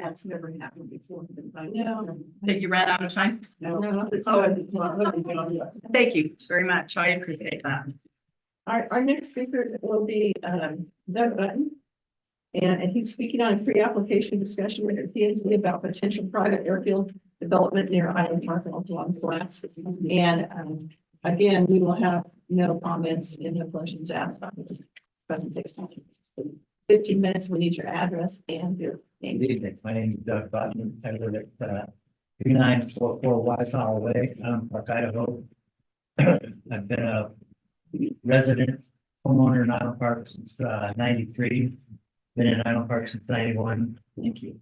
That's never happened before. I know. Think you ran out of time? No. Thank you very much. I appreciate that. Our next speaker will be, Doug Button. And he's speaking on a pre-application discussion with the P&Z about potential private airfield development near Island Park and Oklahoma Flats. And, again, we will have no comments in the questions asked on this presentation. 15 minutes, we need your address and your name. Good evening. My name is Doug Button. I live at 3944 Wiseau Way, Park, Idaho. I've been a resident homeowner in Island Park since 93. Been in Island Park since 91. Thank you.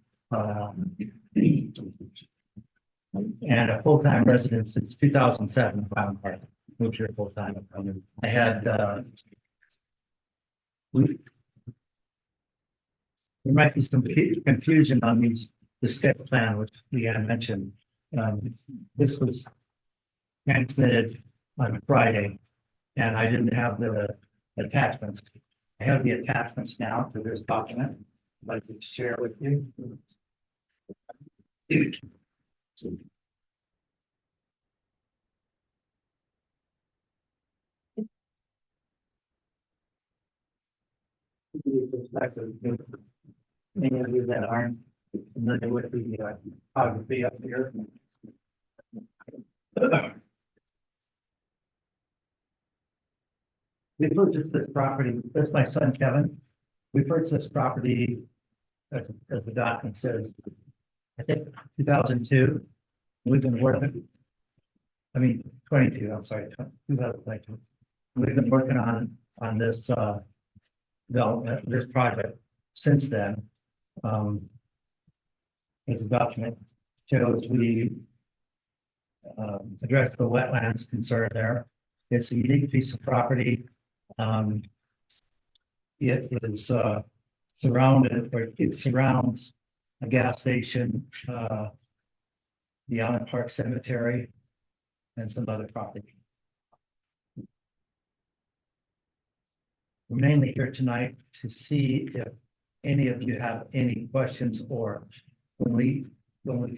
And a full-time resident since 2007 in Island Park. Moved here full-time. I had there might be some confusion on the step plan, which Leanne mentioned. This was transmitted on Friday, and I didn't have the attachments. I have the attachments now to this document. I'd like to share with you. Many of you that aren't familiar with the topography up here. We purchased this property, that's my son Kevin. We purchased this property, as the document says, I think 2002. We've been working, 22, I'm sorry, 2022. We've been working on this development, this project since then. It's a document shows we address the wetlands concern there. It's a unique piece of property. It is surrounded, or it surrounds a gas station, the Island Park Cemetery, and some other property. We're mainly here tonight to see if any of you have any questions, or when we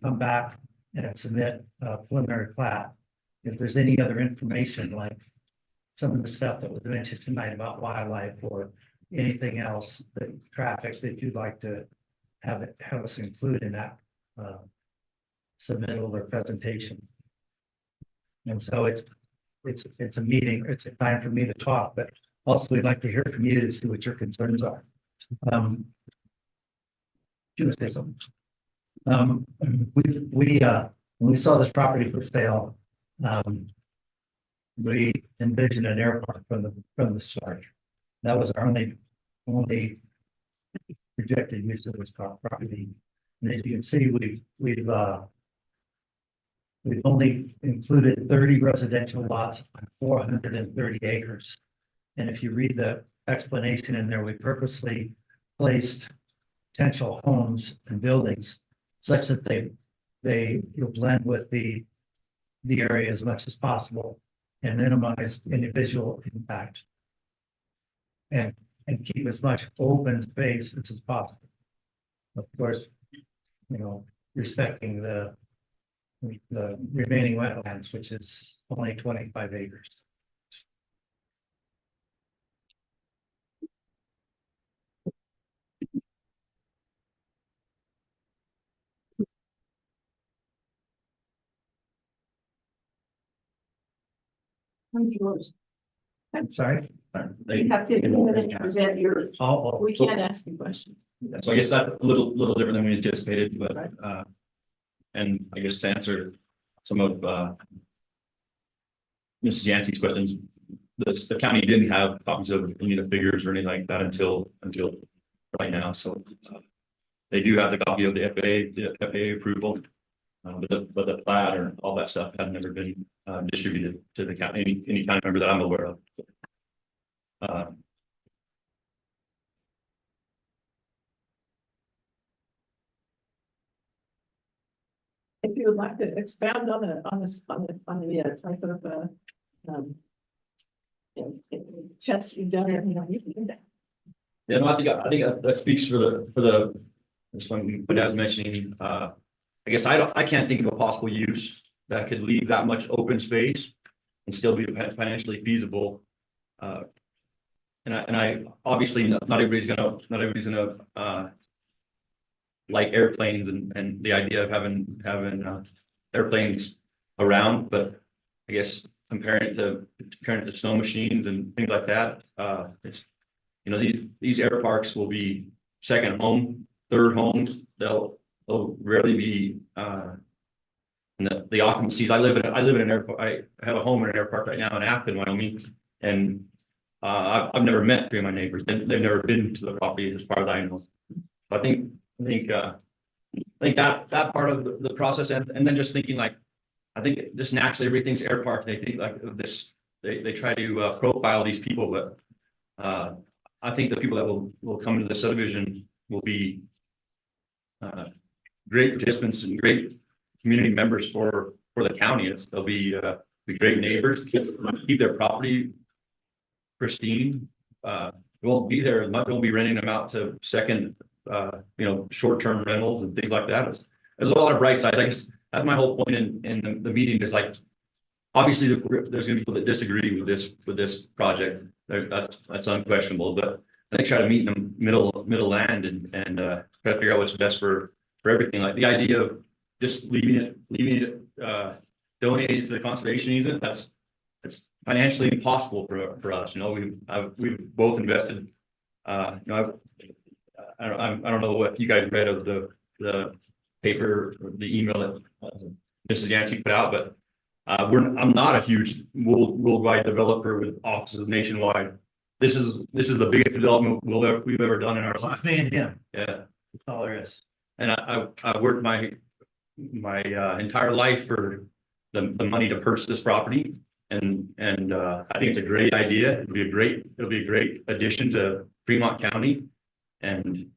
come back and submit a preliminary plat, if there's any other information like some of the stuff that was mentioned tonight about wildlife or anything else, that traffic that you'd like to have us include in that submittal or presentation. And so it's a meeting, it's a time for me to talk, but also we'd like to hear from you to see what your concerns are. When we saw this property for sale, we envisioned an airport from the start. That was our only projected use of this property. And as you can see, we've only included 30 residential lots on 430 acres. And if you read the explanation in there, we purposely placed potential homes and buildings such that they will blend with the area as much as possible and minimize any visual impact and keep as much open space as possible. Of course, respecting the remaining wetlands, which is only 25 acres. I'm sorry. You have 15 minutes to present yours. Oh, We can't ask you questions. So I guess that's a little different than we anticipated, but and I guess to answer some of Mrs. Yancey's questions, the county didn't have copies of any of the figures or anything like that until right now. So they do have the copy of the FAA approval, but the plat or all that stuff had never been distributed to the county, any county member that I'm aware of. If you would like to expound on the type of test you've done, you can do that. Yeah, no, I think that speaks for the this one, but as mentioning, I guess I can't think of a possible use that could leave that much open space and still be financially feasible. And I obviously not everybody's gonna like airplanes and the idea of having airplanes around, but I guess comparing it to snow machines and things like that, it's, you know, these air parks will be second home, third homes. They'll rarely be and the occupancies. I live in an airport. I have a home in an air park right now in Afton, Wyoming, and I've never met three of my neighbors. They've never been to the property as far as I know. I think that part of the process, and then just thinking like, I think just naturally everything's air park. They think like this. They try to profile these people, but I think the people that will come into the subdivision will be great participants and great community members for the county. They'll be great neighbors, keep their property pristine. We won't be there as much. We'll be renting them out to second, short-term rentals and things like that. There's a lot of bright sides. I guess that's my whole point in the meeting is like, obviously there's gonna be people that disagree with this project. That's unquestionable, but I think try to meet in the middle land and try to figure out what's best for everything. Like the idea of just leaving it donated to the conservation easement, it's financially impossible for us. You know, we've both invested. I don't know what you guys read of the paper, or the email that Mrs. Yancey put out, but I'm not a huge worldwide developer with offices nationwide. This is the biggest development we've ever done in our life. It's me and him. Yeah, That's all there is. and I worked my entire life for the money to purchase this property, and I think it's a great it'll be a great addition to Fremont County, and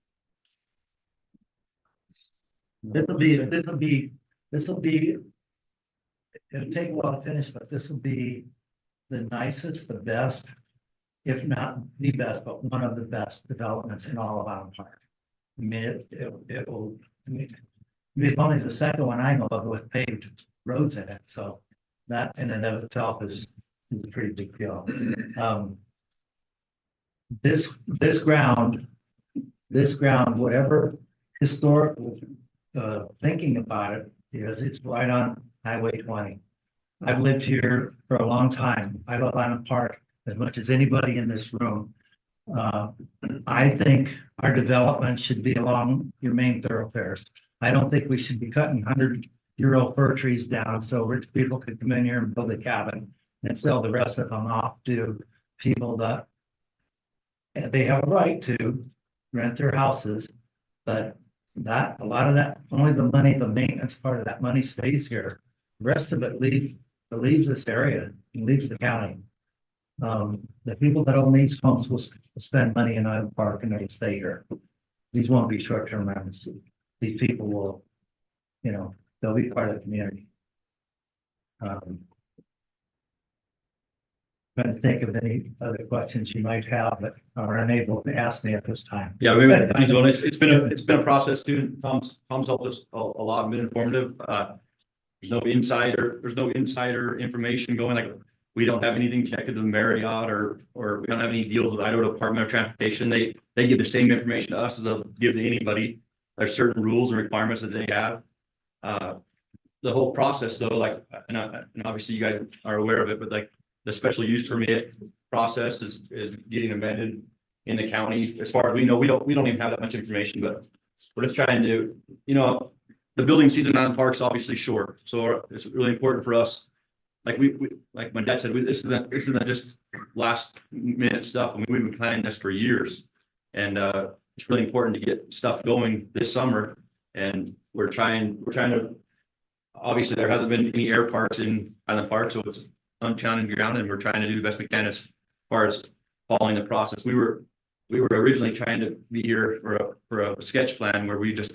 This will be, it'll take a while to finish, but this will be the nicest, the best, if not the best, but one of the best developments in all of Island Park. I mean, it will, it's only the second one I know of with paved roads in it, so that in and of itself is a pretty big deal. This ground, whatever historical thinking about it is, it's right on Highway 20. I've lived here for a long time. I love Island Park as much as anybody in this room. I think our development should be along your main thoroughfares. I don't think we should be cutting 100-year-old fir trees down so rich people could come in here and build a cabin and sell the rest of them off to people that they have a right to rent their houses, but a lot of that, only the money, the maintenance part of that money stays here. The rest of it leaves this area and leaves the county. The people that own these homes will spend money in Island Park and they'll stay here. These won't be short-term rentals. These people will, they'll be part of the community. Trying to think of any other questions you might have, but are unable to ask me at this time. yeah, we've been it's been a process too. Tom's helped us a lot, been informative. There's no insider information going, like we don't have anything connected to the Marriott or we don't have any deals with Idaho Department of Transportation. They give the same information to us as they'll give to anybody. There's certain rules and requirements that they have. The whole process though, like, and obviously you guys are aware of it, but like the special use permit process is getting amended in the county. As far as we know, we don't even have that much information, but we're just trying to, the building season on parks is obviously short. So it's really important for us. Like we like my dad said, this isn't just last minute stuff. I mean, we've been planning this for years, and it's really important to get stuff going this summer. And we're trying to. Obviously, there hasn't been any air parks in Island Park, so it's unchallenged ground, and we're trying to do the best we can as far as following the process. We were originally trying to be here for a sketch plan where we just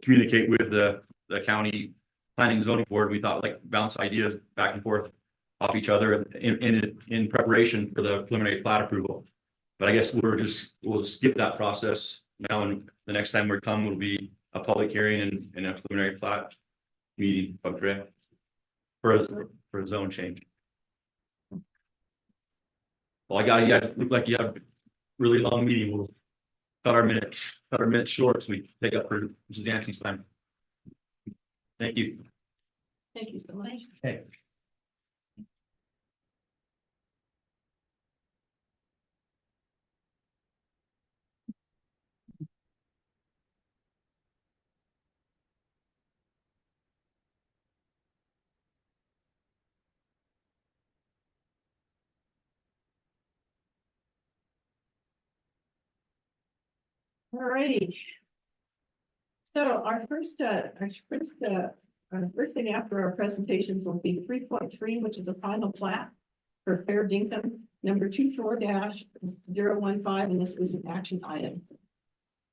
communicate with the county planning and zoning board. We thought like bounce ideas back and forth off each other in preparation for the preliminary plat approval. But I guess we'll skip that process now, and the next time we come will be a public hearing and a preliminary plat meeting, correct? For a zone change. Well, I got you guys, look like you have a really long meeting. We'll cut our minutes short, so we take up for Mrs. Yancey's time. Thank you. Thank you so much. Okay. All righty. So our first thing after our presentations will be 3.3, which is a final plat for Fair Dinkum, number 24-015, and this is an action item.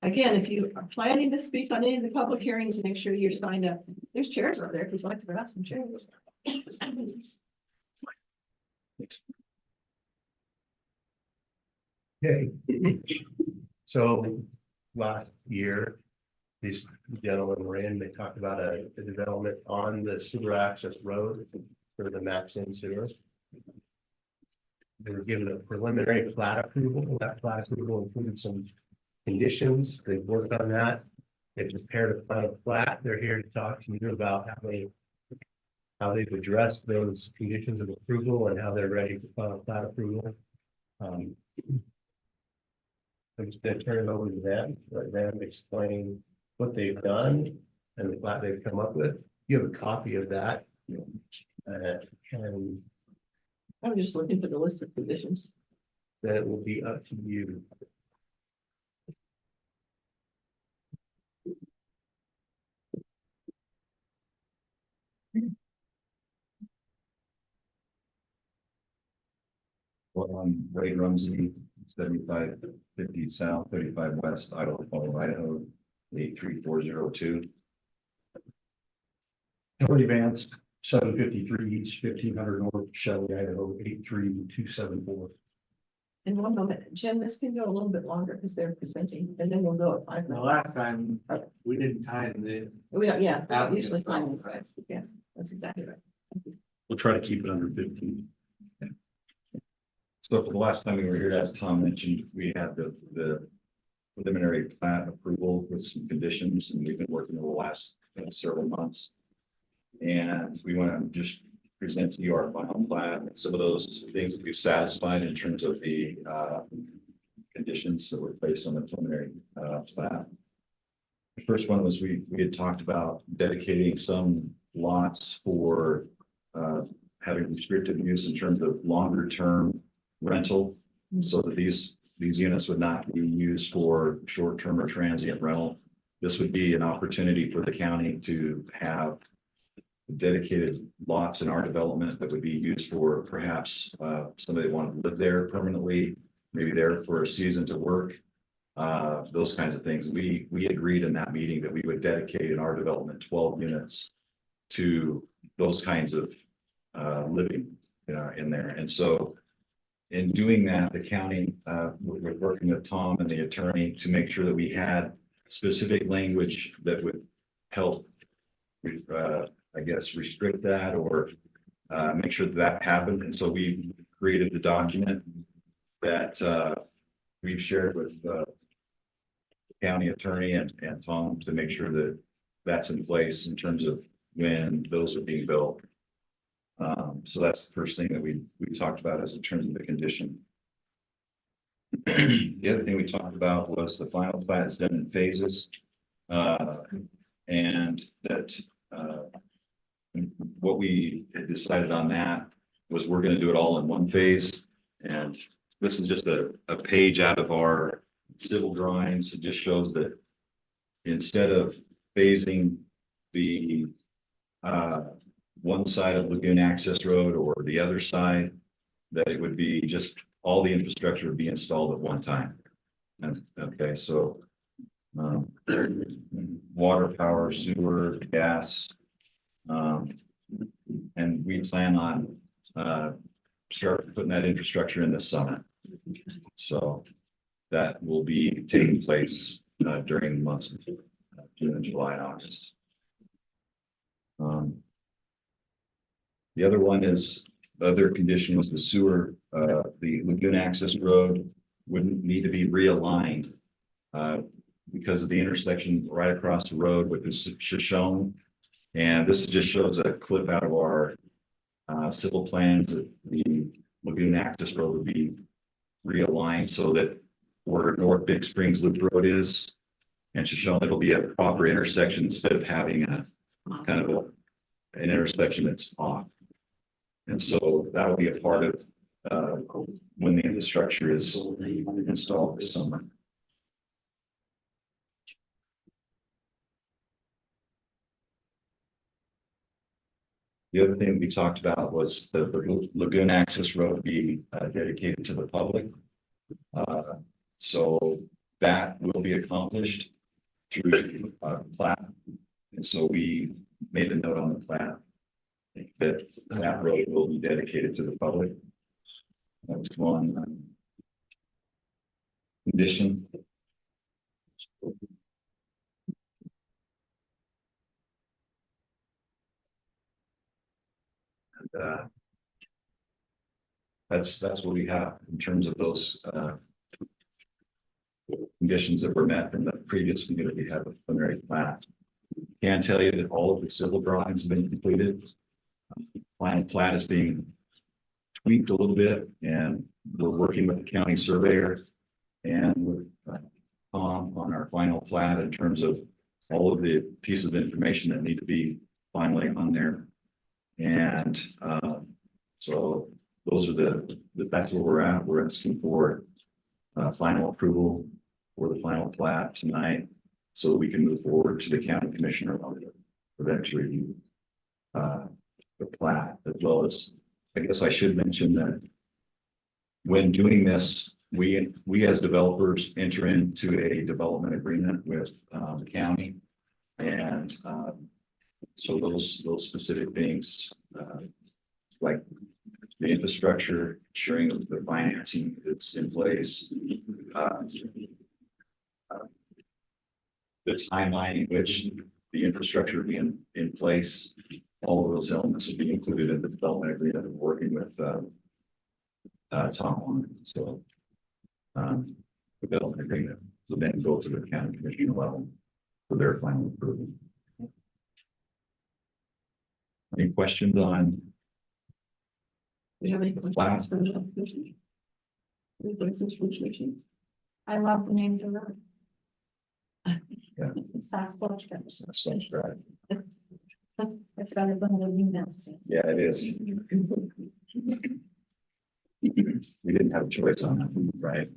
Again, if you are planning to speak on any of the public hearings, make sure you're signed up. There's chairs over there if you'd like to grab some chairs. Okay. So last year, these gentlemen were in, they talked about a development on the sewer access road for the Maxine sewer. They were given a preliminary plat approval. That plat approval included some conditions. They worked on that. They prepared a final plat. They're here to talk to you about how they've addressed those conditions of approval and how they're ready for final plat approval. I'm just gonna turn it over to them, let them explain what they've done and the plat they've come up with. You have a copy of that. And I'm just looking for the list of conditions. then it will be up to you. Well, Ray Rumsey, 7550 South, 35 West, Idaho, 83402. Tony Vance, 753 East, 1500 North, Shelley, Idaho, 83274. In one moment, Jim, this can go a little bit longer because they're presenting, and then we'll go at 5 The minutes. last time, we didn't time the. We don't, yeah, we don't Applicants usually find don't. these guys. Yeah, that's exactly right. We'll try to keep it under 15. So for the last time we were here, as Tom mentioned, we had the preliminary plat approval with some conditions, and we've been working over the last several months. And we want to just present to you our final plat and some of those things that we've satisfied in terms of the conditions that were placed on the preliminary plat. The first one was we had talked about dedicating some lots for having restricted use in terms of longer term rental, so that these units would not be used for short-term or transient rental. This would be an opportunity for the county to have dedicated lots in our development that would be used for perhaps somebody wanted to live there permanently, maybe there for a season to work. Those kinds of things. We agreed in that meeting that we would dedicate in our development 12 units to those kinds of living in there. And so in doing that, the county, we're working with Tom and the attorney to make sure that we had specific language that would help, I guess, restrict that or make sure that happened. And so we created the document that we've shared with the county attorney and Tom to make sure that that's in place in terms of when those are being built. So that's the first thing that we talked about as in terms of the condition. The other thing we talked about was the final plat is done in phases. And that what we had decided on that was we're going to do it all in one phase. And this is just a page out of our civil drawings. It just shows that instead of phasing the one side of Lagoon Access Road or the other side, that it would be just all the infrastructure would be installed at one time. And okay, so water, power, sewer, gas, and we plan on start putting that infrastructure in this summer. So that will be taking place during the months of June, July, and August. The other one is, the other condition was the sewer, the lagoon access road wouldn't need to be realigned. Because of the intersection right across the road with this Shoshone. And this just shows a clip out of our civil plans that the lagoon access road would be realigned so that where North Big Springs Loop Road is and Shoshone, it'll be a proper intersection instead of having a kind of an intersection that's off. And so that'll be a part of when the infrastructure is installed this summer. The other thing we talked about was the lagoon access road being dedicated to the public. So that will be accomplished through plat. And so we made a note on the plat that that road will be dedicated to the public. That was one condition. That's what we have in terms of those conditions that were met from the previous meeting that we had with preliminary plat. Can tell you that all of the civil drawings have been completed. Final plat is being tweaked a little bit, and we're working with the county surveyor and with Tom on our final plat in terms of all of the pieces of information that need to be finally on there. And so those are that's where we're at. We're asking for final approval for the final plat tonight, so that we can move forward to the county commissioner for them to review the plat, as well as, I guess I should mention that when doing this, we as developers enter into a development agreement with the county, and so those specific things like the infrastructure, ensuring that the financing is in place, the timeline in which the infrastructure will be in place, all of those elements will be included in the development agreement of working with Tom on. So development agreement will then go to the county commissioner level for their final approval. Any questions on? Do you have any questions for the commission? Any questions for the commission? I love the name Dorado. Yeah. Sasquatch. That's right. It's better than the email. Yeah, it is. We didn't have a choice on that, right?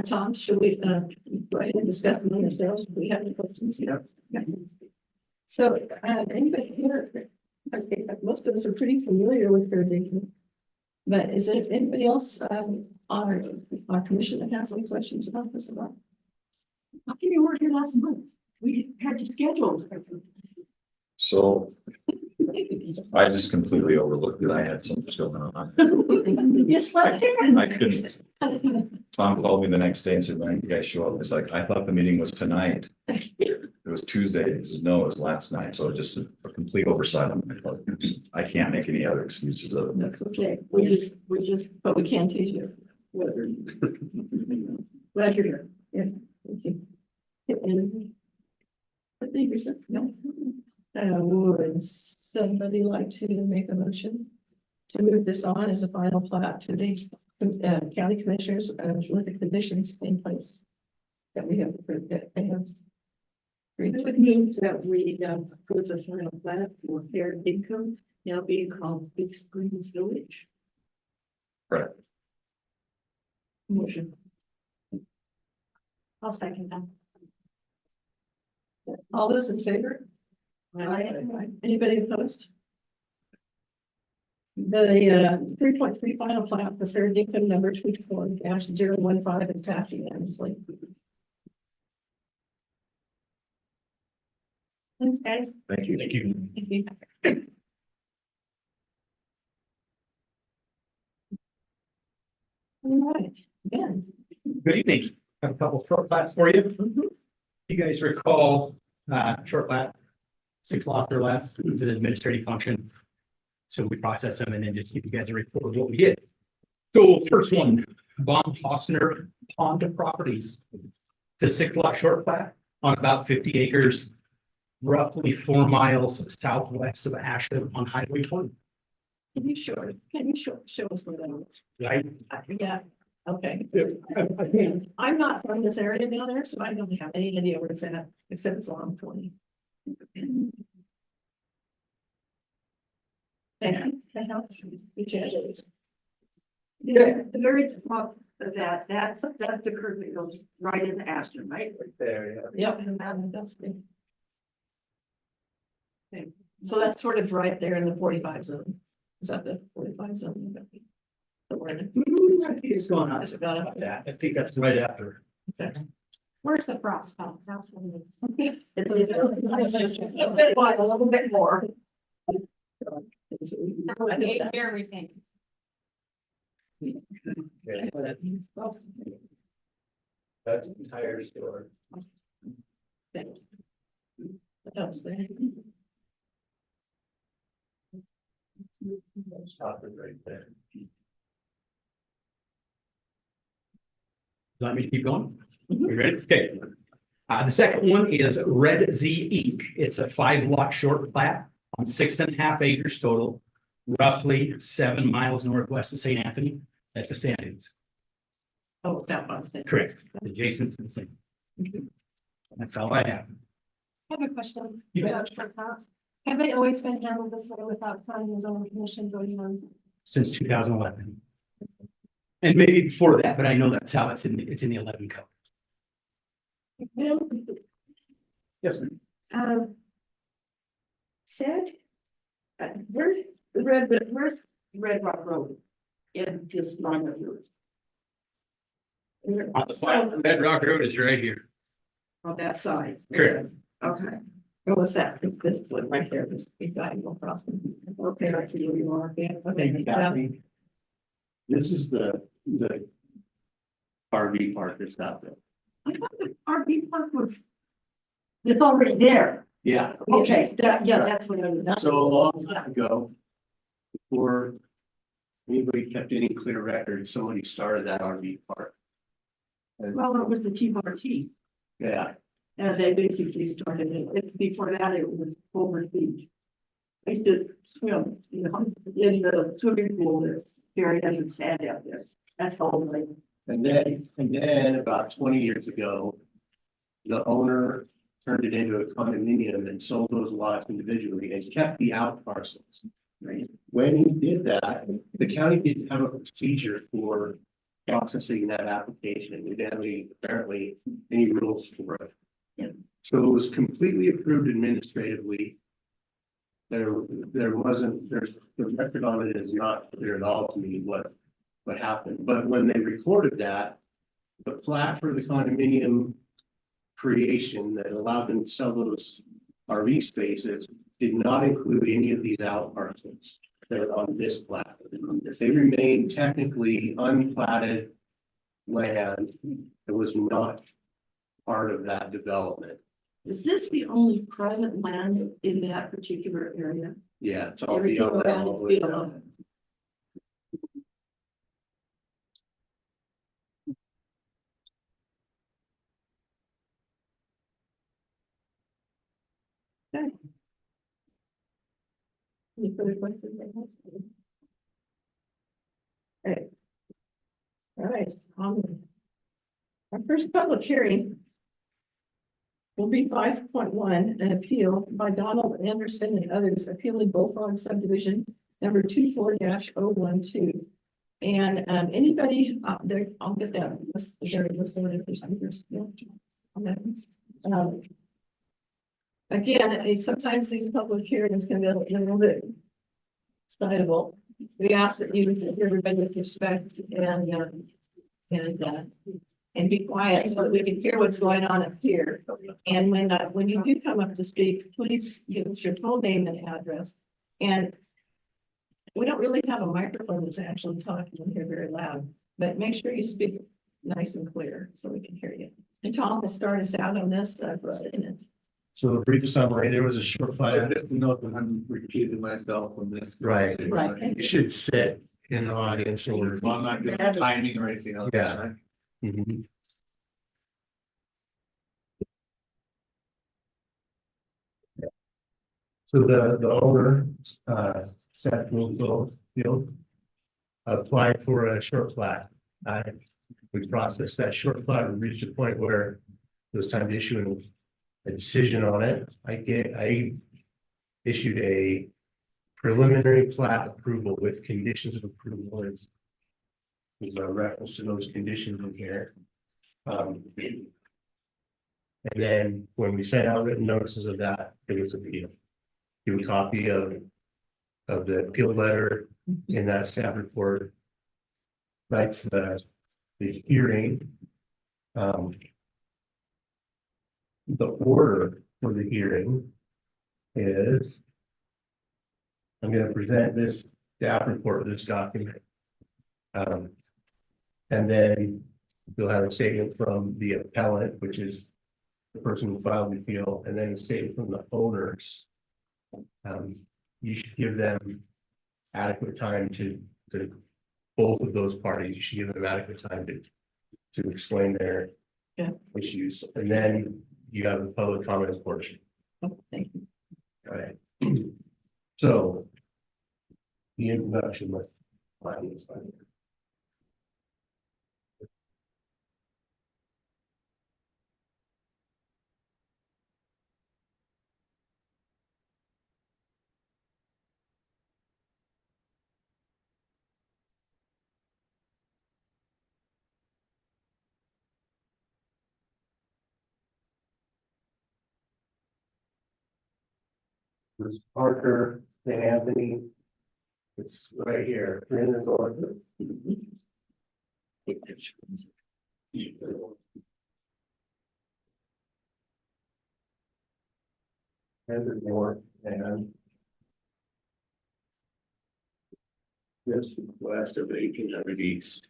Tom, should we go ahead and discuss among ourselves? Do we have any questions? Yeah. So anybody here, I think that most of us are pretty familiar with fair dinkum. But is there anybody else on our commission that has any questions about this? How come you weren't here last month? We had you scheduled. So I just completely overlooked that I had something going on. You slept here. I couldn't. Tom called me the next day and said, "When you guys show up?" It's like, I thought the meeting was tonight. It was Tuesday. He said, "No, it was last night." So just a complete oversight on my part. I can't make any other excuses other than that. That's okay. We just, but we can teach you. Whether. Glad you're here. Yeah, thank you. And I think we said, no. Would somebody like to make a motion to move this on as a final plat to the county commissioners with the conditions in place that we have approved that they have? It would mean that we approve the final plat for fair income, now being called Big Springs Village. Right. Motion. I'll second that. All those in favor? Aye. Anybody opposed? The 3.3 final plat for fair income number 24-015 is passed unanimously. Okay. Thank you. Thank you. Thank you. All right, Ben. Good evening. Have a couple short plats for you. You guys recall, short plat, 6 lots or less, it's an administrative function. So we process them and then just give you guys a report of what we did. So first one, Von Hosner Pond Properties. It's a 6 lot short plat on about 50 acres, roughly 4 miles southwest of Ashland on Highway 20. Can you show us where that is? Right? Yeah, okay. I think I'm not from this area down there, so I don't have any idea where it's at, except it's along 20. Thank you. That helps. Yeah, the very top of that's the curve that goes right into Ashton, right? There, yeah. Yep, and that's good. Okay, so that's sort of right there in the 45 zone. Is that the 45 zone? So we're in it. I think it's going on. I forgot about Yeah, I think that's right after. Where's the frost? Oh, that's what it is. It's a bit wide, a little bit more. Okay, here we think. That's the entire store. That helps there. Stop it right there. Let me keep going. We ready? Okay. The second one is Red Z Inc. It's a 5 lot short plat on 6.5 acres total, roughly 7 miles northwest of St. Anthony at the Sand Dunes. Oh, that one's it. Correct. Adjacent to the same. That's all I have. I have a question. You bet. about short plots. Have they always been handled this way without planning and zoning commission going on? Since 2011. And maybe before that, but I know that's how it's in the 11 code. Yes, sir. Said, where's Red Rock Road? In this line of yours? On the side, Red Rock Road is right here. On that side. Correct. Okay, What was that? It's this one right there, this big diagonal crossing. Okay, I see where you are. Yeah, okay. Yeah. This is the RV park that's out there. I thought the RV park was. It's already there. Yeah, Okay, that's what I was. so a long time ago, before anybody kept any clear record, somebody started that RV park. And, Well, it was the T-Bar-T, yeah, and they basically started it. Before that, it was over beach. I used to swim, in the swimming pool that's buried under sand out there. That's all like. and then about 20 years ago, the owner turned it into a condominium and sold those lots individually and kept the out parcels. Right. When he did that, the county didn't have a procedure for processing that application. We didn't have any, apparently, any rules for it. Yeah. So it was completely approved administratively. There wasn't, there's, the record on it is not clear at all to me what happened. But when they recorded that, the plat for the condominium creation that allowed them to sell those RV spaces did not include any of these out parcels that are on this plat. They remain technically unplatted land that was not part of that development. Is this the only private land in that particular area? Yeah, it's all Everything beyond that. around all it's the way beyond. down. Any further questions? Okay. All right, our first public hearing will be 5.1, an appeal by Donald Anderson and others appealing Bullfrog subdivision number 24-012. And anybody there, I'll get that. Is there a list of other speakers? Yeah. On that one? Again, sometimes these public hearings can be a little bit excitable. We ask that you give everybody with respect and be quiet so that we can hear what's going on up here. And when you do come up to speak, please give us your full name and address. And we don't really have a microphone that's actually talking in here very loud. but make sure you speak nice and clear so we can hear you. And Tom will start us out on this, for a minute. So the brief summary, there was a short I fire. just know that I'm repeating myself on this. Right. Right. You should sit in the audience or. Well, I'm not doing timing or anything else. Yeah. right? Mhm. So the owner, Seth Field, applied for a short plat. We processed that short plat, we reached a point where it was time to issue a decision on it. I issued a preliminary plat approval with conditions of approval. There's a reference to those conditions in here. And then when we sent out written notices of that, it was appealed. Give a copy of the appeal letter in that staff report. That's the hearing. The order for the hearing is. I'm going to present this staff report, this document. And then you'll have a statement from the appellant, which is the person who filed the appeal, and then a statement from the owners. You should give them adequate time to both of those parties, you should give them adequate time to explain their issues, and then you have the public comments portion. Oh, thank you. All right. So the introduction was. This Parker, St. Anthony. It's right here, in this order. Take pictures. And the north and. This west of 1800 east.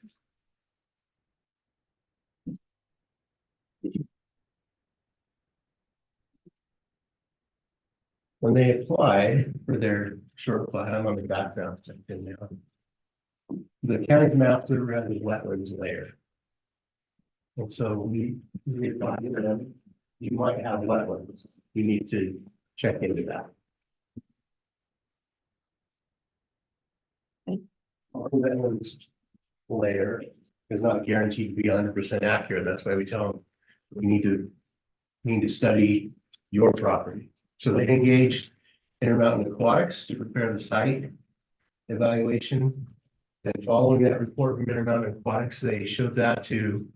When they applied for their short plat, I'm on the background section now. The county maps are around the wetlands layer. And so we applied to them, you might have wetlands, you need to check into that. Our wetlands layer is not guaranteed to be 100% accurate, that's why we tell them we need to study your property. So they engaged Intermountain Aquatics to prepare the site evaluation. And following that report from Intermountain Aquatics, they showed that to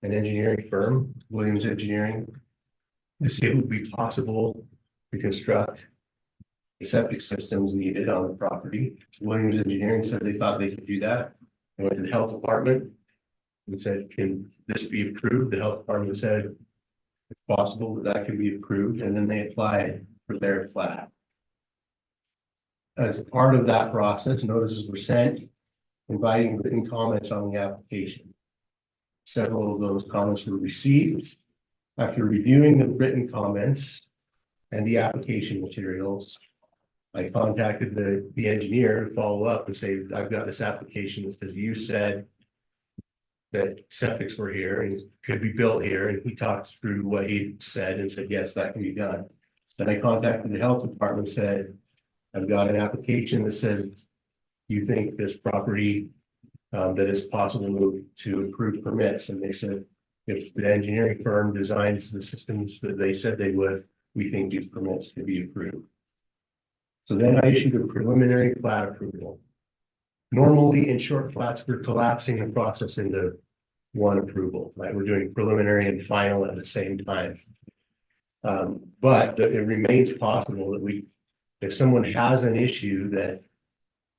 an engineering firm, Williams Engineering, to see if it would be possible to construct the septic systems needed on the property. Williams Engineering said they thought they could do that. They went to the health department and said, can this be approved? The health department said, it's possible that can be approved, and then they applied for their plat. As a part of that process, notices were sent inviting written comments on the application. Several of those comments were received. After reviewing the written comments and the application materials, I contacted the engineer to follow up and say, I've got this application that says you said that septics were here and could be built here, and he talked through what he said and said, yes, that can be done. Then I contacted the health department, said, I've got an application that says you think this property that it's possible to approve permits, and they said, if the engineering firm designs the systems that they said they would, we think these permits can be approved. So then I issued a preliminary plat approval. Normally in short plats, we're collapsing the process into one approval, right? We're doing preliminary and final at the same time. But it remains possible that if someone has an issue that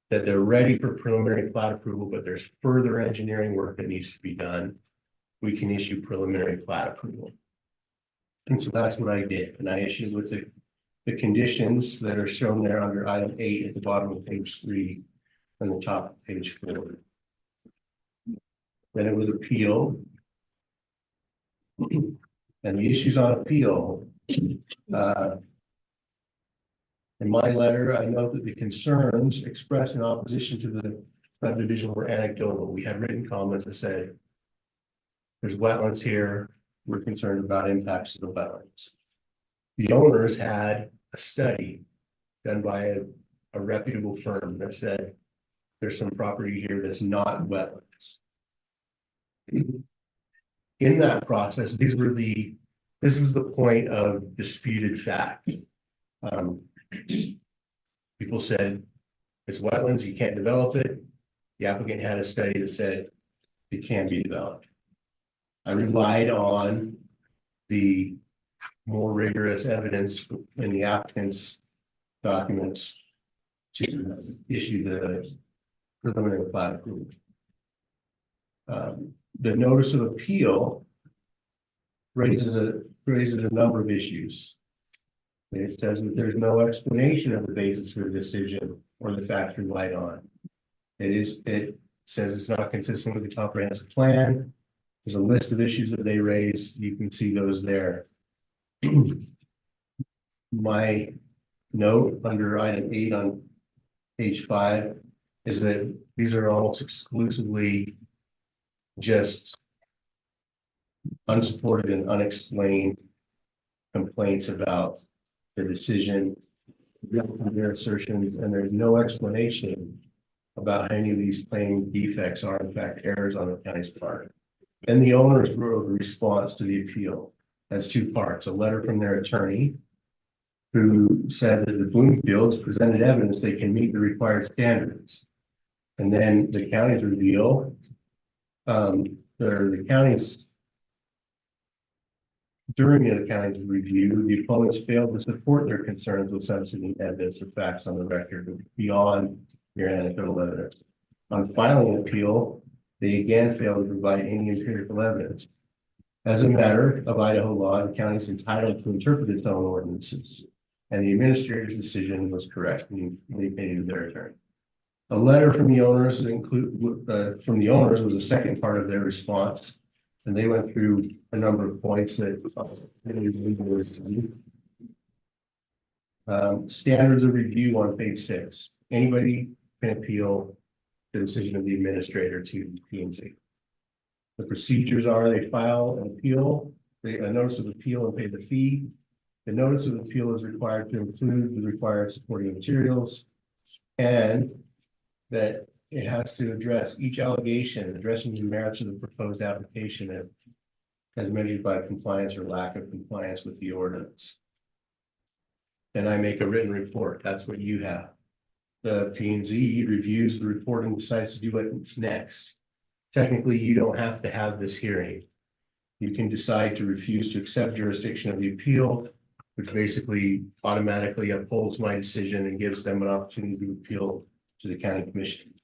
they're ready for preliminary plat approval, but there's further engineering work that needs to be done, we can issue preliminary plat approval. And so that's what I did. And I issued with the conditions that are shown there under item 8 at the bottom of page 3 and the top of page 4. Then it was appealed. And the issues on appeal, in my letter, I note that the concerns expressed in opposition to the subdivision were anecdotal. We had written comments that said, there's wetlands here, we're concerned about impacts to the wetlands. The owners had a study done by a reputable firm that said, there's some property here that's not wetlands. In that process, this was the point of disputed fact. People said, it's wetlands, you can't develop it. The applicant had a study that said it can be developed. I relied on the more rigorous evidence in the applicant's documents to issue the preliminary plat approval. The notice of appeal raises a number of issues. It says that there's no explanation of the basis for the decision or the facts relied on. It says it's not consistent with the comprehensive plan. There's a list of issues that they raise. You can see those there. My note under item 8 on page 5 is that these are almost exclusively just unsupported and unexplained complaints about the decision, their assertions, and there's no explanation about how any of these claimed defects are in fact errors on the county's part. And the owners wrote a response to the appeal as 2 parts: a letter from their attorney, who said that the Bloomfields presented evidence they can meet the required standards. And then the county's reveal, during the county's review, the opponents failed to support their concerns with substantive evidence or facts on the record beyond your anecdotal evidence. On filing an appeal, they again failed to provide any empirical evidence. As a matter of Idaho law, the county is entitled to interpret its own ordinances, and the administrator's decision was correct in the opinion of their attorney. A letter from the owners was the second part of their response, and they went through a number of points that standards of review on page 6. Anybody can appeal the decision of the administrator to P&Z. The procedures are they file an appeal, a notice of appeal, and pay the fee. The notice of appeal is required to include the required supporting materials, and that it has to address each allegation, addressing the merits of the proposed application as measured by compliance or lack of compliance with the ordinance. Then I make a written report. That's what you have. The P&Z reviews the report and decides to do what's next. Technically, you don't have to have this hearing. You can decide to refuse to accept jurisdiction of the appeal, which basically automatically upholds my decision and gives them an opportunity to appeal to the county commission.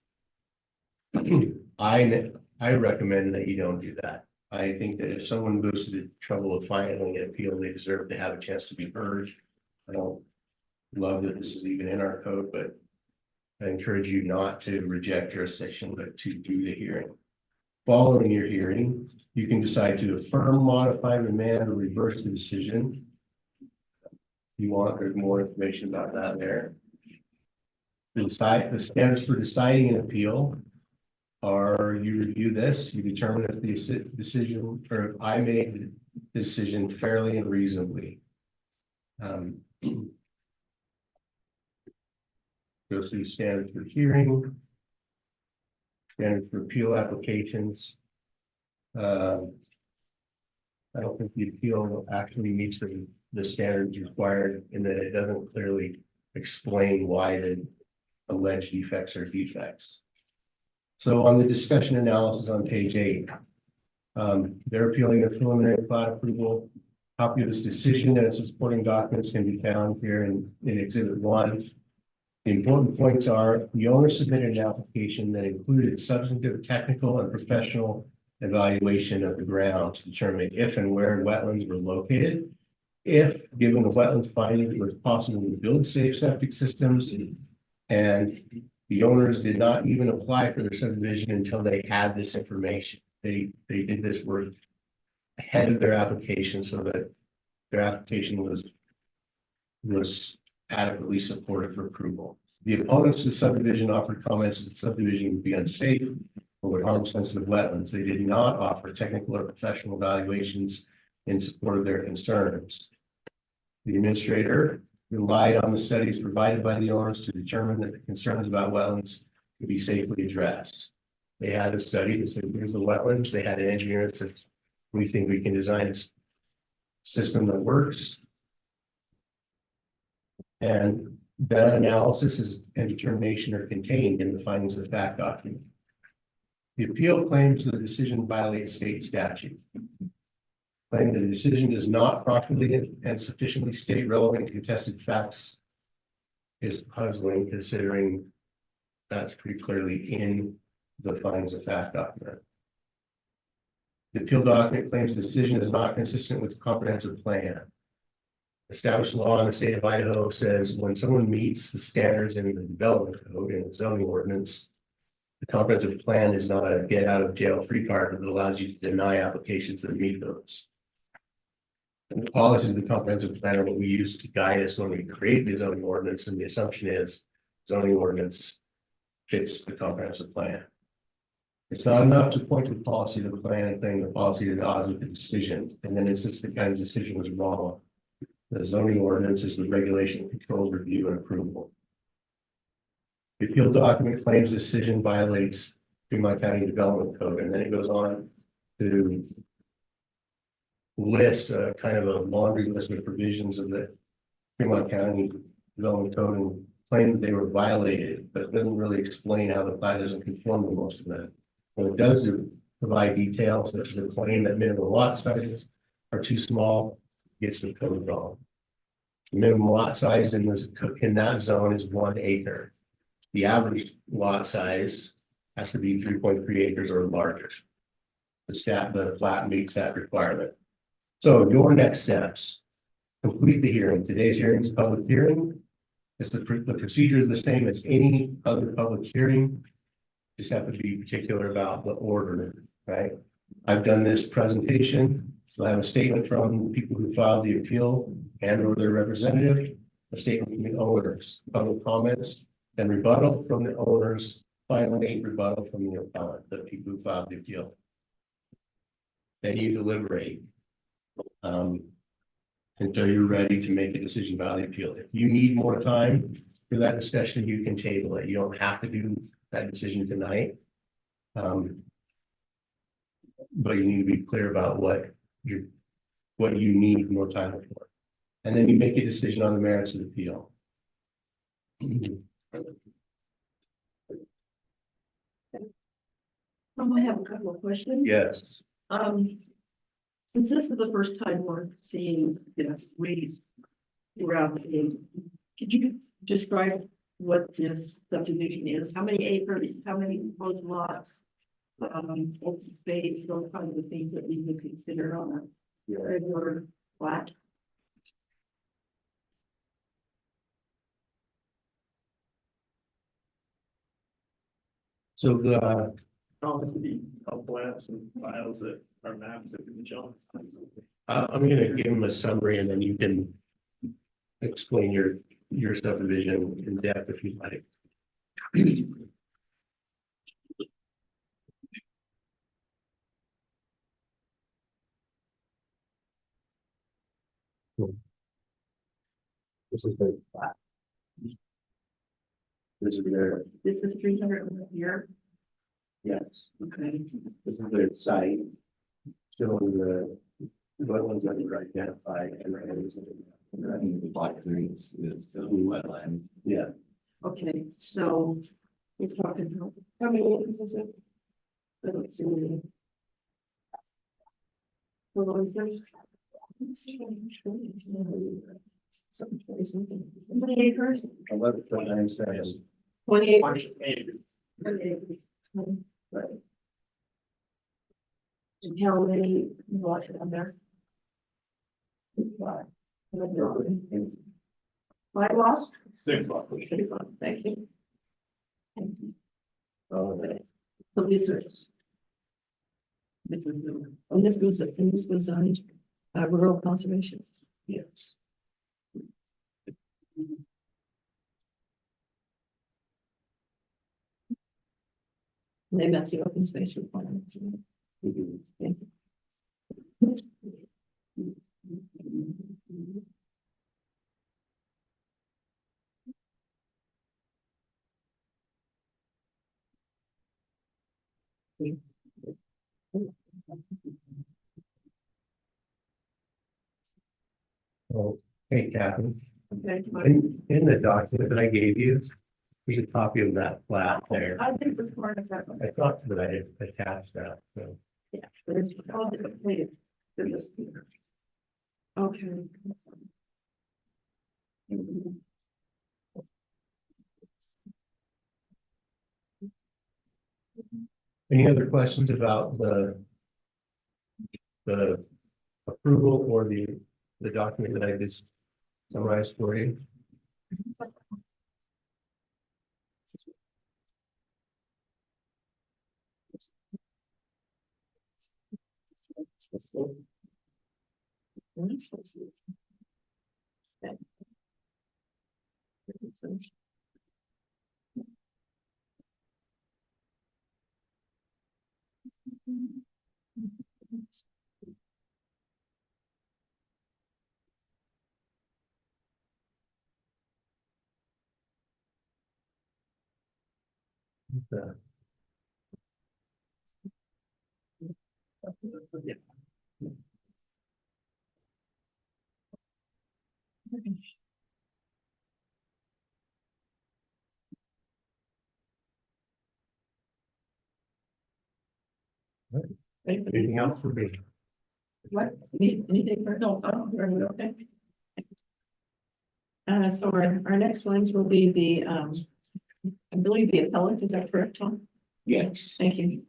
I recommend that you don't do that. I think that if someone goes to the trouble of filing an appeal, they deserve to have a chance to be heard. I don't love that this is even in our code, but I encourage you not to reject jurisdiction, but to do the hearing. Following your hearing, you can decide to affirm, modify, remand, or reverse the decision. If you want, there's more information about that there. The standards for deciding an appeal are: you review this, you determine if the decision, or if I made the decision fairly and reasonably. Goes through standards for hearing, standards for appeal applications. I don't think the appeal actually meets the standards required, in that it doesn't clearly explain why the alleged defects are defects. So on the discussion analysis on page 8, they're appealing the preliminary plat approval. Copy of this decision and its supporting documents can be found here in Exhibit 1. The important points are: the owner submitted an application that included substantive, technical, and professional evaluation of the ground to determine if and where wetlands were located. If, given the wetlands finding, it was possible to build safe septic systems, and the owners did not even apply for their subdivision until they had this information. they did this work ahead of their application so that their application was adequately supported for approval. The opponents to the subdivision offered comments that the subdivision would be unsafe or would harm sensitive wetlands. They did not offer technical or professional evaluations in support of their concerns. The administrator relied on the studies provided by the owners to determine that the concerns about wetlands could be safely addressed. They had a study that said, here's the wetlands. They had an engineer that said, we think we can design a system that works. And that analysis and determination are contained in the findings of fact document. The appeal claims the decision violates state statute. Claiming that the decision does not properly and sufficiently state relevant contested facts is puzzling, considering that's pretty clearly in the findings of fact document. The appeal document claims the decision is not consistent with the comprehensive plan. Established law in the state of Idaho says when someone meets the standards in the development code and the zoning ordinance, the comprehensive plan is not a get out of jail free card that allows you to deny applications that meet those. And the policies of the comprehensive plan are what we use to guide us when we create the zoning ordinance, and the assumption is zoning ordinance fits the comprehensive plan. It's not enough to point to the policy of the plan and claim the policy is at odds with the decision, and then insist the kind of decision was wrong. The zoning ordinance is the regulation, control, review, and approval. The appeal document claims the decision violates Fremont County Development Code, and then it goes on to list a kind of a laundry list of provisions of the Fremont County Development Code and claim that they were violated, but it doesn't really explain how the plat doesn't conform to most of that. What it does do provide details such as the claim that minimum lot sizes are too small, gets the code wrong. Minimum lot size in that zone is 1 acre. The average lot size has to be 3.3 acres or larger. The plat meets that requirement. So your next steps, complete the hearing. Today's hearing is a public hearing. The procedure is the same as any other public hearing. Just have to be particular about the order, right? I've done this presentation. So I have a statement from people who filed the appeal and or their representative, a statement from the owners, public comments, then rebuttal from the owners, finally rebuttal from the appellant, the people who filed the appeal. Then you deliberate until you're ready to make a decision about the appeal. If you need more time for that discussion, you can table it. You don't have to do that decision tonight. But you need to be clear about what you need more time for. And then you make a decision on the merits of the appeal. I have a couple of questions. Yes. Since this is the first time we're seeing this, throughout the game, could you describe what this subdivision is? How many acres, how many proposed lots? Open space, those kinds of things that we would consider on a regular plat. So The plans and files that are maps that can show. I'm going to give them a summary and then you can explain your subdivision in depth if you like. This is the plat. This is their, This is 300 a year. yes, Okay. this is their site. Showing the wetlands that are identified and The block three is wetland. yeah. Okay, so we're talking how many acres is it? I don't see any. Well, there's- How many acres? 11.97. 28. Right. And how many lots are there? 5. 5 lots? 6 lots. 6 lots, thank you. Thank you. Okay. So these are And this was on rural conservation. Yes. They met the open space requirements. Thank you. Oh, hey, Kathy, Okay. in the document that I gave you, there's a copy of that plat there. I think it's part of that. I thought that I had attached that, so. Yeah, but it's all completed. Okay. Any other questions about the approval or the document that I just summarized for you? Okay. Anything else for me? What, anything for, no, okay. So our next ones will be the, I believe the appellant, is that correct, Tom? Yes. Thank you.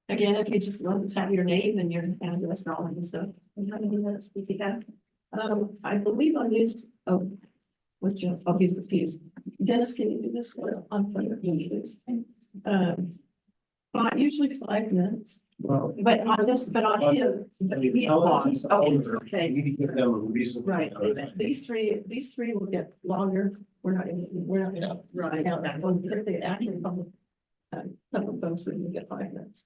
Again, if you just let us have your name and your address and all that stuff. And how many minutes does he have? I believe on this, oh, what's your, oh, he's refused. Dennis, can you do this for on fire, please? Usually 5 minutes, Well, but on this, but on him, but he's long, okay. you need to give them a reason. Right, these three will get longer, we're not gonna run out that one, if they actually public. Public folks, we can get 5 minutes.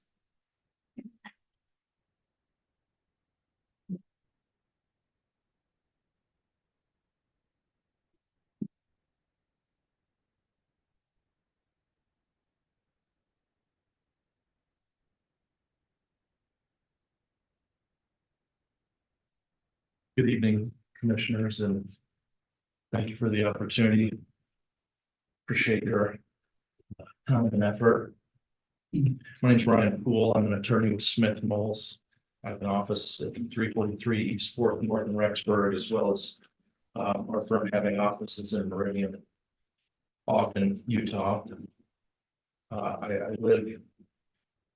Good evening, commissioners, and thank you for the opportunity. Appreciate your time and effort. My name is Ryan Poole. I'm an attorney with Smith Knowles. I have an office at 343 East 4th North in Rexburg, as well as our firm having offices in Meridian, Ogden, Utah. I live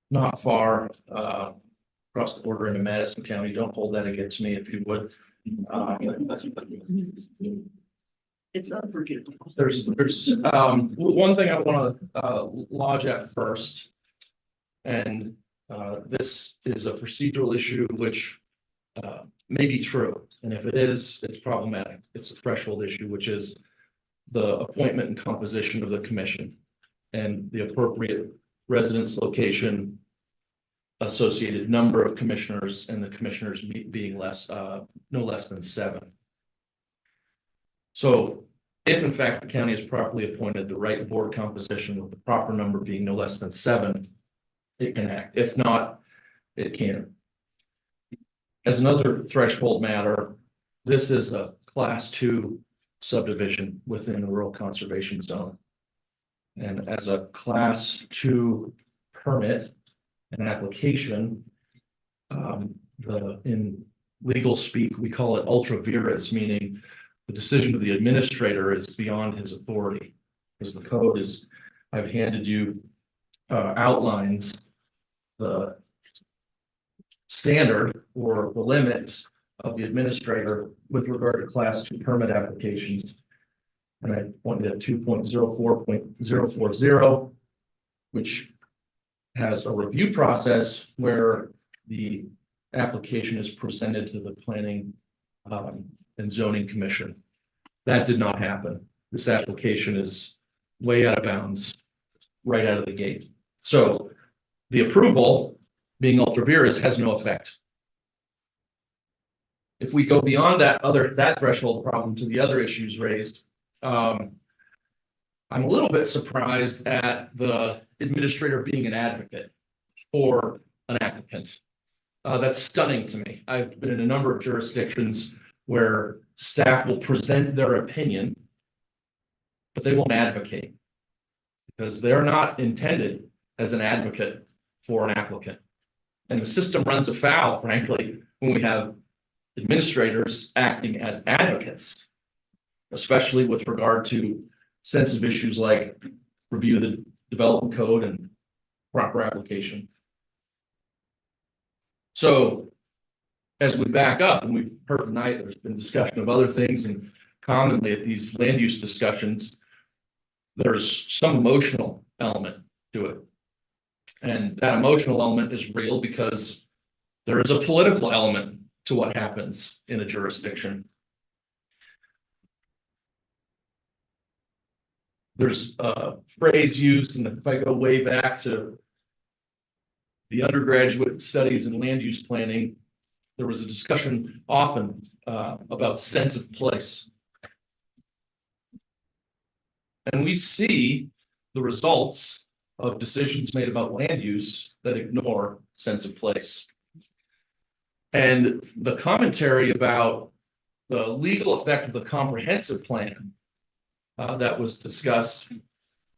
not far across the border into Madison County. Don't hold that against me if you would. It's unforgivable. There's one thing I want to lodge at first. And this is a procedural issue which may be true. And if it is, it's problematic. It's a threshold issue, which is the appointment and composition of the commission and the appropriate residence location, associated number of commissioners, and the commissioners being no less than 7. So if in fact the county has properly appointed the right board composition with the proper number being no less than 7, it can act. If not, it can't. As another threshold matter, this is a class 2 subdivision within the rural conservation zone. And as a class 2 permit, an application, in legal speak, we call it ultra vires, meaning the decision of the administrator is beyond his authority. Because the code is, I've handed you outlines the standard or the limits of the administrator with regard to class 2 permit applications. And I pointed at 2.04.040, which has a review process where the application is presented to the planning and zoning commission. That did not happen. This application is way out of bounds, right out of the gate. So the approval, being ultra vires, has no effect. If we go beyond that threshold problem to the other issues raised, I'm a little bit surprised at the administrator being an advocate for an applicant. That's stunning to me. I've been in a number of jurisdictions where staff will present their opinion, but they won't advocate because they're not intended as an advocate for an applicant. And the system runs afoul, frankly, when we have administrators acting as advocates, especially with regard to sensitive issues like review of the development code and proper application. So as we back up, and we've heard tonight, there's been discussion of other things, and commonly at these land use discussions, there's some emotional element to it. And that emotional element is real because there is a political element to what happens in a jurisdiction. There's a phrase used, and if I go way back to the undergraduate studies in land use planning, there was a discussion often about sense of place. And we see the results of decisions made about land use that ignore sense of place. And the commentary about the legal effect of the comprehensive plan that was discussed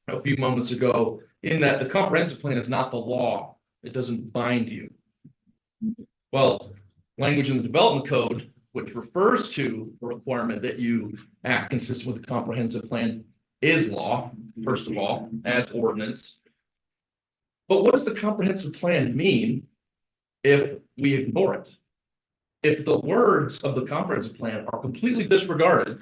a few moments ago, in that the comprehensive plan is not the law. It doesn't bind you. Well, language in the development code, which refers to the requirement that you act consistent with the comprehensive plan, is law, first of all, as ordinance. But what does the comprehensive plan mean if we ignore it? If the words of the comprehensive plan are completely disregarded,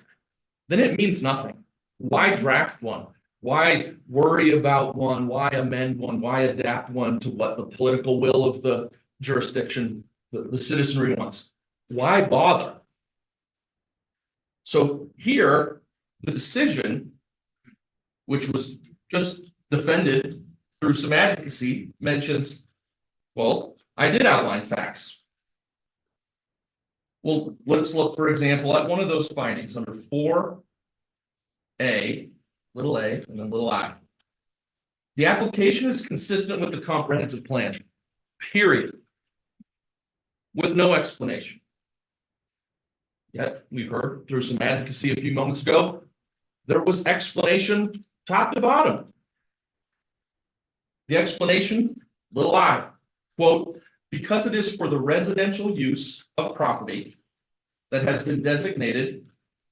then it means nothing. Why draft one? Why worry about one? Why amend one? Why adapt one to what the political will of the jurisdiction, the citizenry wants? Why bother? So here, the decision, which was just defended through some advocacy, mentions, well, I did outline facts. Well, let's look, for example, at one of those findings under 4A, little a, and then little I. The application is consistent with the comprehensive plan, period, with no explanation. Yet, we heard through some advocacy a few moments ago, there was explanation top to bottom. The explanation, little I, quote, because it is for the residential use of property that has been designated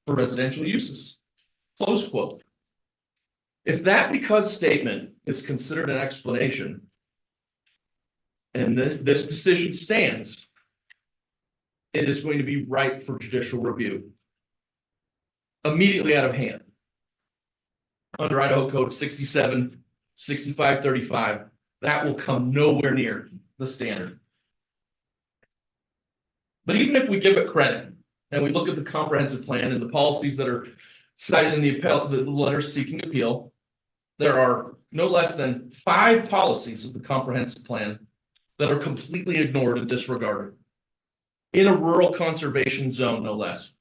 for residential uses, close quote. If that because statement is considered an explanation, and this decision stands, it is going to be ripe for judicial review. Immediately out of hand. Under Idaho Code 67, 6535, that will come nowhere near the standard. But even if we give it credit, and we look at the comprehensive plan and the policies that are cited in the letters seeking appeal, there are no less than 5 policies of the comprehensive plan that are completely ignored and disregarded in a rural conservation zone, no less,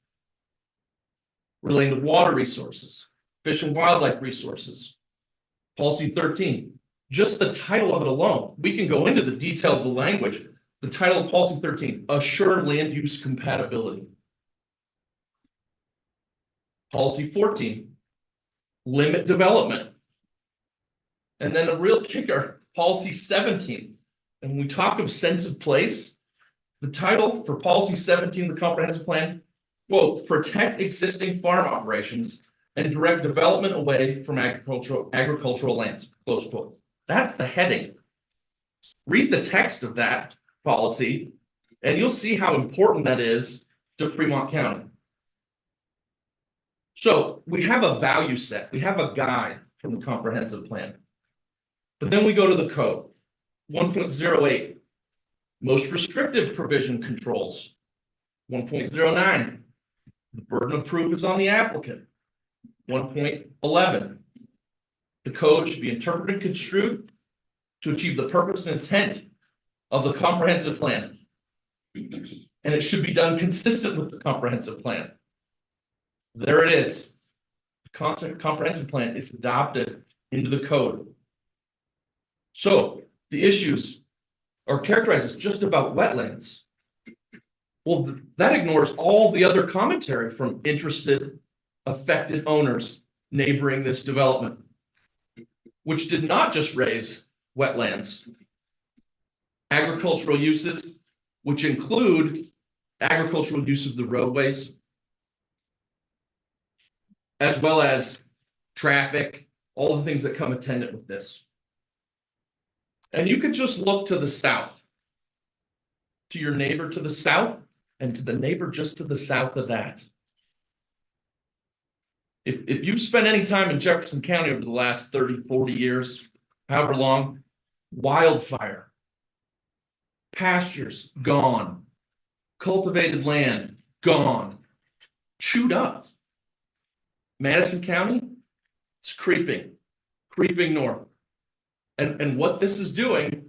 relating to water resources, fish and wildlife resources. Policy 13, just the title of it alone, we can go into the detail of the language. The title of policy 13, assure land use compatibility. Policy 14, limit development. And then a real kicker, policy 17. And when we talk of sense of place, the title for policy 17, the comprehensive plan, quote, protect existing farm operations and direct development away from agricultural lands, close quote. That's the heading. Read the text of that policy, and you'll see how important that is to Fremont County. So we have a value set, we have a guide from the comprehensive plan. But then we go to the code, 1.08, most restrictive provision controls. 1.09, the burden of proof is on the applicant. 1.11, the code should be interpreted and construed to achieve the purpose and intent of the comprehensive plan. And it should be done consistent with the comprehensive plan. There it is. The comprehensive plan is adopted into the code. So the issues are characterized as just about wetlands. Well, that ignores all the other commentary from interested, affected owners neighboring this development, which did not just raise wetlands. Agricultural uses, which include agricultural use of the roadways, as well as traffic, all the things that come attendant with this. And you could just look to the south, to your neighbor to the south, and to the neighbor just to the south of that. If you've spent any time in Jefferson County over the last 30, 40 years, however long, wildfire, pastures gone, cultivated land gone, chewed up. Madison County, it's creeping north. And what this is doing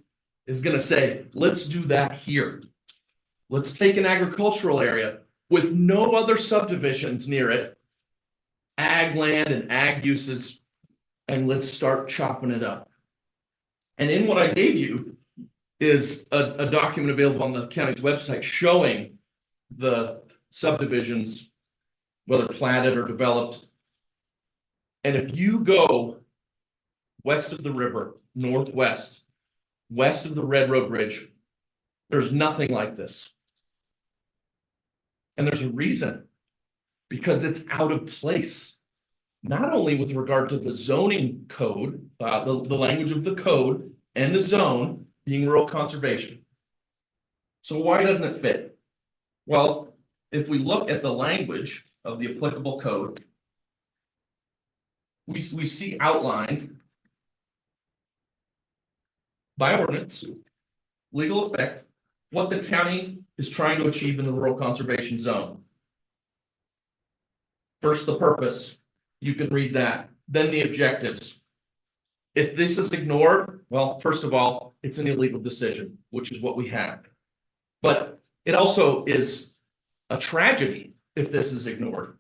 is going to say, let's do that here. Let's take an agricultural area with no other subdivisions near it, ag land and ag uses, and let's start chopping it up. And in what I gave you is a document available on the county's website showing the subdivisions, whether platted or developed. And if you go west of the river, northwest, west of the Red Road Bridge, there's nothing like this. And there's a reason, because it's out of place, not only with regard to the zoning code, the language of the code and the zone being rural conservation. So why doesn't it fit? Well, if we look at the language of the applicable code, we see outlined by ordinance, legal effect, what the county is trying to achieve in the rural conservation zone. First, the purpose, you can read that. Then the objectives. If this is ignored, well, first of all, it's an illegal decision, which is what we have. But it also is a tragedy if this is ignored.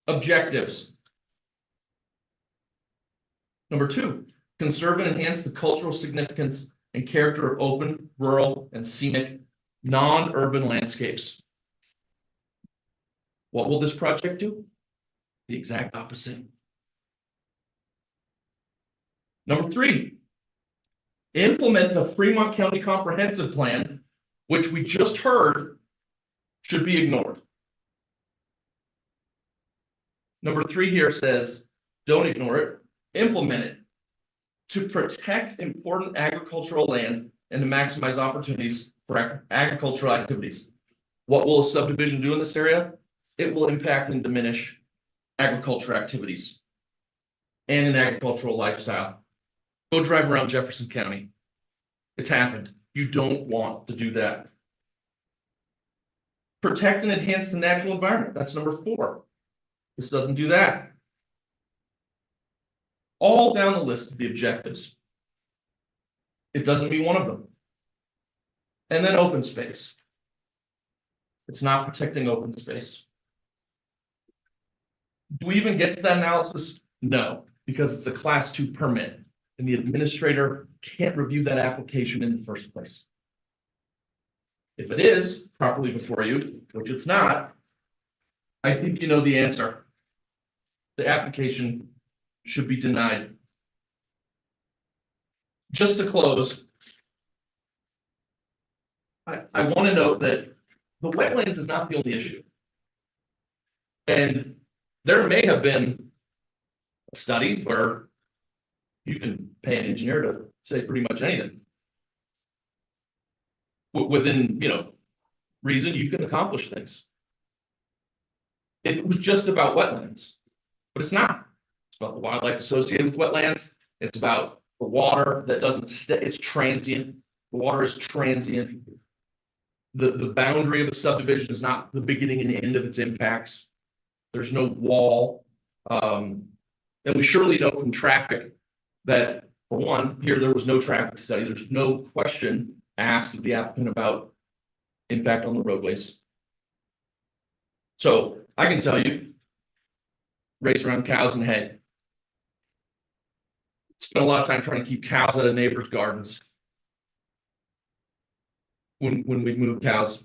Objectives. Number 2, conserve and enhance the cultural significance and character of open, rural, and scenic non-urban landscapes. What will this project do? The exact opposite. Number 3, implement the Fremont County Comprehensive Plan, which we just heard should be ignored. Number 3 here says, don't ignore it, implement it to protect important agricultural land and to maximize opportunities for agricultural activities. What will a subdivision do in this area? It will impact and diminish agricultural activities and an agricultural lifestyle. Go drive around Jefferson County. It's happened. You don't want to do that. Protect and enhance the natural environment. That's number 4. This doesn't do that. All down the list of the objectives. It doesn't meet one of them. And then open space. It's not protecting open space. Do we even get to that analysis? No, because it's a class 2 permit and the administrator can't review that application in the first place. If it is properly before you, which it's not, I think you know the answer. The application should be denied. Just to close, I want to note that the wetlands is not the only issue. And there may have been a study where you can pay an engineer to say pretty much anything. Within, reason, you can accomplish things. if it was just about wetlands. But it's not. It's about the wildlife associated with wetlands. It's about the water that doesn't stay, it's transient. The water is transient. The boundary of a subdivision is not the beginning and end of its impacts. There's no wall. And we surely know from traffic that, for one, here there was no traffic study. There's no question asked of the applicant about impact on the roadways. So I can tell you, raised around cows and hay. Spent a lot of time trying to keep cows out of neighbors' gardens. When we move cows.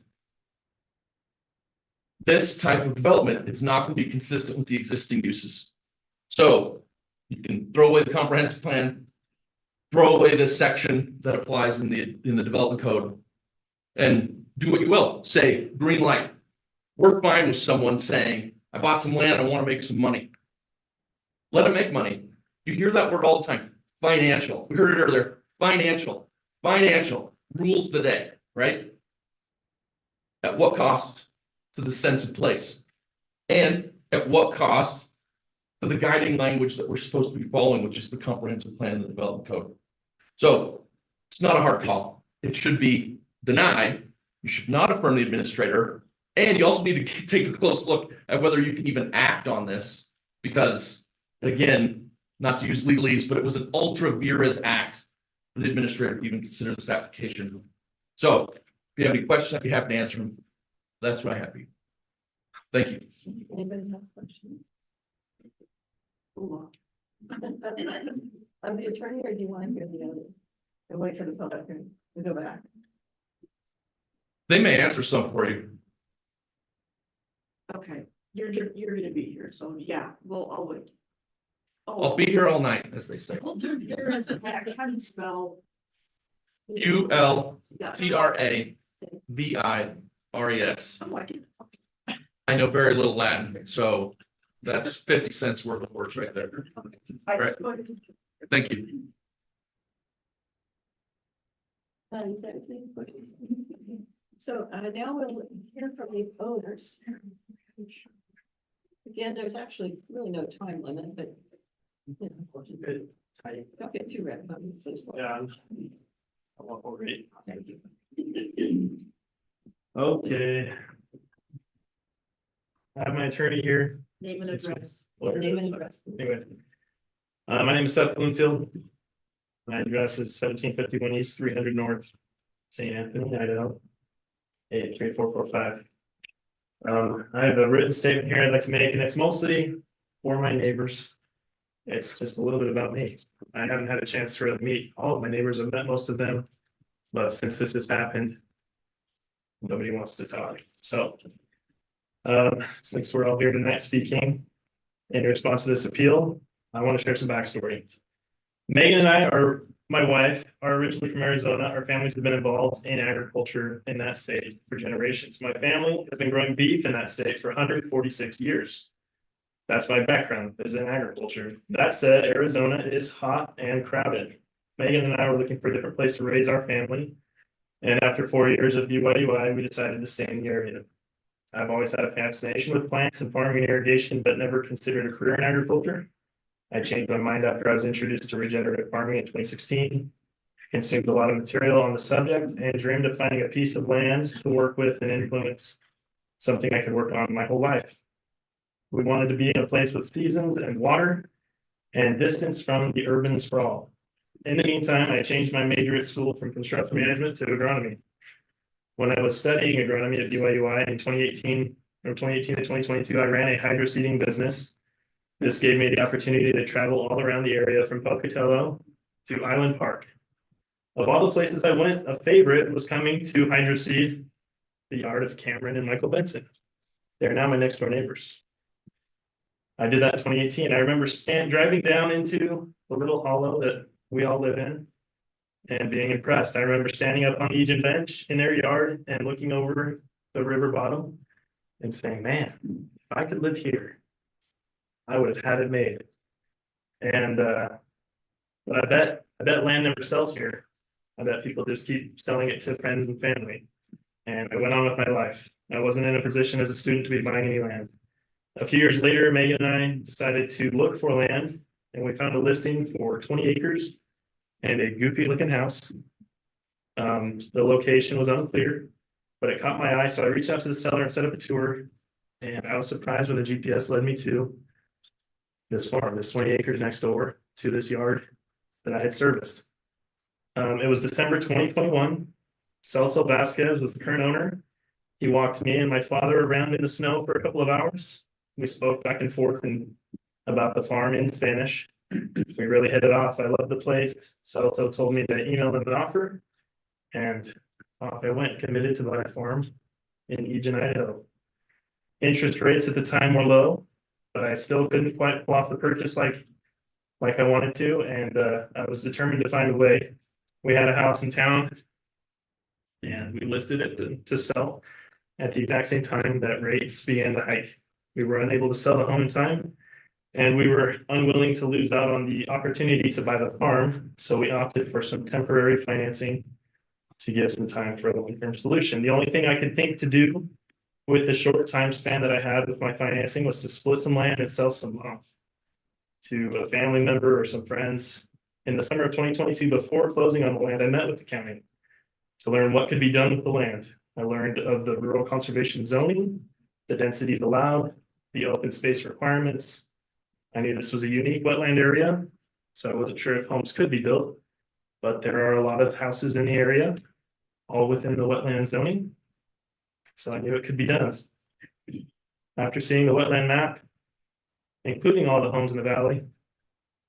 This type of development is not going to be consistent with the existing uses. So you can throw away the comprehensive plan, throw away this section that applies in the development code, and do what you will. Say green light. We're fine with someone saying, I bought some land, I want to make some money. Let them make money. You hear that word all the time. Financial. We heard it earlier. Financial rules the day, right? At what cost to the sense of place? And at what cost to the guiding language that we're supposed to be following, which is the comprehensive plan and the development code. So it's not a hard call. It should be denied. You should not affirm the administrator. And you also need to take a close look at whether you can even act on this, because again, not to use legalese, but it was an ultra vires act for the administrator to even consider this application. So if you have any questions, I'd be happy to answer them. That's what I have. Thank you. Anybody have questions? I'm the attorney, or do you want to hear the other? And wait for the photo here, we go back. They may answer some for you. Okay, you're gonna be here, so yeah, well, I'll wait. I'll be here all night, as they say. How do you spell? ULTRAVIRES. Oh, I did. I know very little Latin, so that's 50 cents worth of words right there. Right. Thank you. So now we'll hear from the owners. Again, there's actually really no time limit, but don't get too red. Yeah. I won't worry. Okay. I have my attorney here. Name and address. Name and address. Anyway. My name is Seth Bloomfield. My address is 1751 East, 300 North, St. Anthony, Idaho. 83445. I have a written statement here I'd like to make, and it's mostly for my neighbors. It's just a little bit about me. I haven't had a chance to really meet all of my neighbors. I've met most of them, but since this has happened, nobody wants to talk. So, since we're all here tonight speaking in response to this appeal, I want to share some backstory. Megan and I are, my wife, are originally from Arizona. Our families have been involved in agriculture in that state for generations. My family has been growing beef in that state for 146 years. That's my background, is in agriculture. That said, Arizona is hot and crowded. Megan and I were looking for a different place to raise our family. And after 4 years of BYUI, we decided to stay in the area. I've always had a fascination with plants and farming and irrigation, but never considered a career in agriculture. I changed my mind after I was introduced to regenerative farming in 2016. Consumed a lot of material on the subject and dreamed of finding a piece of land to work with and influence, something I could work on my whole life. We wanted to be in a place with seasons and water and distance from the urban sprawl. In the meantime, I changed my major at school from construction management to agronomy. When I was studying agronomy at BYUI in 2018 to 2022, I ran a hydro seeding business. This gave me the opportunity to travel all around the area from Pocatello to Island Park. Of all the places I went, a favorite was coming to hydro seed the yard of Cameron and Michael Benson. They're now my next door neighbors. I did that in 2018. I remember driving down into the little hollow that we all live in and being impressed. I remember standing up on the Egypt bench in their yard and looking over the river bottom and saying, man, if I could live here, I would have had it made. And but I bet land never sells here. I bet people just keep selling it to friends and family. And I went on with my life. I wasn't in a position as a student to be buying any land. A few years later, Megan and I decided to look for land, and we found a listing for 20 acres and a goofy looking house. The location was unclear, but it caught my eye, so I reached out to the seller and set up a tour. And I was surprised when the GPS led me to this farm, this 20 acres next door to this yard that I had serviced. It was December 2021. Celso Vasquez was the current owner. He walked me and my father around in the snow for a couple of hours. We spoke back and forth about the farm in Spanish. We really hit it off. I loved the place. Celso told me to email him an offer. And off I went, committed to buy a farm in Eugene, Idaho. Interest rates at the time were low, but I still couldn't quite pull off the purchase like I wanted to, and I was determined to find a way. We had a house in town, and we listed it to sell at the exact same time that rates began to hike. We were unable to sell the home in time, and we were unwilling to lose out on the opportunity to buy the farm, so we opted for some temporary financing to give some time for a long-term solution. The only thing I could think to do with the short time span that I had with my financing was to split some land and sell some off to a family member or some friends. In the summer of 2022, before closing on the land, I met with the county to learn what could be done with the land. I learned of the rural conservation zoning, the densities allowed, the open space requirements. I knew this was a unique wetland area, so I wasn't sure if homes could be built, but there are a lot of houses in the area, all within the wetland zoning. So I knew it could be done. After seeing the wetland map, including all the homes in the valley,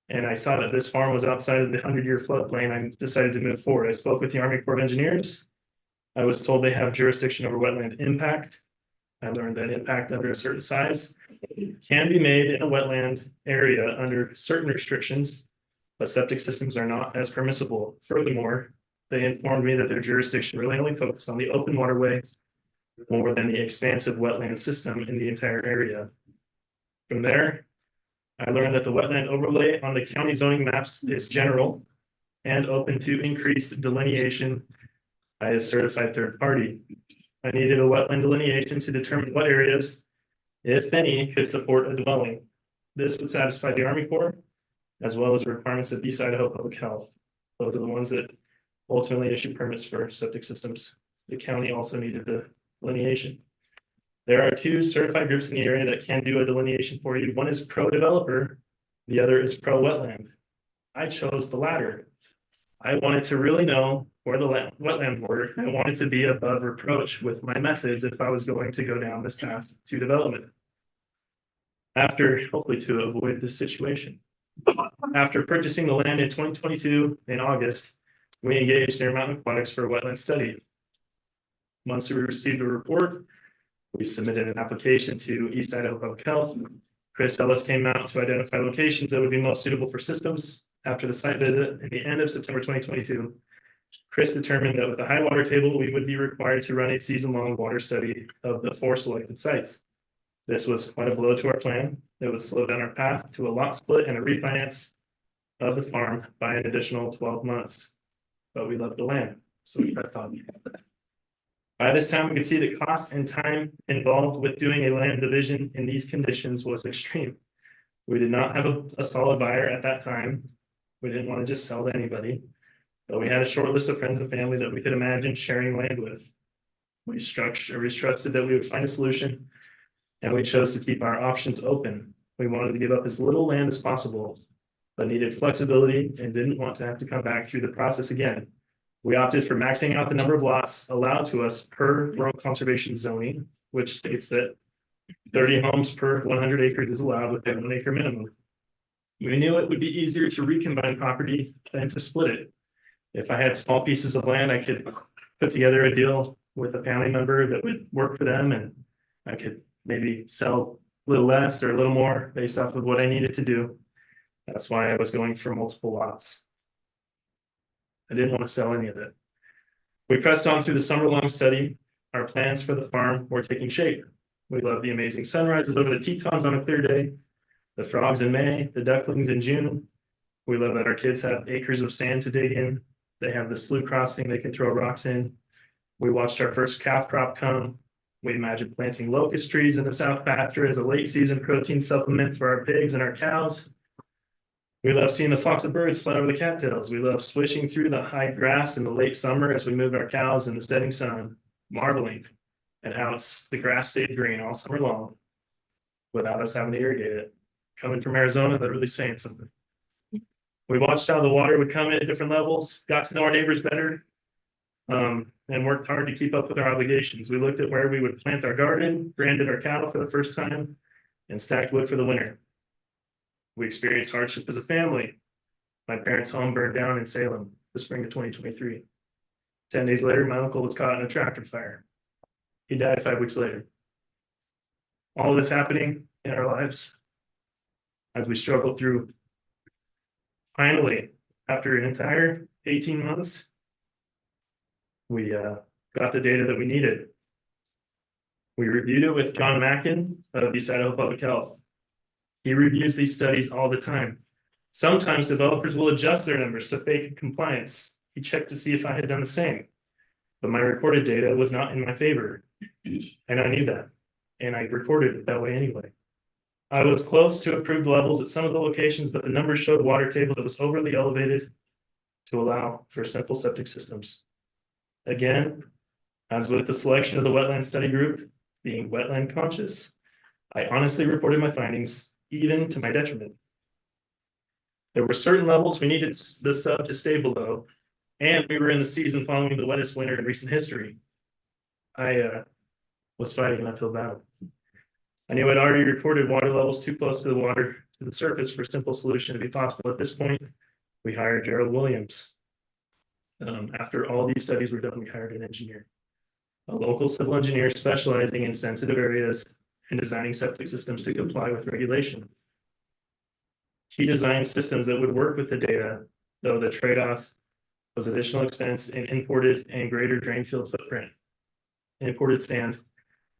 and I saw that this farm was outside of the 100-year floodplain, I decided to move forward. I spoke with the Army Corps of Engineers. I was told they have jurisdiction over wetland impact. I learned that impact under a certain size can be made in a wetland area under certain restrictions, but septic systems are not as permissible. Furthermore, they informed me that their jurisdiction really only focused on the open waterway more than the expansive wetland system in the entire area. From there, I learned that the wetland overlay on the county zoning maps is general and open to increased delineation by a certified third party. I needed a wetland delineation to determine what areas, if any, could support a dwelling. This would satisfy the Army Corps, as well as the requirements of East Idaho Public Health. Those are the ones that ultimately issue permits for septic systems. The county also needed the delineation. There are two certified groups in the area that can do a delineation for you. One is pro developer, the other is pro wetland. I chose the latter. I wanted to really know where the wetland border. I wanted to be above reproach with my methods if I was going to go down this path to development. Hopefully to avoid this situation. After purchasing the land in 2022 in August, we engaged Intermountain Aquatics for a wetland study. Once we received a report, we submitted an application to East Idaho Public Health. Chris Ellis came out to identify locations that would be most suitable for systems. After the site visit at the end of September 2022, Chris determined that with the high water table, we would be required to run a season-long water study of the 4 selected sites. This was quite a blow to our plan. It would slow down our path to a lot split and a refinance of the farm by an additional 12 months. But we loved the land, so we pressed on. By this time, we could see the cost and time involved with doing a land division in these conditions was extreme. We did not have a solid buyer at that time. We didn't want to just sell to anybody, but we had a short list of friends and family that we could imagine sharing land with. We trusted that we would find a solution, and we chose to keep our options open. We wanted to give up as little land as possible, but needed flexibility and didn't want to have to come back through the process again. We opted for maxing out the number of lots allowed to us per rural conservation zoning, which states that 30 homes per 100 acres is allowed with a 1 acre minimum. We knew it would be easier to recombine property than to split it. If I had small pieces of land, I could put together a deal with a family member that would work for them, and I could maybe sell a little less or a little more based off of what I needed to do. That's why I was going for multiple lots. I didn't want to sell any of it. We pressed on through the summer-long study. Our plans for the farm were taking shape. We love the amazing sunrises over the Tetons on a clear day, the frogs in May, the ducklings in June. We love that our kids have acres of sand to dig in. They have the slough crossing they can throw rocks in. We watched our first calf crop come. We imagine planting locust trees in the south pasture as a late season protein supplement for our pigs and our cows. We love seeing the flocks of birds fly over the cattails. We love swishing through the high grass in the late summer as we move our cows in the setting sun, marveling at how the grass stayed green all summer long without us having to irrigate it. Coming from Arizona, that really saying something. We watched how the water would come in at different levels, got to know our neighbors better, and worked hard to keep up with our obligations. We looked at where we would plant our garden, branded our cattle for the first time, and stacked wood for the winter. We experienced hardship as a family. My parents' home burned down in Salem the spring of 2023. 10 days later, my uncle was caught in a tractor fire. He died 5 weeks later. All of this happening in our lives as we struggled through. Finally, after an entire 18 months, we got the data that we needed. We reviewed it with John Mackin of East Idaho Public Health. He reviews these studies all the time. Sometimes developers will adjust their numbers to fake compliance. He checked to see if I had done the same, but my recorded data was not in my favor, and I knew that, and I recorded it that way anyway. I was close to approved levels at some of the locations, but the numbers showed a water table that was overly elevated to allow for simple septic systems. Again, as with the selection of the wetland study group, being wetland conscious, I honestly reported my findings, even to my detriment. There were certain levels we needed the sub to stay below, and we were in the season following the wettest winter in recent history. I was fighting an uphill battle. I knew I'd already recorded water levels too close to the surface for a simple solution to be possible. At this point, we hired Gerald Williams. After all these studies were done, we hired an engineer, a local civil engineer specializing in sensitive areas and designing septic systems to comply with regulation. He designed systems that would work with the data, though the trade-off was additional expense in imported and greater drain field footprint. Imported sand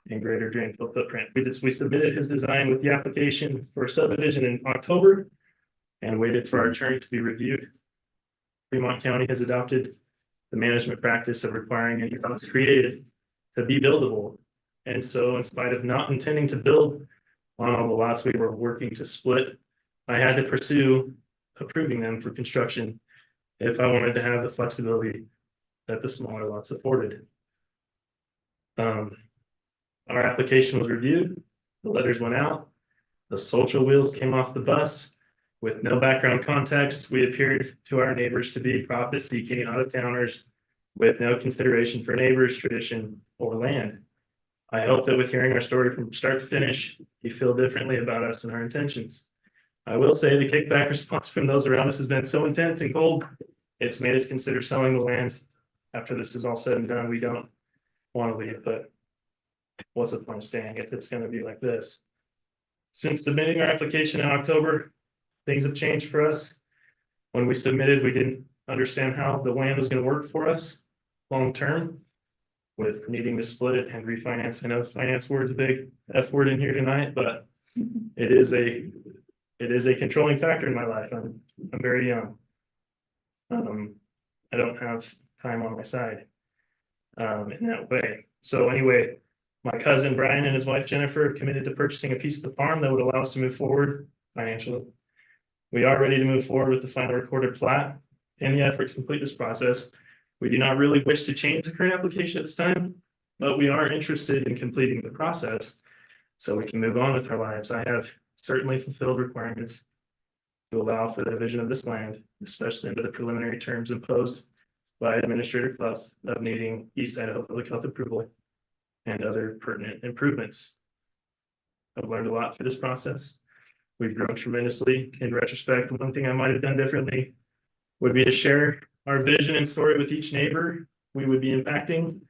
and greater drain field footprint. We submitted his design with the application for subdivision in October and waited for our turn to be reviewed. Fremont County has adopted the management practice of requiring any lots created to be buildable. And so in spite of not intending to build on all the lots we were working to split, I had to pursue approving them for construction if I wanted to have the flexibility that the smaller lots afforded. Our application was reviewed, the letters went out, the social wheels came off the bus. With no background context, we appeared to our neighbors to be profit-seeking out-of-towners with no consideration for neighbors, tradition, or land. I hope that with hearing our story from start to finish, you feel differently about us and our intentions. I will say the kickback response from those around us has been so intense and cold, it's made us consider selling the land. After this is all said and done, we don't want to leave, but what's the point of staying if it's going to be like this? Since submitting our application in October, things have changed for us. When we submitted, we didn't understand how the land was going to work for us long-term with needing to split it and refinance. I know finance word's a big F word in here tonight, but it is a controlling factor in my life. I'm very young. I don't have time on my side in that way. So anyway, my cousin Brian and his wife Jennifer have committed to purchasing a piece of the farm that would allow us to move forward financially. We are ready to move forward with the final recorded plat. In the effort to complete this process, we do not really wish to change the current application at this time, but we are interested in completing the process so we can move on with our lives. I have certainly fulfilled requirements to allow for the division of this land, especially under the preliminary terms imposed by Administrator Clough of needing East Idaho Public Health approval and other pertinent improvements. I've learned a lot through this process. We've grown tremendously. In retrospect, one thing I might have done differently would be to share our vision and story with each neighbor we would be impacting,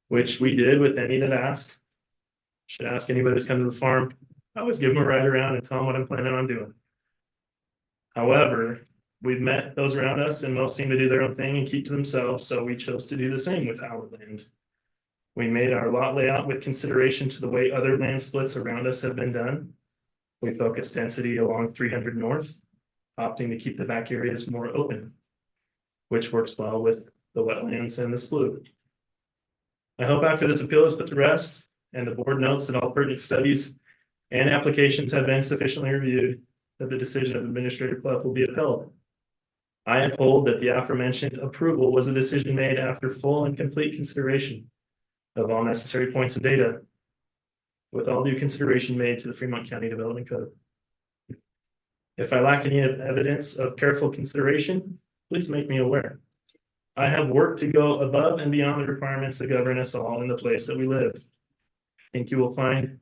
which we did with any that asked. Should ask anybody that's come to the farm. I always give them a ride around and tell them what I'm planning on doing. However, we've met those around us and most seem to do their own thing and keep to themselves, so we chose to do the same with our land. We made our lot layout with consideration to the way other land splits around us have been done. We focused density along 300 North, opting to keep the back areas more open, which works well with the wetlands and the slough. I hope after this appeal is put to rest, and the board notes that all pertinent studies and applications have been sufficiently reviewed, that the decision of Administrator Clough will be upheld. I uphold that the aforementioned approval was a decision made after full and complete consideration of all necessary points of data, with all due consideration made to the Fremont County Development Code. If I lack any evidence of careful consideration, please make me aware. I have worked to go above and beyond the requirements that govern us all in the place that we live. I think you will find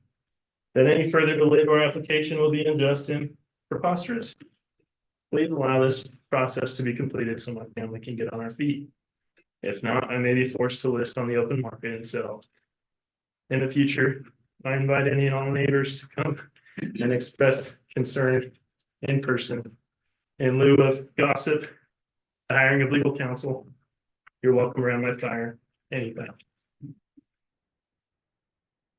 that any further delay to our application will be unjust and preposterous. Please allow this process to be completed so my family can get on our feet. If not, I may be forced to list on the open market and sell. In the future, I invite any and all neighbors to come and express concern in person. In lieu of gossip, the hiring of legal counsel, you're welcome around my fire anytime.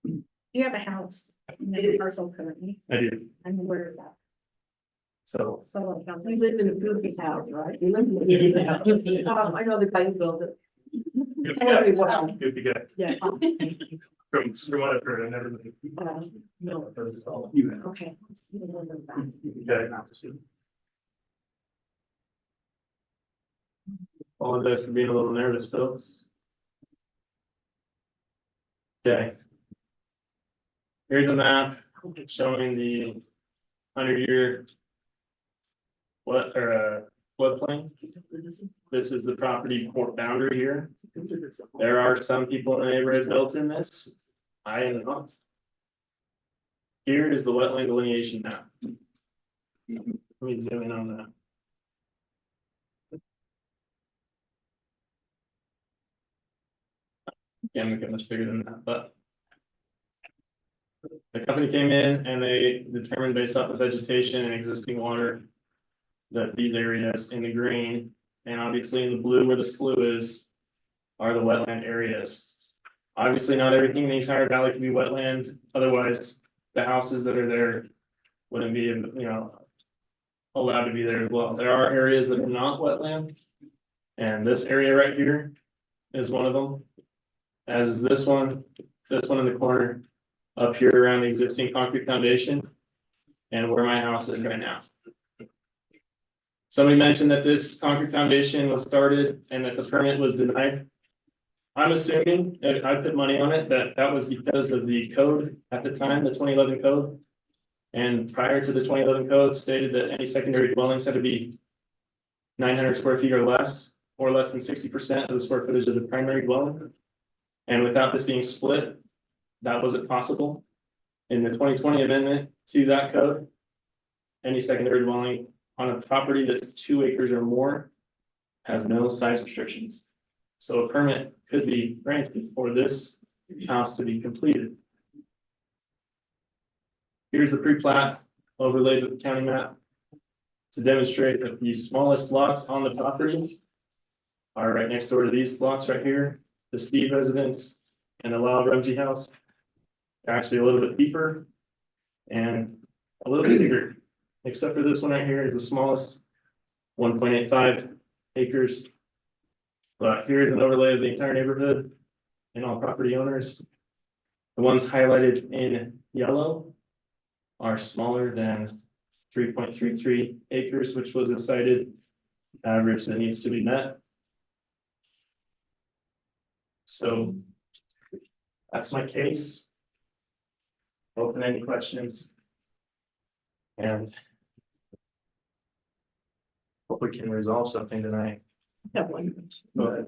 Do you have a house in the parcel currently? I do. And where is that? So So. He lives in a goofy house, right? He lives in a goofy house. I know the guy who built it. good Very guy. well. Good guy. Yeah. From what I've heard, I never. No, You Okay. Okay. Apologize for being a little nervous, folks. Okay. Here's a map showing the 100-year floodplain. This is the property boundary here. There are some people in the neighborhood built in this. I am not. Here is the wetland delineation map. Let me zoom in on that. Can't make it much bigger than that, but the company came in and they determined based off of vegetation and existing water that these areas in the green and obviously in the blue where the slough is are the wetland areas. Obviously, not everything in the entire valley can be wetland. Otherwise, the houses that are there wouldn't be, allowed to be there as well. There are areas that are not wetland. And this area right here is one of them. As is this one in the corner, up here around the existing concrete foundation, and where my house is right now. Somebody mentioned that this concrete foundation was started and that the permit was denied. I'm assuming, and I put money on it, that was because of the code at the time, the 2011 code. And prior to the 2011 code stated that any secondary dwellings had to be 900 square feet or less than 60% of the square footage of the primary dwelling. And without this being split, that wasn't possible. In the 2020 amendment to that code, any secondary dwelling on a property that's 2 acres or more has no size restrictions. So a permit could be granted for this house to be completed. Here's the pre-plat overlaid with the county map to demonstrate that the smallest lots on the property are right next door to these lots right here. The Steve residence and the Lyle Rumsey house are actually a little bit deeper and a little bit bigger, except for this one right here is the smallest, 1.85 acres. But here's an overlay of the entire neighborhood and all property owners. The ones highlighted in yellow are smaller than 3.33 acres, which was a cited average that needs to be met. So that's my case. Open any questions. And hope we can resolve something tonight. Have one question. Go ahead.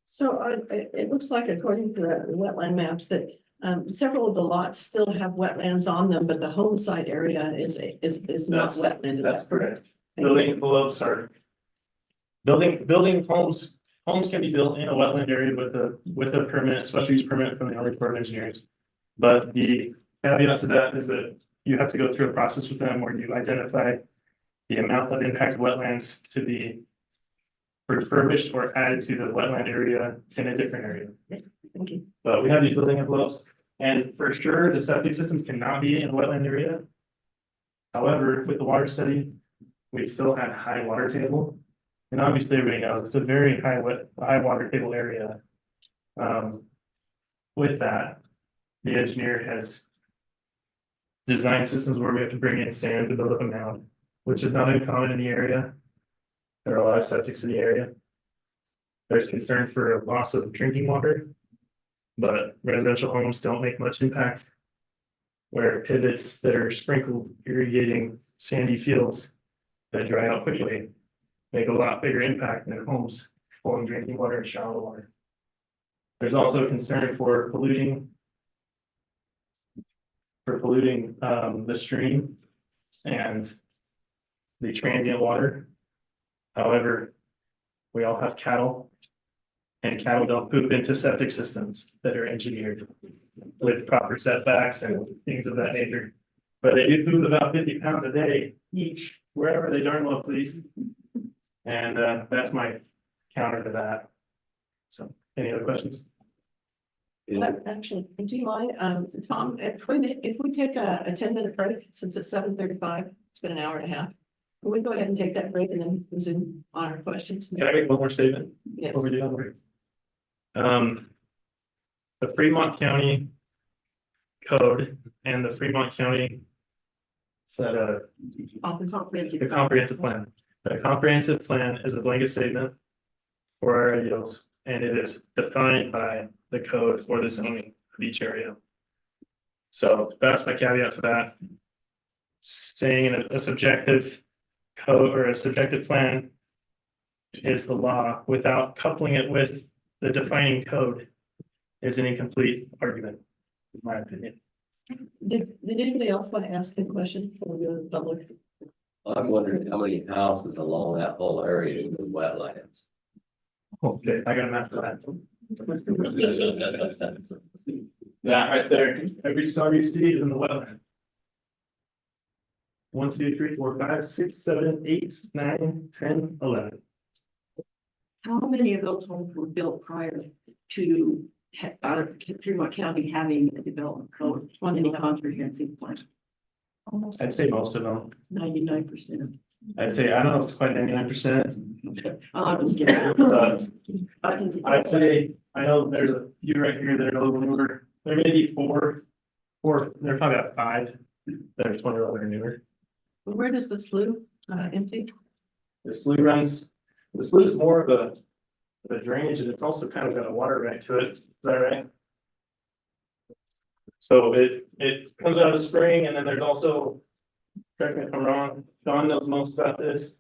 So it looks like according to the wetland maps that several of the lots still have wetlands on them, but the home site area is not wetland. Is That's that correct? Building envelopes are building homes. Homes can be built in a wetland area with a permit, special use permit from the Army Corps of Engineers. But the caveat to that is that you have to go through a process with them where you identify the amount of impacted wetlands to be refurbished or added to the wetland area. It's in a different area. Thank you. But we have these building envelopes, and for sure, the septic systems cannot be in a wetland area. However, with the water study, we still had high water table. And obviously, everybody knows it's a very high water table area. With that, the engineer has designed systems where we have to bring in sand to build up a mound, which is not uncommon in the area. There are a lot of septics in the area. There's concern for loss of drinking water, but residential homes don't make much impact. Where pivots that are sprinkled irrigating sandy fields that dry out quickly make a lot bigger impact than homes pulling drinking water and shallow water. There's also concern for polluting the stream and the transient water. However, we all have cattle, and cattle don't poop into septic systems that are engineered with proper setbacks and things of that nature. But they do poop about 50 pounds a day each, wherever they darn well please. And that's counter to that. So, any other questions? Actually, do you mind, Tom, if we take a 10-minute break, since it's 7:35, it's been an hour and a half. Can we go ahead and take that break and then resume on our questions? Can I make one more statement? Yes. Before we do that? The Fremont County Code and the Fremont County set a the comprehensive plan. The comprehensive plan is a blanket statement for our ideals, and it is defined by the code for the zoning of each area. So that's my caveat to that. Saying a subjective code or a subjective plan is the law without coupling it with the defining code is an incomplete argument, in my opinion. Did anybody else want to ask a question for the public? I'm wondering how many houses along that whole area in the wetlands. Okay, I got a map for that. That right there, every star you see is in the wetland. 1, 2, 3, 4, 5, 6, 7, 8, 9, 10, 11. How many of those homes were built prior to out of Fremont County having a development code on any comprehensive plan? I'd say most of them. 99%. I'd say, I don't know if it's quite 99%. I'm just kidding. I'd say, I know there's a few right here that are a little newer. There may be four, there's probably about 5. There's 20 that are newer. Where does the slough empty? The slough is more of a drainage, and it's also kind of got a water right to it. Is that right? So it comes out of spring, and then there's also, correct me if I'm wrong, Don knows most about this.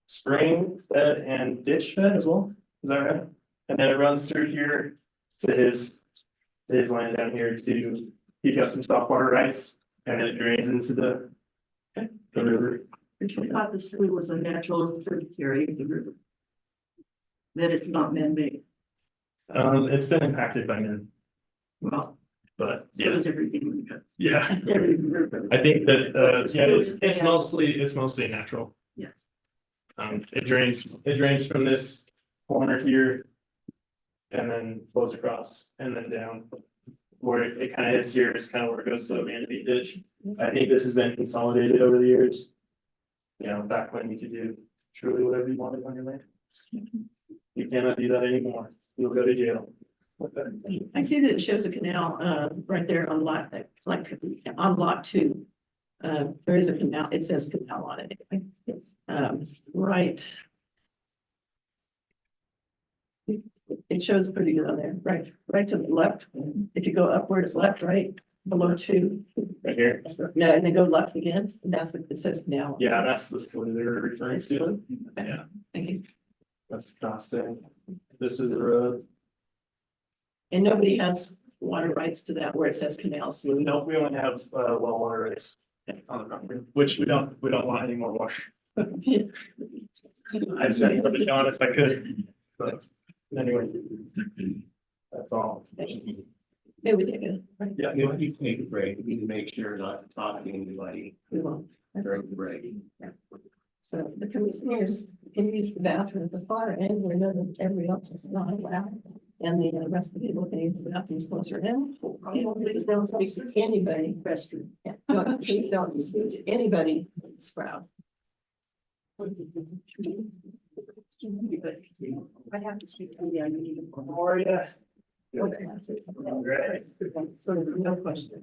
Spring fed and ditch fed as well. Is that right? And then it runs through here to his land down here he's got some soft water rights, and then it drains into the river. I thought the slough was a natural tributary of the river. That it's not man-made. It's been impacted by men, Well, but so yeah, is everything. yeah. Every river. I think that it's mostly natural. Yes. It drains from this corner here. And then flows across and then down. Where it kind of hits here is kind of where it goes to a man-made ditch. I think this has been consolidated over the years. You know, back when you could do truly whatever you wanted on your land. You cannot do that anymore. You'll go to jail. I see that it shows a canal right there on lot, like on lot 2. There is a canal, it says canal on it. It's right. It shows pretty good on there, right to the left. If you go upward, it's left, right, below 2. Right here. No, and then go left again, and that's it says canal. Yeah, that's the slough they're referring It's to. slough? Yeah, Thank you. that's crossing. This is a road. And nobody has water rights to that where it says canal slough. No, we only have well water rights on the property, which we don't want any more water. I'd say put it on if I could, but anyway. That's all. Maybe we take it, right? Yeah. You know, you take a break, you need to make sure not to talk to anybody We won't. during the break. So the commissioners can use the bathroom at the far end where everybody else is not allowed. And the rest of the people can use the bathrooms closer in. Please don't speak to anybody, restroom. Yeah, no, please don't speak to anybody, Sprout. I have to speak to the. How are you? Okay. Great. So no question.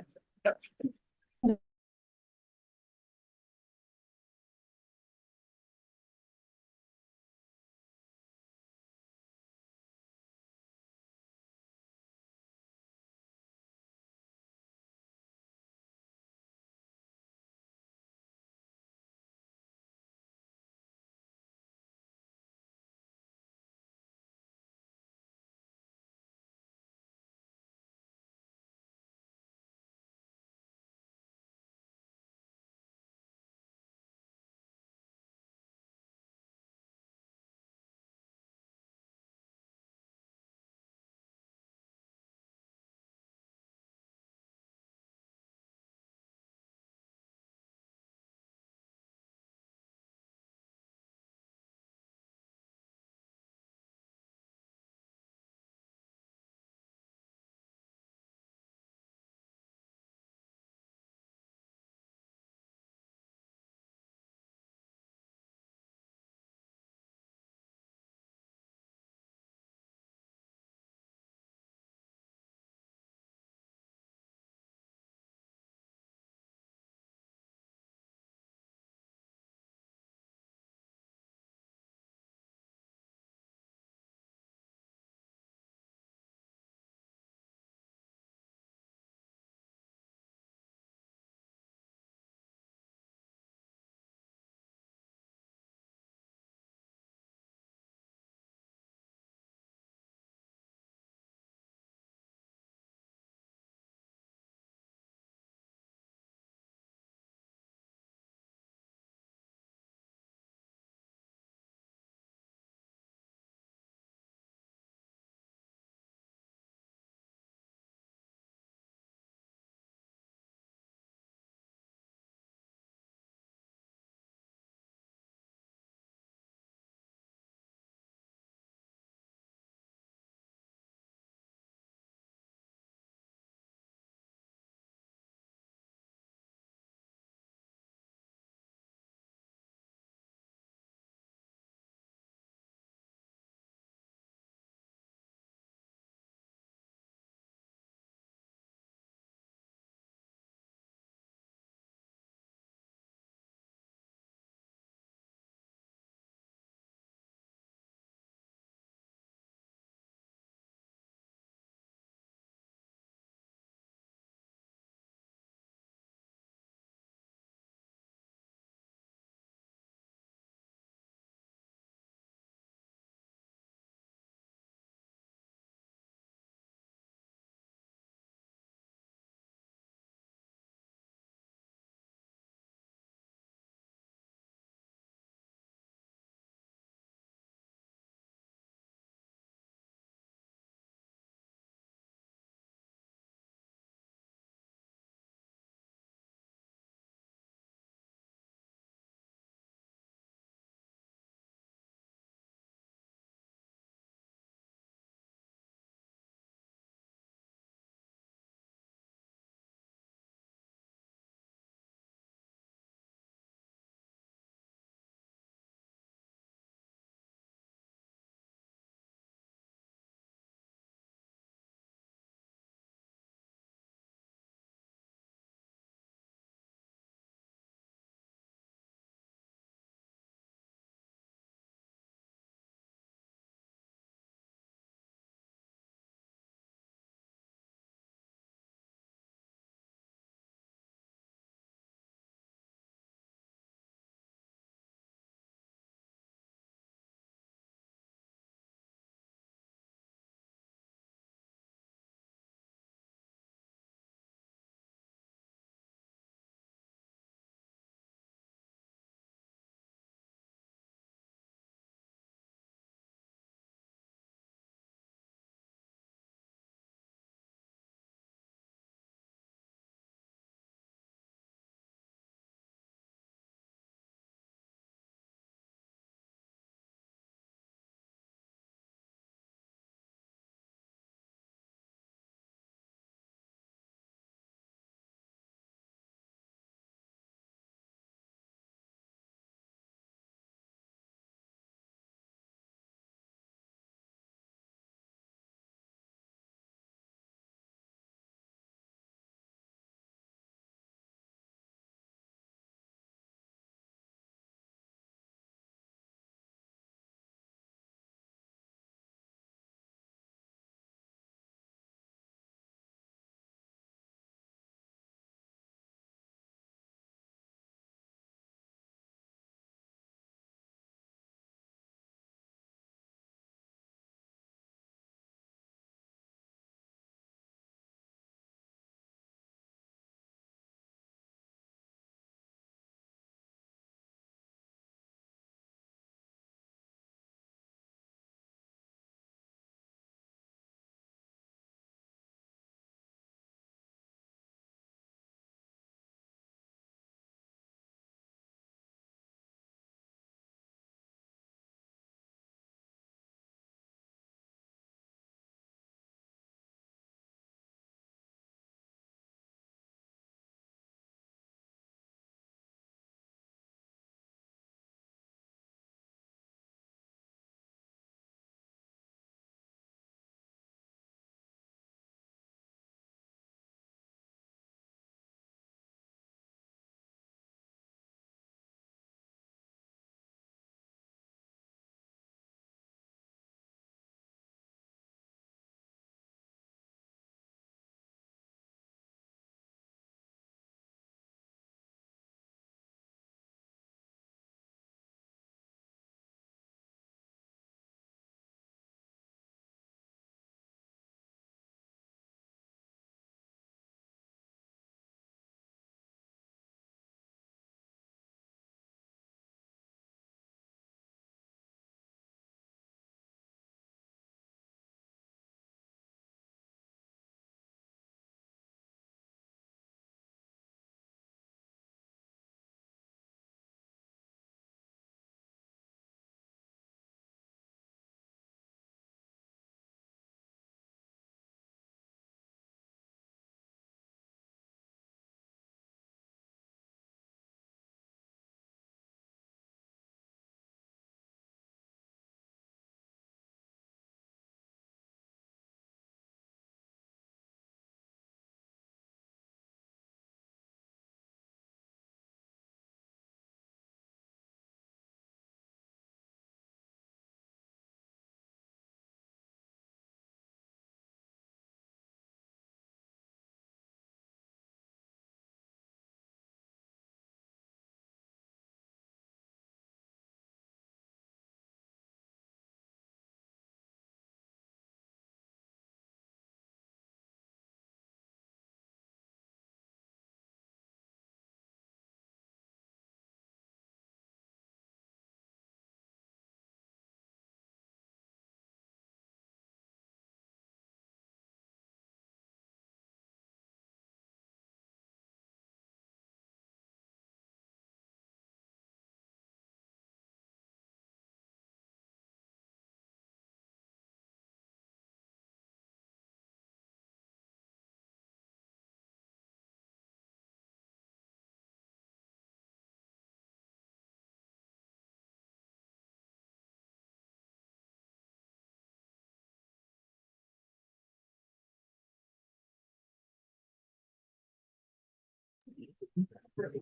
That's good.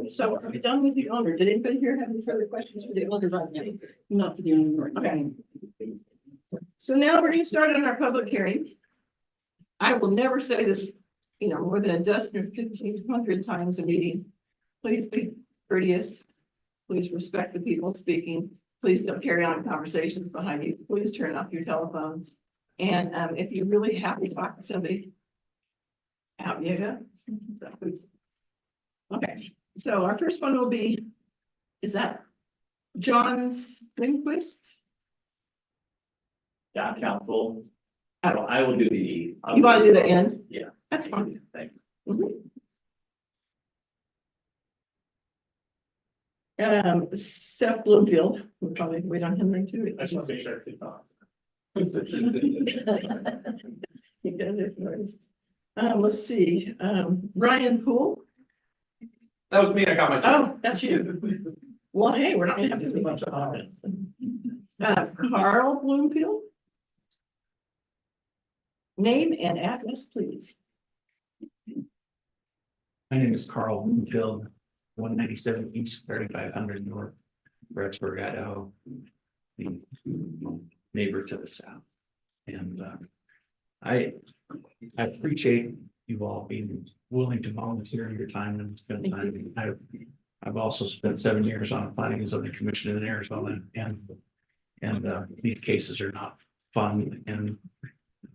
So are we done with the owner? Did anybody here have any further questions for the owner? Not for the owner. Okay. So now we're gonna start on our public hearing. I will never say this, more than a dozen or 1,500 times a meeting. Please be courteous. Please respect the people speaking. Please don't carry on conversations behind you. Please turn off your telephones. And if you really have to talk to somebody, out you go. Okay, so our first one will be, is that John Lindquist? Yeah, council. Oh. I will do the. You want to do the end? Yeah. That's fine. Thanks. Seth Bloomfield, we'll probably wait on him then too. I just want to make sure. I thought. Let's see, Ryan Poole. That was me, I got my. Oh, that's you. Well, hey, we're not gonna have to see much of it. Carl Bloomfield. Name and address, please. My name is Carl Bloomfield, 197 East, 3500 North, Rexburg, Idaho. The neighbor to the south. And I appreciate you all being willing to volunteer your time and spend time. I've also spent 7 years on a planning and zoning commission in Arizona, and these cases are not fun,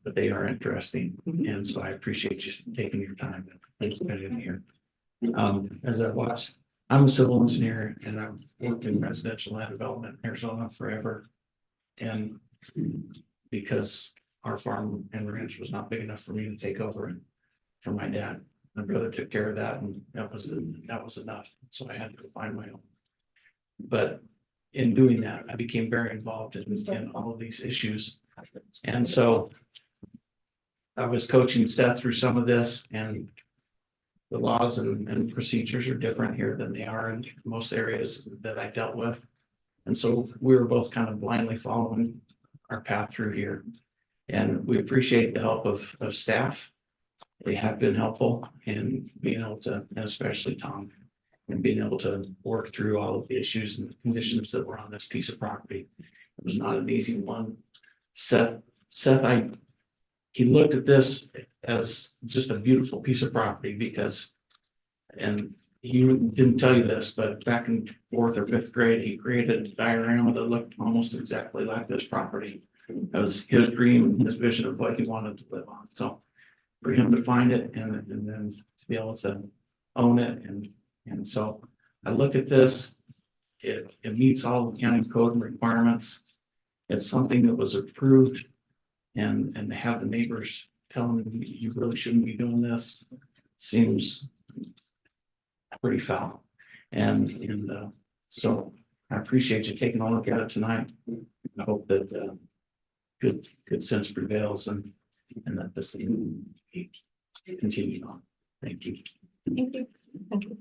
but they are interesting. And so I appreciate you taking your time and spending it here. As I watched, I'm a civil engineer and I've worked in residential land development in Arizona forever. And because our farm and ranch was not big enough for me to take over, and from my dad, my brother took care of that, and that was enough. So I had to find my own. But in doing that, I became very involved in all of these issues. And so I was coaching Seth through some of this, and the laws and procedures are different here than they are in most areas that I dealt with. And so we were both kind of blindly following our path through here. And we appreciate the help of staff. They have been helpful in being able to, and especially Tom, and being able to work through all of the issues and conditions that were on this piece of property. It was not an easy one. Seth, he looked at this as just a beautiful piece of property because, and he didn't tell you this, but back in 4th or 5th grade, he created a diagram that looked almost exactly like this property. That was his dream, his vision of what he wanted to live on. So for him to find it and then to be able to own it. And so I look at this, it meets all the county code requirements. It's something that was approved, and to have the neighbors telling them you really shouldn't be doing this seems pretty foul. And so I appreciate you taking a look at it tonight. I hope that good sense prevails and that this thing continue on. Thank you. Thank you. Thank you.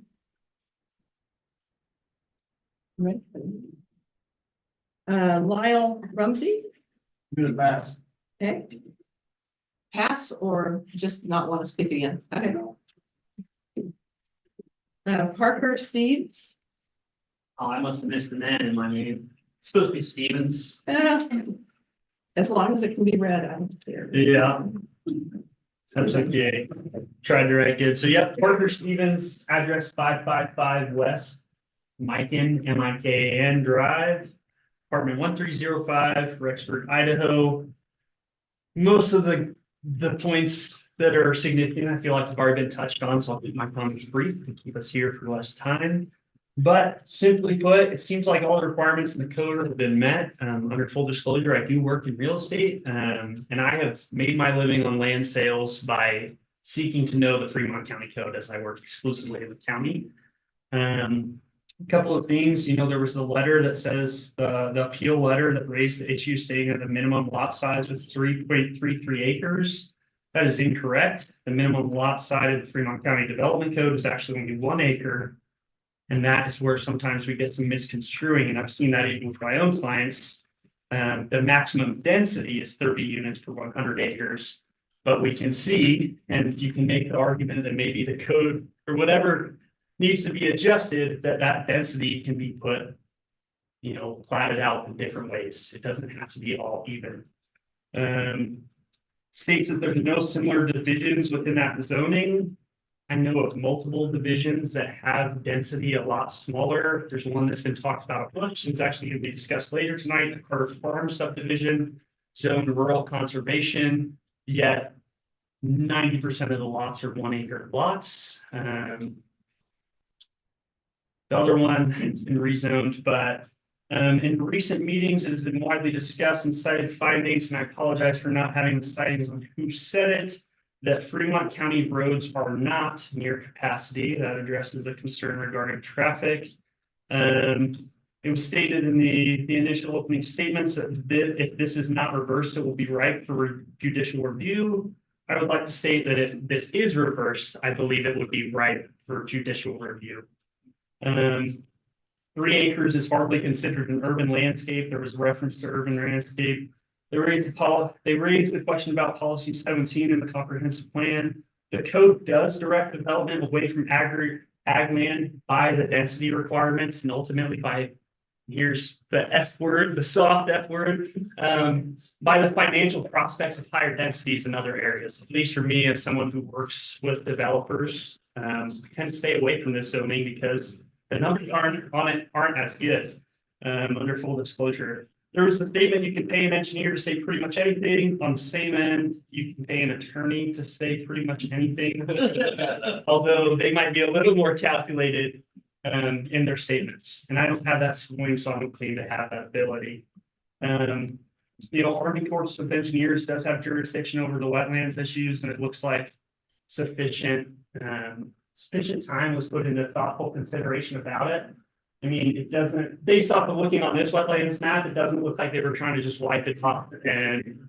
Right. Lyle Rumsey. Good pass. Okay. Pass or just not want to speak again? Okay. Parker Steves. Oh, I must have missed an N in my name. It's supposed to be Stevens. As long as it can be read, I don't care. Yeah. 768. Tried to write good. So yeah, Parker Stevens, address 555 West Mikan, Mikan Drive, apartment 1305, Rexburg, Idaho. Most of the points that are significant, I feel like have already been touched on, so I'll keep my comments brief to keep us here for less time. But simply put, it seems like all the requirements in the code have been met. Under full disclosure, I do work in real estate, and I have made my living on land sales by seeking to know the Fremont County Code, as I work exclusively in the county. A couple of things, there was a letter that says, the appeal letter that raised the issue saying that the minimum lot size was 3.33 acres. That is incorrect. The minimum lot size of the Fremont County Development Code is actually only 1 acre. And that is where sometimes we get some misconstruing, and I've seen that even with my own clients. The maximum density is 30 units per 100 acres. But we can see, and you can make the argument that maybe the code or whatever needs to be adjusted, that density can be put, platted out in different ways. It doesn't have to be all even. States that there's no similar divisions within that zoning. I know of multiple divisions that have density a lot smaller. There's one that's been talked about a bunch. It's actually going to be discussed later tonight. The Carter Farm subdivision, zoned rural conservation, yet 90% of the lots are 1 acre lots. The other one, it's been rezoned, but in recent meetings, it has been widely discussed and cited findings, and I apologize for not having the sightings on who said it, that Fremont County roads are not near capacity. That addresses a concern regarding traffic. It was stated in the initial opening statements that if this is not reversed, it will be ripe for judicial review. I would like to state that if this is reversed, I believe it would be ripe for judicial review. 3 acres is hardly considered an urban landscape. There was reference to urban landscape. They raised the question about policy 17 in the comprehensive plan. The code does direct development away from ag land by the density requirements and ultimately by, here's the F word, the soft F word, by the financial prospects of higher densities in other areas. At least for me, as someone who works with developers, I tend to stay away from this zoning because the numbers aren't as good. Under full disclosure, there was a statement you can pay an engineer to say pretty much anything. On the same end, you can pay an attorney to say pretty much anything, although they might be a little more calculated in their statements. And I don't have that swing, so I don't claim to have that ability. Army Corps of Engineers does have jurisdiction over the wetlands issues, and it looks like sufficient time was put into thoughtful consideration about it. I mean, it doesn't, based off of looking on this wetlands map, it doesn't look like they were trying to just wipe it off and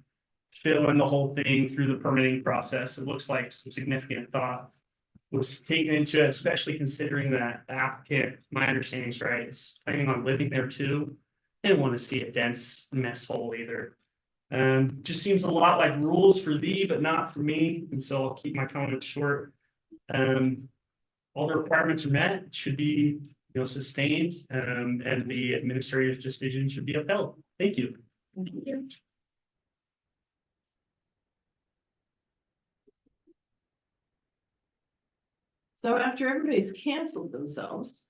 fill in the whole thing through the permitting process. It looks like some significant thought was taken into it, especially considering that the applicant, my understanding is right, is planning on living there too. They didn't want to see a dense mess hole either. Just seems a lot like rules for thee, but not for me. And so I'll keep my comments short. All the requirements are met, it should be sustained, and the administrator's decision should be upheld. Thank you. So after everybody's canceled themselves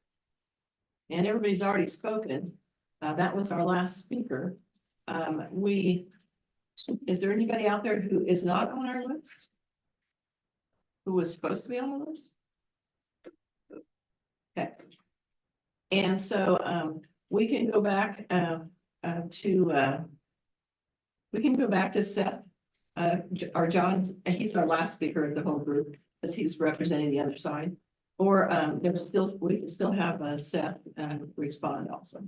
and everybody's already spoken, that was our last speaker. Is there anybody out there who is not on our list? Who was supposed to be on the list? Okay. And so we can go back to Seth, or John. He's our last speaker of the whole group because he's representing the other side. Or we can still have Seth respond also.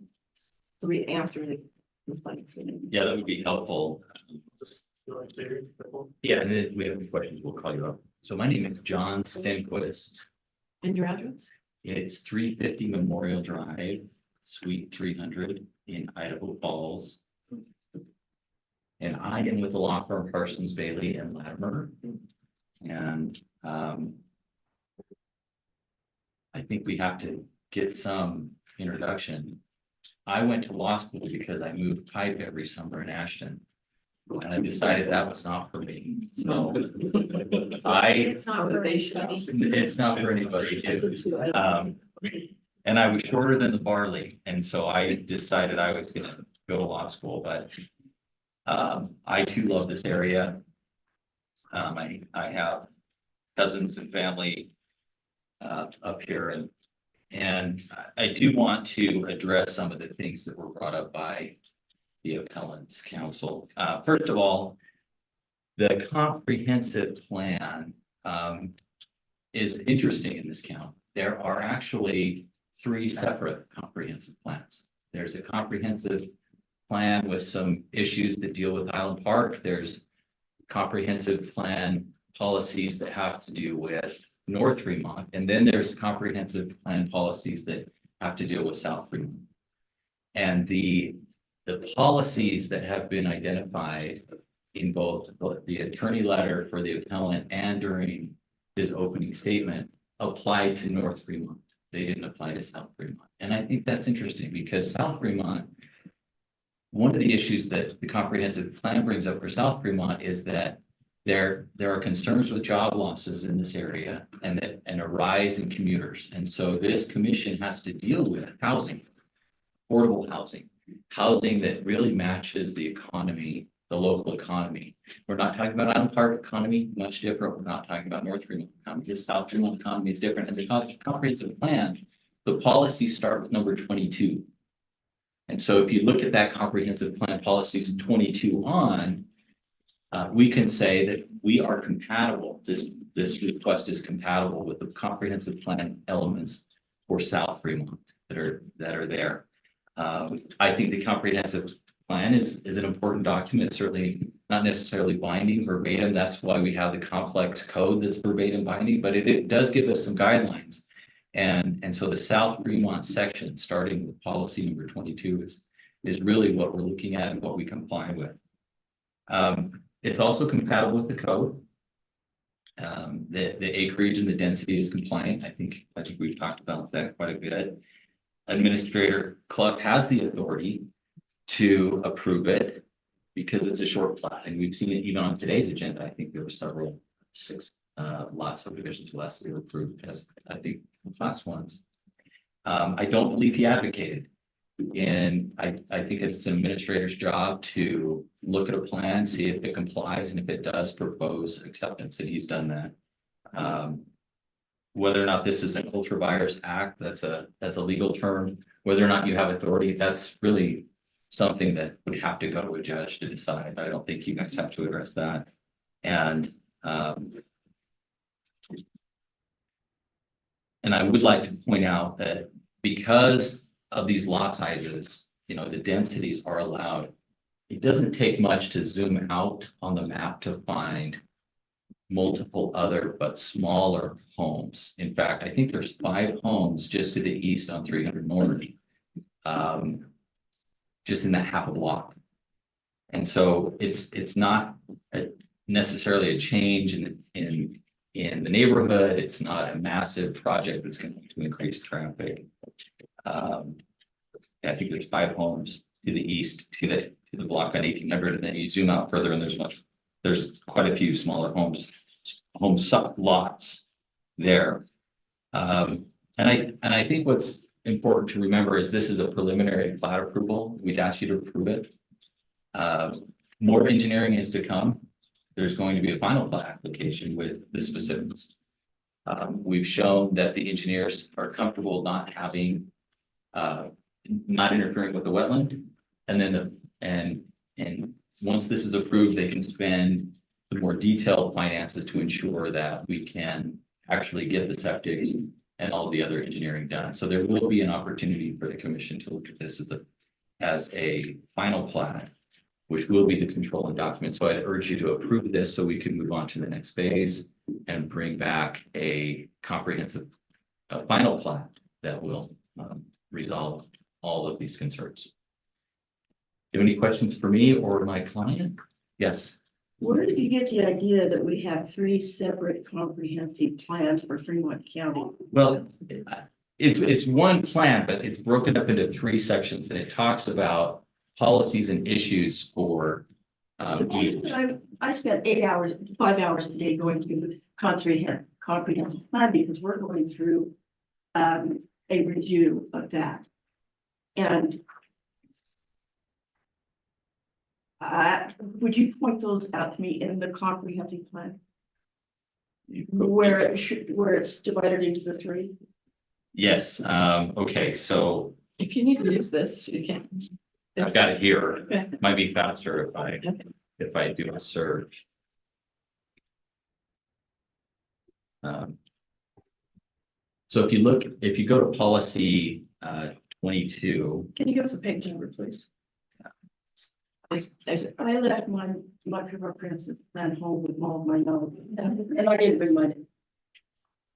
Answer the complaints. Yeah, that would be helpful. Yeah, and if we have any questions, we'll call you up. So my name is John Stenquist. And your address? It's 350 Memorial Drive, Suite 300 in Idaho Falls. And I am with the law firm Parsons, Bailey and Latimer. And I think we have to get some introduction. I went to law school because I moved pipe every summer in Ashton. And I decided that was not for me. So It's not what they should be. it's not for anybody to. And I was shorter than the barley. And so I decided I was going to go to law school, but I too love this area. I have cousins and family up here, and I do want to address some of the things that were brought up by the appellant's counsel. First of all, the comprehensive plan is interesting in this count. There are actually three separate comprehensive plans. There's a comprehensive plan with some issues that deal with Island Park. There's comprehensive plan policies that have to do with North Fremont. And then there's comprehensive plan policies that have to deal with South Fremont. And the policies that have been identified in both the attorney letter for the appellant and during his opening statement applied to North Fremont. They didn't apply to South Fremont. And I think that's interesting because South Fremont, one of the issues that the comprehensive plan brings up for South Fremont is that there are concerns with job losses in this area and a rise in commuters. And so this commission has to deal with housing, affordable housing, housing that really matches the economy, the local economy. We're not talking about Island Park economy, much different. We're not talking about North Fremont economy. Just South Fremont economy is different. As a comprehensive plan, the policies start with number 22. And so if you look at that comprehensive plan policies 22 on, we can say that we are compatible. This request is compatible with the comprehensive plan elements for South Fremont that are there. I think the comprehensive plan is an important document, certainly not necessarily binding verbatim. That's why we have the complex code that's verbatim binding, but it does give us some guidelines. And so the South Fremont section, starting with policy number 22, is really what we're looking at and what we comply with. It's also compatible with the code. The acreage and the density is compliant. I think we've talked about that quite a bit. Administrator Club has the authority to approve it because it's a short plat, and we've seen it even on today's agenda. I think there were several 6 lot subdivisions last year approved as I think class ones. I don't believe he advocated, and I think it's an administrator's job to look at a plan, see if it complies, and if it does, propose acceptance, and he's done that. Whether or not this is an ultra virus act, that's a legal term. Whether or not you have authority, that's really something that would have to go to a judge to decide. I don't think you guys have to address that. And I would like to point out that because of these lot sizes, the densities are allowed. It doesn't take much to zoom out on the map to find multiple other but smaller homes. In fact, I think there's 5 homes just to the east on 300 North, just in that half a block. And so it's not necessarily a change in the neighborhood. It's not a massive project that's going to increase traffic. I think there's 5 homes to the east to the block on 1800, and then you zoom out further, and there's quite a few smaller home lots there. And I think what's important to remember is this is a preliminary plat approval. We'd ask you to approve it. More engineering is to come. There's going to be a final plat application with the specifics. We've shown that the engineers are comfortable not interfering with the wetland, and then and once this is approved, they can spend the more detailed finances to ensure that we can actually get the septic and all the other engineering done. So there will be an opportunity for the commission to look at this as a final plat, which will be the controlling document. So I'd urge you to approve this so we can move on to the next phase and bring back a comprehensive final plat that will resolve all of these concerns. Do you have any questions for me or my client? Yes. Where did you get the idea that we have 3 separate comprehensive plans for Fremont County? Well, it's one plan, but it's broken up into 3 sections, and it talks about policies and issues for each. I spent 5 hours a day going through the comprehensive plan because we're going through a review of that. And would you point those out to me in the comprehensive plan? Where it's divided into the 3? Yes, okay, so If you need to use this, you can. I've got it here. Okay. Might be faster Okay. if I do a search. So if you go to policy 22, Can you give us a page number, please? I left my comprehensive plan home with all of my notes, and I didn't bring mine.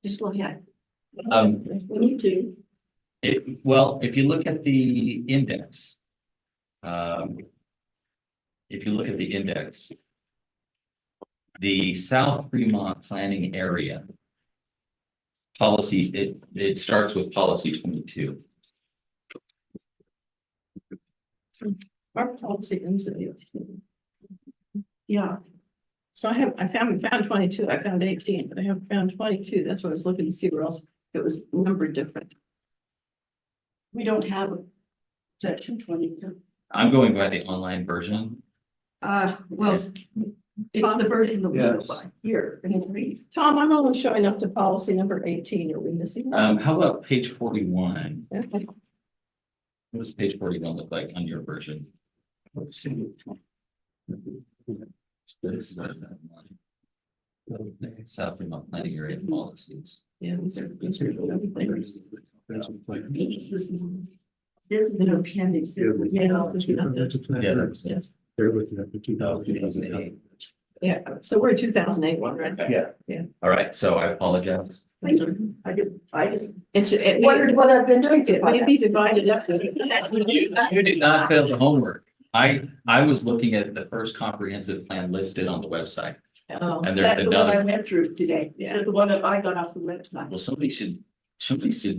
Just look at. We need to. well, if you look at the index. If you look at the index. The South Fremont planning area. Policy, it starts with policy 22. Our policy ends at 18. Yeah, So I haven't found 22, I found 18, but I haven't found 22. That's what I was looking to see where else it was numbered different. we don't have a section 22. I'm going by the online version. Well, it's the version that we go Yes. by here, and it's read. Tom, I'm only showing up to policy number 18. Are we missing that? How about page 41? Okay. What does page 41 look like on your version? Let's see. This is South Fremont planning area policies. Yeah, these are the other things. There's an appendix. Yeah, Yeah, that's- yes. They're looking at the 2008. 2008. Yeah, so we're 2008 one, right? Yeah. All right, so I apologize. Thank you. I just It wondered what I've been doing. it may be divided up. You did not fail the homework. I was looking at the first comprehensive plan listed on the website. And there's That's the one I another, went through today. Yeah. The one that I got off the website. well, somebody should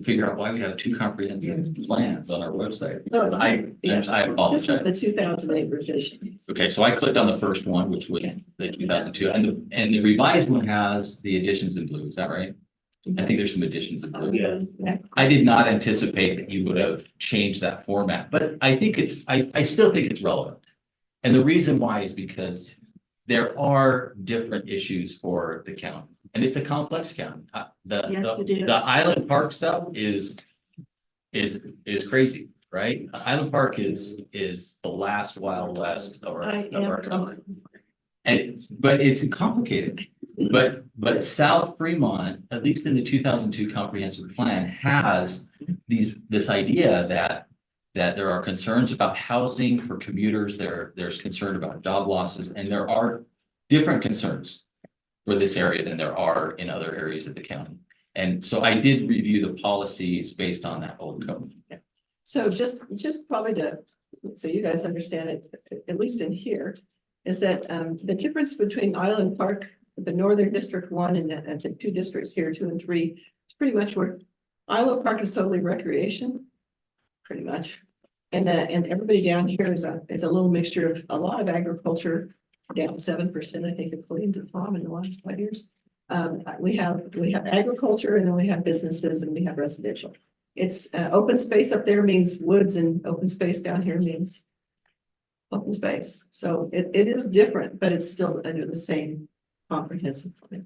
figure out why we have two comprehensive plans on our website. Oh, I This is apologize. the 2008 revision. Okay, so I clicked on the first one, which was the 2002, and the revised one has the additions in blue, is that right? I think there's some additions in blue. Yeah. I did not anticipate that you would have changed that format, but I think I still think it's relevant. And the reason why is because there are different issues for the county, and it's a complex county. Yes, it is. The Island Park stuff is crazy, right? Island Park is the last wild west of our county. But it's complicated. But South Fremont, at least in the 2002 comprehensive plan, has this idea that there are concerns about housing for commuters, there's concern about job losses, and there are different concerns for this area than there are in other areas of the county. And so I did review the policies based on that old code. So just probably so you guys understand it, at least in here, is that the difference between Island Park, the Northern District 1 and the two districts here, 2 and 3, it's pretty much where Island Park is totally recreation, pretty much. And everybody down here is a little mixture of a lot of agriculture, down 7%, I think, according to Tom in the last 5 years. We have agriculture, and then we have businesses, and we have residential. It's open space up there means woods, and open space down here means open space. So it is different, but it's still under the same comprehensive plan,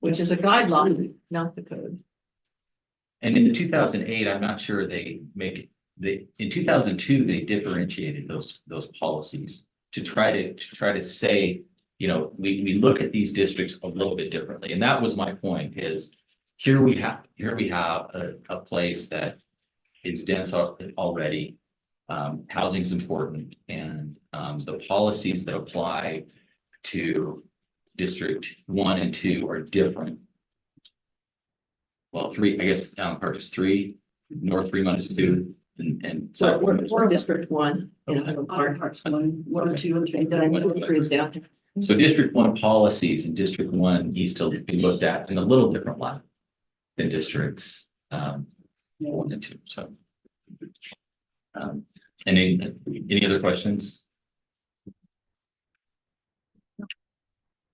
which is a guideline, not the code. And in the 2008, I'm not sure in 2002, they differentiated those policies to try to say, we look at these districts a little bit differently. And that was my point, is here we have a place that is dense already. Housing is important, and the policies that apply to District 1 and 2 are different. Well, 3, I guess, Park is 3, North Fremont is 2, and So so. we're District 1. Our parts 1, 2, and 3. Then I know the 3 is down there. So District 1 policies and District 1 needs to be looked at in a little different light than districts 1 and 2, so. Any other questions?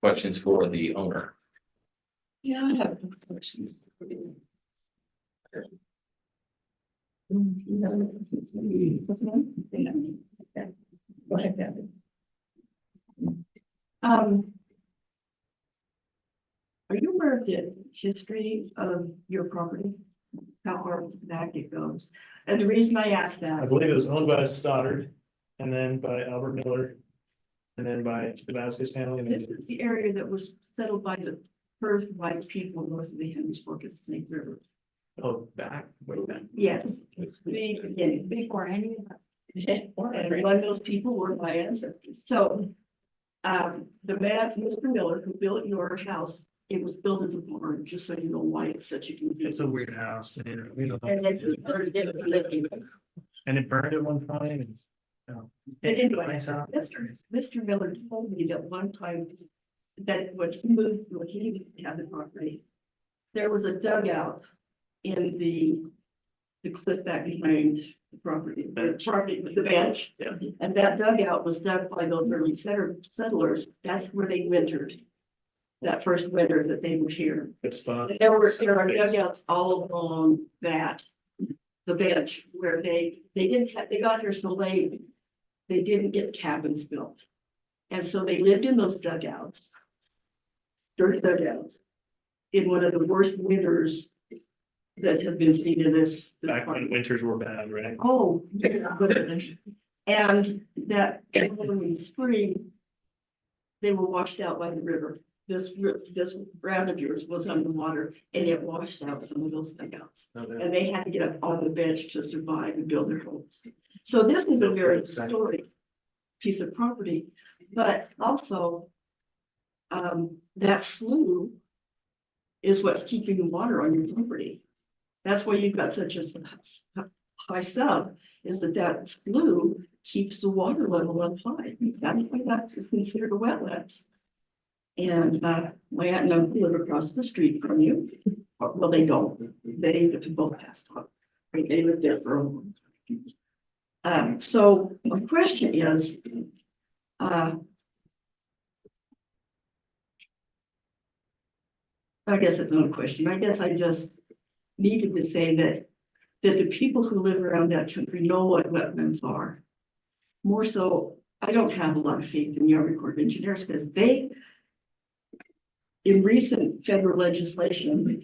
Questions for the owner? Yeah, I have questions. Go ahead, Gabby. Are you aware of the history of your property? How far back it goes? And the reason I asked I that, believe it was owned by Stoddard, and then by Albert Miller, and then by the Vasquez family. And this is the area that was settled by the first white people north of the Henry's Fork of the Snake River. Oh, back, way back. Yes. The beginning. Before any of that. And one of those people were my ancestors. So, the man, Mr. Miller, who built your house, it was built as a barn, just so you know why it's such a convenience. It's a weird house, man. We don't- And then he started living. And it burned at one time and. And anyway, Nice house. Mr. Miller told me that one time that when he moved, when he had the property, there was a dugout in the cliff back behind the property, the bench. Yeah. And that dugout was dug by those early settlers. That's where they wintered. That first winter that they were here. Good spot. There are dugouts all along that, the bench where they didn't have, they got here so late. They didn't get cabins built. And so they lived in those dugouts. Dirt dugouts. In one of the worst winters that have been seen in this. Back when winters were bad, right? Oh, yeah. And that following spring. They were washed out by the river. This ground of yours was underwater and it washed out some of those dugouts. And they had to get up on the bench to survive and build their homes. So this is a very historic piece of property, but also. That slough. Is what's keeping the water on your property. That's why you've got such a high sub, is that slough keeps the water level up high. That's why that is considered a wetlands. And my aunt and uncle live across the street from you. Well, they don't. They both passed on. They lived there for a long time. So my question is, I guess it's not a question. I guess I just needed to say that the people who live around that country know what wetlands are. More so, I don't have a lot of faith in the Army Corps of Engineers because they, in recent federal legislation,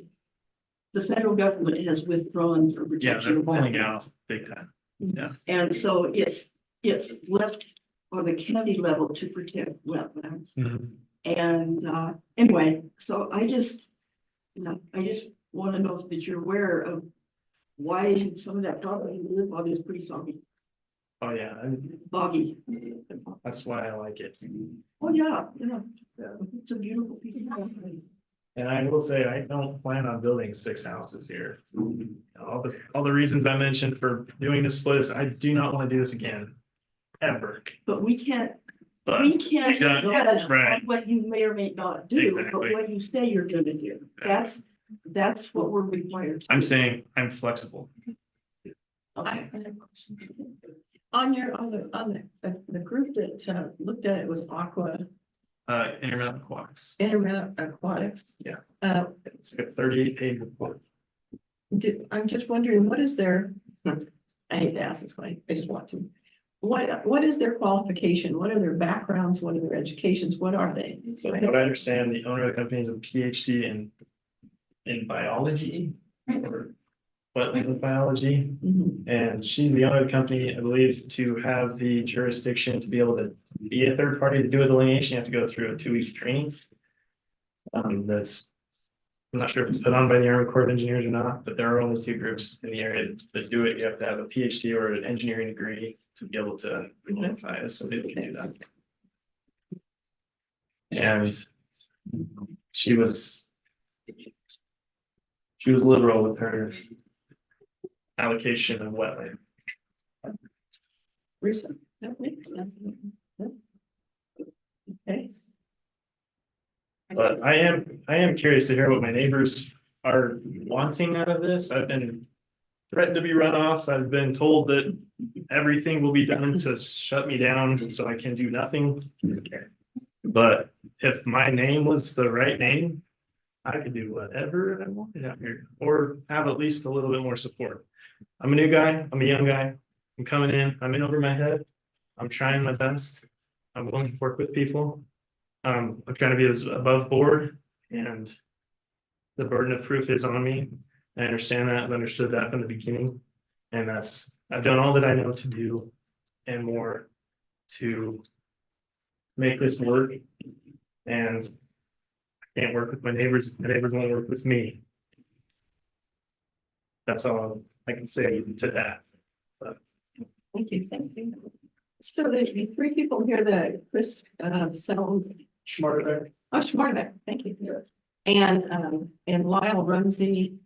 the federal government has withdrawn for Yeah, protection. they're of pulling wetlands. out big time. Yeah. And so it's left on the county level to protect wetlands. And anyway, so I just want to know that you're aware of why some of that property you live on is pretty soggy, Oh, yeah. boggy. That's why I like it. Oh, yeah, it's a beautiful piece of property. And I will say, I don't plan on building 6 houses here. All the reasons I mentioned for doing this split is I do not want to do this again. Ever. But we can't But judge right. what you may or may not do, but Exactly. what you say you're gonna do. That's what we're required to I'm do. saying I'm flexible. I have a question. On the group that looked at it was Intermountain Aquatics. Intermountain Aquatics. Yeah. It's like a 38-page report. I'm just wondering, what is their, I hate to ask this one, I just want to. What is their qualification? What are their backgrounds? What are their educations? What are they? So what I understand, the owner of the company is a PhD in biology or wetland biology. And she's the owner of the company, I believe, to have the jurisdiction to be able to be a third party to do a delineation, you have to go through a 2-week training. I'm not sure if it's put on by the Army Corps of Engineers or not, but there are only 2 groups in the area that do it. You have to have a PhD or an engineering degree to be able to identify as somebody that can do that. And she was liberal with her allocation of wetland. Recent. Okay. But I am curious to hear what my neighbors are wanting out of this. I've been threatened to be run off. I've been told that everything will be done to shut me down so I can do nothing. But if my name was the right name, I could do whatever I wanted out here or have at least a little bit more support. I'm a new guy. I'm a young guy. I'm coming in. I'm in over my head. I'm trying my best. I'm willing to work with people. I'm trying to be as above board, and the burden of proof is on me. I understand that. I've understood that from the beginning. And I've done all that I know to do and more to make this work. And I can't work with my neighbors. My neighbors won't work with me. That's all I can say to that. Thank you, thank you. So the three people here that Chris, Smarter. Schmarbeck, thank you. And Lyle Rumsey,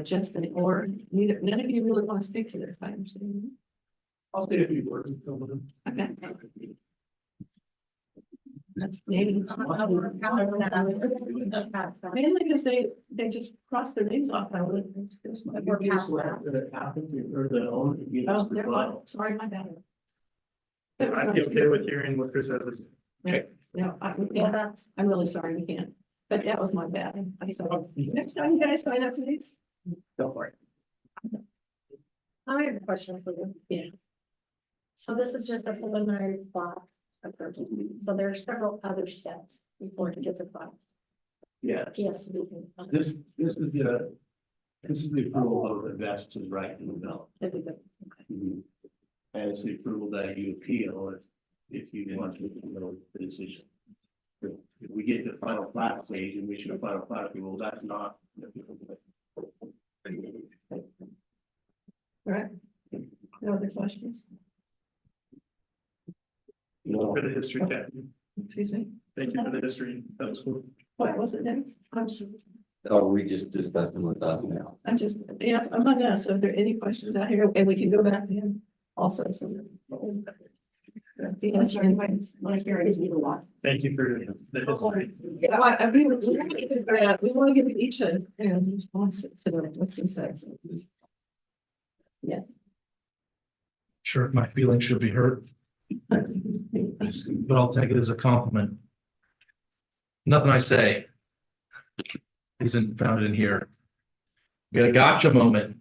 Justin, or neither, none of you really want to speak to this, I understand. I'll say a few words. Okay. That's maybe. Mainly because they just crossed their names off. I would. Oh, they're fine. Sorry, my bad. That was I'd be nice. okay with hearing what Chris has. No, I'm really sorry, we can't, but that was my bad. I said, next time you guys sign up for these, go for it. I have a question for you. Yeah. So this is just a preliminary plot. So there are several other steps before it gets a plot. Yeah, Yes. this is the approval of the best is right in the middle. Mhm. And it's the approval that you appeal if you want to know the decision. If we get to the final plat stage and we should have final plat approval, that's not. All right. No other questions? For the history, Kathy. Excuse me. Thank you for the history. That was cool. What was it, Dennis? Are we just discussing with us now? I'm just, yeah, I'm not gonna, so if there are any questions out here, and we can go back to him also, so. That's right, my hearing need a lot. Thank you for the history. Yeah, we want to give each a response to the, what's been said. So please. Yes. Sure, if my feelings should be hurt, but I'll take it as a compliment. Nothing I say isn't found in here. We had a gotcha moment.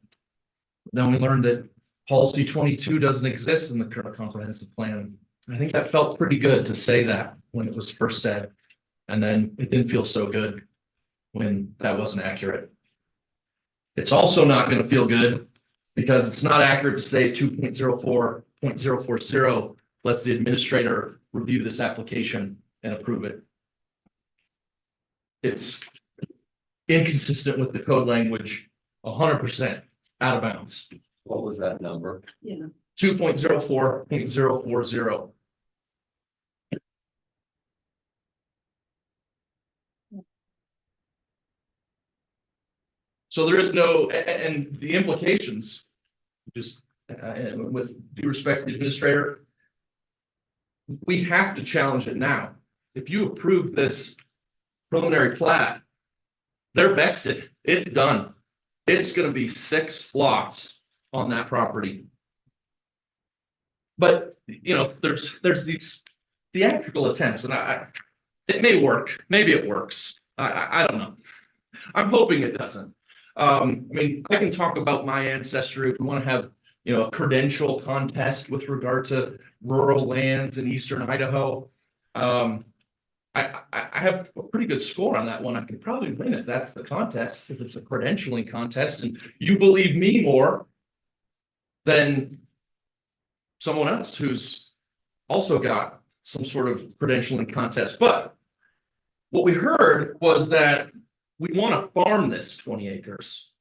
Then we learned that policy 22 doesn't exist in the current comprehensive plan. I think that felt pretty good to say that when it was first said. And then it didn't feel so good when that wasn't accurate. It's also not going to feel good because it's not accurate to say 2.04.040 lets the administrator review this application and approve it. It's inconsistent with the code language, 100% out of bounds. What was that number? Yeah. 2.04.040. So there is no, and the implications, just with due respect to the administrator, we have to challenge it now. If you approve this preliminary plat, they're vested, it's done. It's gonna be 6 lots on that property. But, you know, there's these theatrical attempts, and it may work, maybe it works. I don't know. I'm hoping it doesn't. I mean, I can talk about my ancestry if we want to have, you know, a credential contest with regard to rural lands in eastern Idaho. I have a pretty good score on that one. I could probably win if that's the contest, if it's a credentialing contest, and you believe me more than someone else who's also got some sort of credentialing contest. But what we heard was that we want to farm this 20 acres.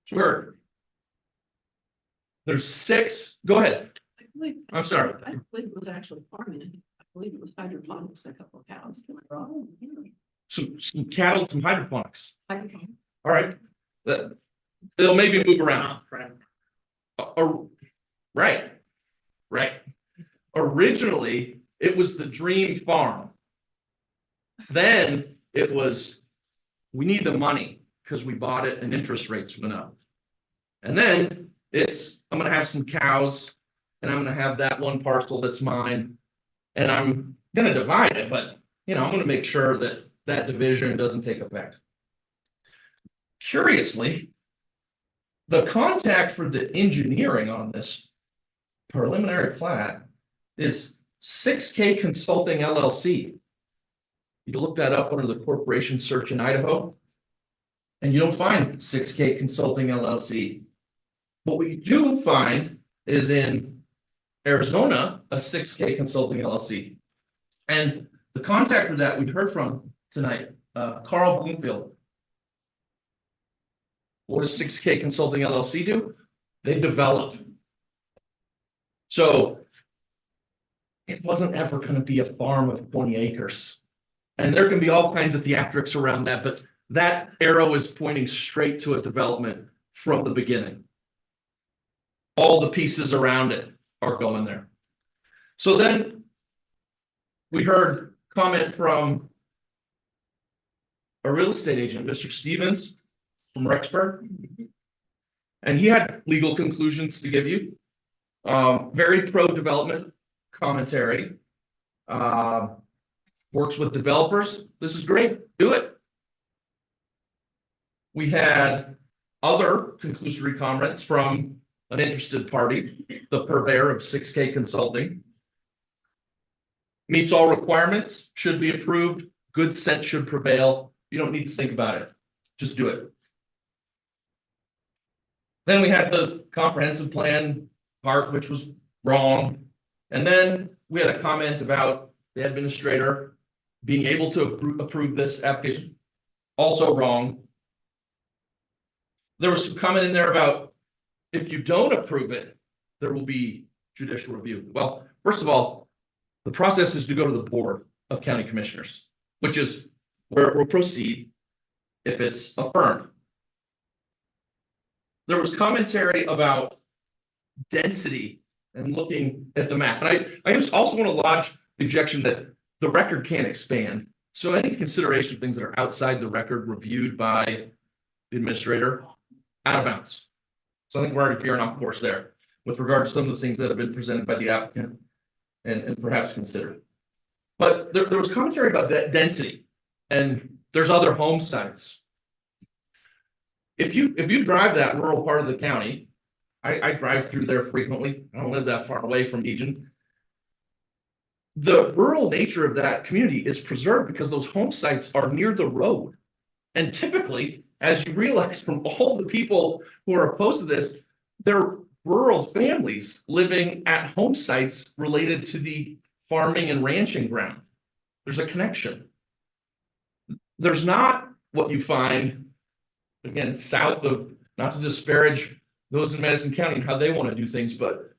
Sure. There's 6. Go ahead. I'm sorry. I believe it was actually farming. I believe it was hydroponics, a couple of cows. Am I wrong? Some cattle, some hydroponics. Hydroponics. All right. They'll maybe move around. Right. Originally, it was the dream farm. Then it was, we need the money because we bought it and interest rates went up. And then it's, I'm going to have some cows and I'm going to have that one parcel that's mine and I'm going to divide it, but you know, I'm going to make sure that that division doesn't take effect. Curiously, the contact for the engineering on this preliminary plat is 6K Consulting LLC. You can look that up under the corporation search in Idaho, and you don't find 6K Consulting LLC. What we do find is in Arizona, a 6K Consulting LLC. And the contact for that we heard from tonight, Carl Bloomfield. What does 6K Consulting LLC do? They develop. So it wasn't ever going to be a farm of 20 acres. And there can be all kinds of theatrics around that, but that arrow is pointing straight to a development from the beginning. All the pieces around it are going there. So then we heard comment from a real estate agent, Mr. Stevens from Rexburg. And he had legal conclusions to give you. Very pro-development commentary. Works with developers. This is great. Do it. We had other conclusory comments from an interested party, the purveyor of 6K Consulting. Meets all requirements, should be approved, good sense should prevail. You don't need to think about it. Just do it. Then we had the comprehensive plan part, which was wrong. And then we had a comment about the administrator being able to approve this application. Also wrong. There was some comment in there about if you don't approve it, there will be judicial review. Well, first of all, the process is to go to the Board of County Commissioners, which is where it will proceed if it's affirmed. There was commentary about density and looking at the map. And I just also want to lodge the objection that the record can't expand. So any consideration of things that are outside the record reviewed by the administrator, out of bounds. So I think we're already veering off course there with regard to some of the things that have been presented by the applicant and perhaps considered. But there was commentary about that density, and there's other home sites. If you drive that rural part of the county, I drive through there frequently. I don't live that far away from Egan. The rural nature of that community is preserved because those home sites are near the road. And typically, as you realize from all the people who are opposed to this, they're rural families living at home sites related to the farming and ranching ground. There's a connection. There's not what you find, again, south of, not to disparage those in Madison County and how they want to do things, but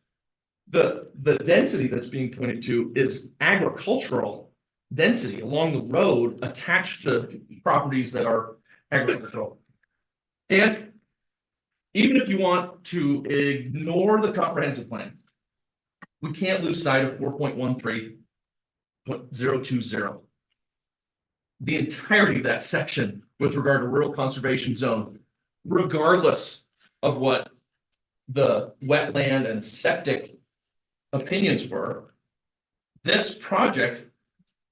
the density that's being pointed to is agricultural density along the road attached to properties that are agricultural. And even if you want to ignore the comprehensive plan, we can't lose sight of 4.13.020. The entirety of that section with regard to rural conservation zone, regardless of what the wetland and septic opinions were, this project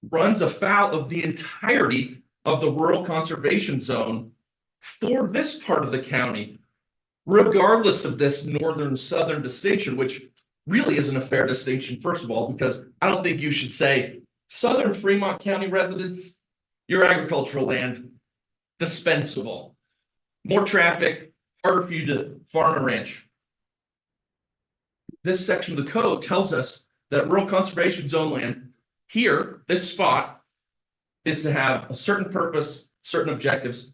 runs afoul of the entirety of the rural conservation zone for this part of the county, regardless of this northern-southern distinction, which really isn't a fair distinction, first of all, because I don't think you should say southern Fremont County residents, your agricultural land, dispensable. More traffic, harder for you to farm and ranch. This section of the code tells us that rural conservation zone land here, this spot, is to have a certain purpose, certain objectives.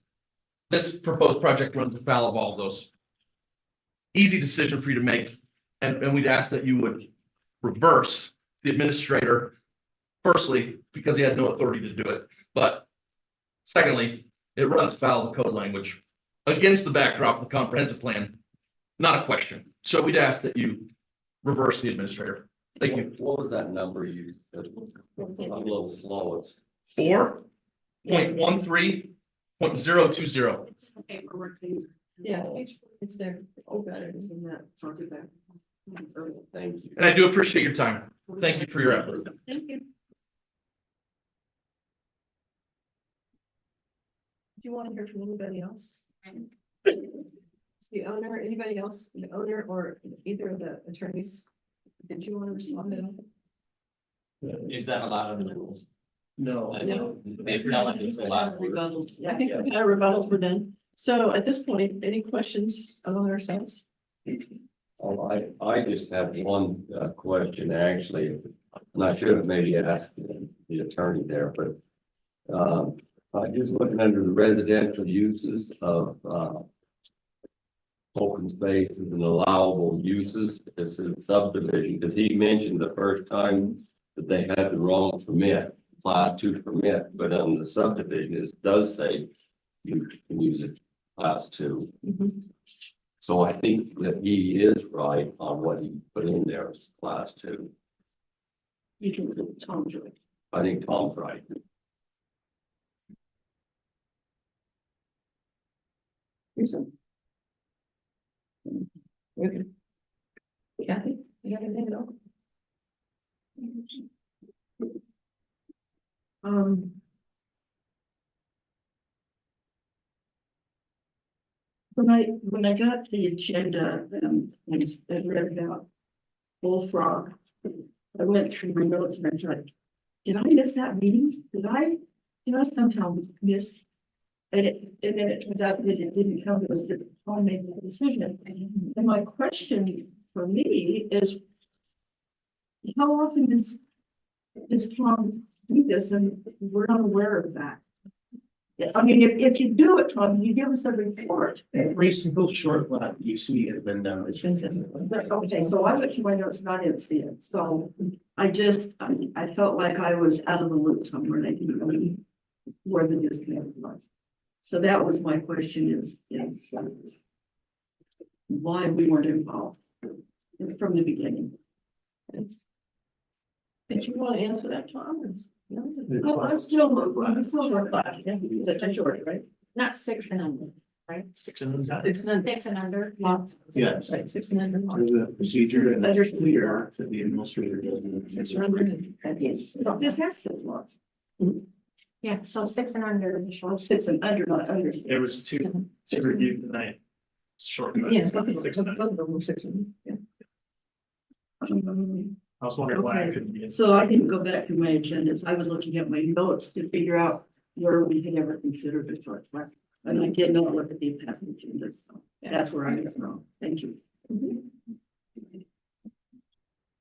This proposed project runs afoul of all of those. Easy decision for you to make. And we'd ask that you would reverse the administrator, firstly, because he had no authority to do it. But secondly, it runs afoul of the code language against the backdrop of the comprehensive plan. Not a question. So we'd ask that you reverse the administrator. Thank you. What was that number you said? I'm a little slow. 4.13.020. Yeah, it's there. Oh, got it. It's in that front of that. Thank you. And I do appreciate your time. Thank you for your efforts. Thank you. Do you want to hear from anybody else? Is the owner, anybody else, the owner or either of the attorneys? Did you want to respond to that? Is that allowed in the rules? No. I know the appellant is allowed. Rebuttals. Yeah, I think our rebuttals were done. So at this point, any questions among ourselves? Oh, I just have one question, actually. I'm not sure if maybe ask the attorney there, but I'm just looking under the residential uses of open spaces and allowable uses. This is subdivision, because he mentioned the first time that they had the wrong permit, class 2 permit, but on the subdivision, it does say you can use it class 2. So I think that he is right on what he put in there as class 2. You can put Tom's right. I think Tom's right. Reason. Okay. Kathy, you got anything at all? When I got the agenda, and I read about Bullfrog, I went through my notes and I was like, did I miss that meeting? Did I somehow miss? And then it turns out that it didn't come to us that Tom made the decision. And my question for me is, how often does Tom do this and we're not aware of that? Yeah, I mean, if you do it, Tom, you give us a report. Every single short lot you see has been done. Okay, so I went to my notes and I didn't see it, so I felt like I was out of the loop somewhere, they didn't know where the disconnect was. So that was my question is why we weren't involved from the beginning. Did you want to answer that, Tom? No? Oh, I'm still short, Is it 10 short, right? Not 6 and under, right? 6 and 7. 6 and under. 6 and under lots. Yes. Right, 6 and under. There's a procedure and Under that's clear that the administrator doesn't. 6 and under. yes, this has 6 lots. Yeah, so 6 and under is a short. 6 and under, not under. There was two reviewed tonight. Short. Yeah, 6 and under. both of them were 6 and, yeah. I was wondering why I couldn't be. So I didn't go back through my agendas. I was looking at my notes to figure out where we had ever considered the short part. And I did not look at the past agendas, so that's where I got wrong. Thank you.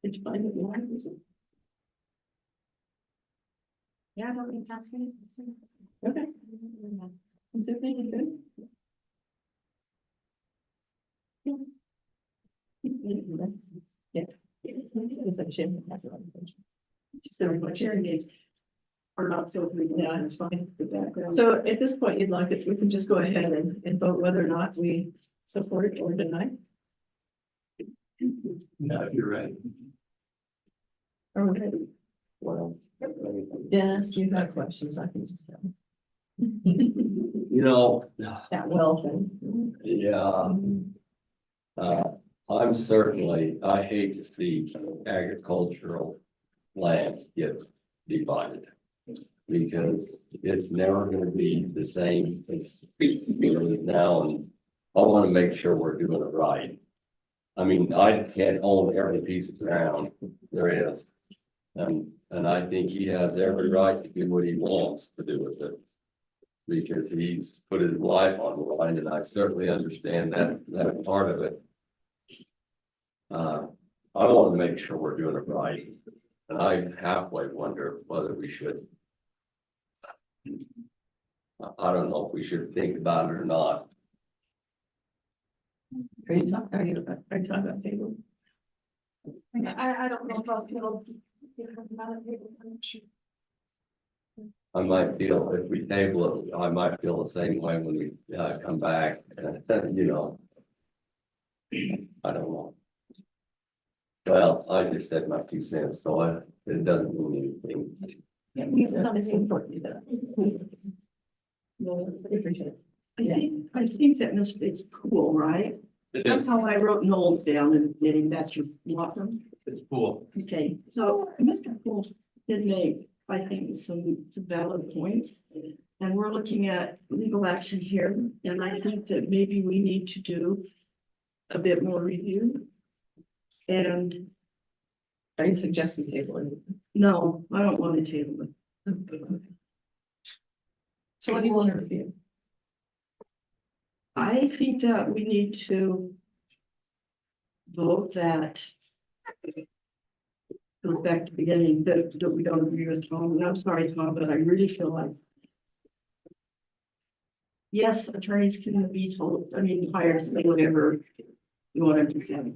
Did you find it? Yeah, I don't think that's good. Okay. Is everything good? Yeah. It's like shame. That's what I'm thinking. So my sharing aids are not filtering. Yeah, it's fine. So at this point, you'd like it, we can just go ahead and vote whether or not we support it or deny. No, if you're right. Okay. Well, Dennis, you have questions, I can just tell. You know, That well thing. yeah. I'm certainly, I hate to see agricultural land get divided. Because it's never gonna be the same as now, and I wanna make sure we're doing it right. I mean, I can't own every piece of ground there is. And I think he has every right to do what he wants to do with it. Because he's put his life on the line, and I certainly understand that part of it. I want to make sure we're doing it right, and I halfway wonder whether we should. I don't know if we should think about it or not. Are you talking about table? I don't know about people. I might feel if we table it, I might feel the same way when we come back, you know. I don't know. Well, I just said my 2 cents, so it doesn't mean anything. Yeah, it's important to that. No, I appreciate it. I think that it's cool, right? That's how I wrote Knowles down and getting that you want them. It's cool. Okay, so Mr. Poole did make, I think, some valid points. And we're looking at legal action here, and I think that maybe we need to do a bit more review. And Are you suggesting table? no, I don't want to table it. So what do you want to review? I think that we need to vote that goes back to the beginning, that we don't agree with Tom, and I'm sorry, Tom, but I really feel like yes, attorneys can be told, I mean, hired to say whatever you want them to say.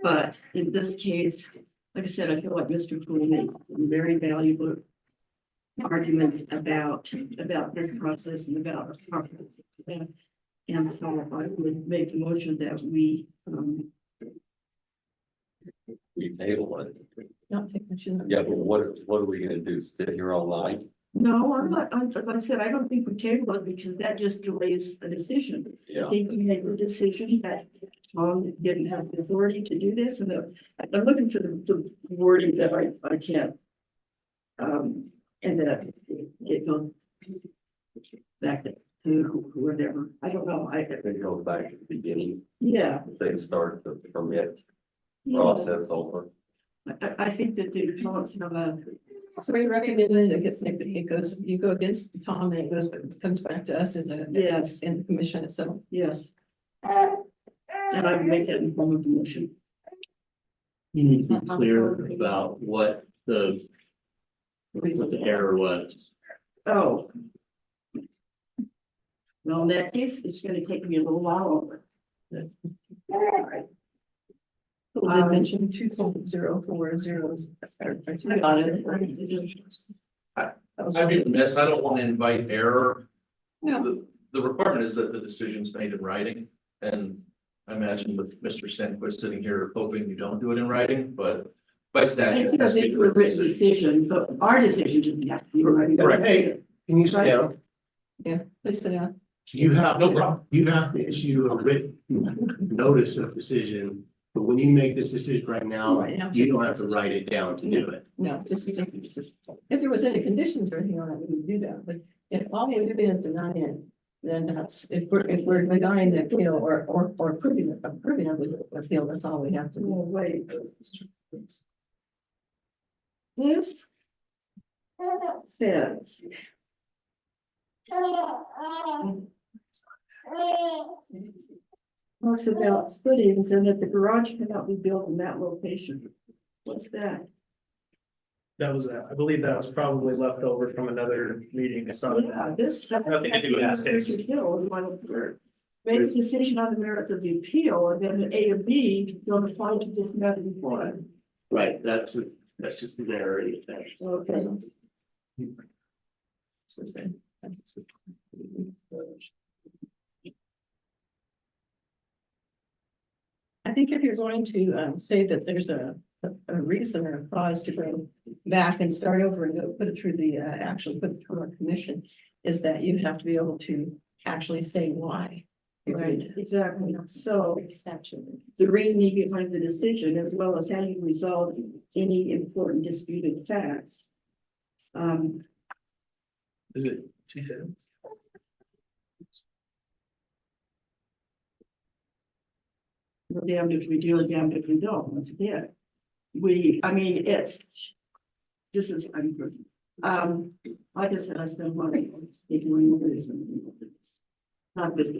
But in this case, like I said, I feel like Mr. Poole made some very valuable arguments about this process and about. And so I would make the motion that we, We table it. Not take action. Yeah, but what are we gonna do? Sit here all night? no, I'm not, like I said, I don't think we table it because that just delays the decision. I Yeah. think we made the decision that Tom didn't have the authority to do this, and I'm looking for the wording that I can't. And that it goes back to whatever, I don't know, It goes back to the beginning. yeah. They start the permit Yeah. process over. I think that the comments have a, So we recommend that it goes, you go against Tom and it comes back to us as a. Yes. In the commission itself. yes. And I would make that in form of a motion. You need to be clear about what the error was. Oh. Well, in that case, it's gonna take me a little while over. They mentioned 2.040. I got it. I'd be remiss, I don't want to invite error. No. The requirement is that the decision's made in writing, and I imagine with Mr. Stenquist sitting here hoping you don't do it in writing, but by statute. It's because it's a written decision, but our decision didn't have to be right. Correct. Hey, can you sit down? Yeah, please sit down. You have, No problem. you have to issue a written notice of decision, but when you make this decision right now, Right now. you don't have to write it down to do it. No, this is, if there was any conditions or anything on it, we would do that, but if all we do is deny it, then that's, if we're denying the appeal or approving of the appeal, that's all we have to do. Oh, wait. This says. Talks about footings and that the garage cannot be built in that location. What's that? That was, I believe that was probably left over from another meeting. I saw Yeah, that. this. Nothing to do with this case. Make a decision on the merits of the appeal, and then the A and B don't apply to this matter before it. Right, that's just the error. Okay. So the same. I think if you're going to say that there's a reason or a cause to go back and start over and go put it through the actually put it through our commission, is that you have to be able to actually say why. Right, exactly. So the reasoning behind the decision, as well as how you resolve any important disputed facts. Is it 2 cents? We're damned if we do and damned if we don't, once again. I mean, this is, like I said, I spent money on doing this and this. Not this.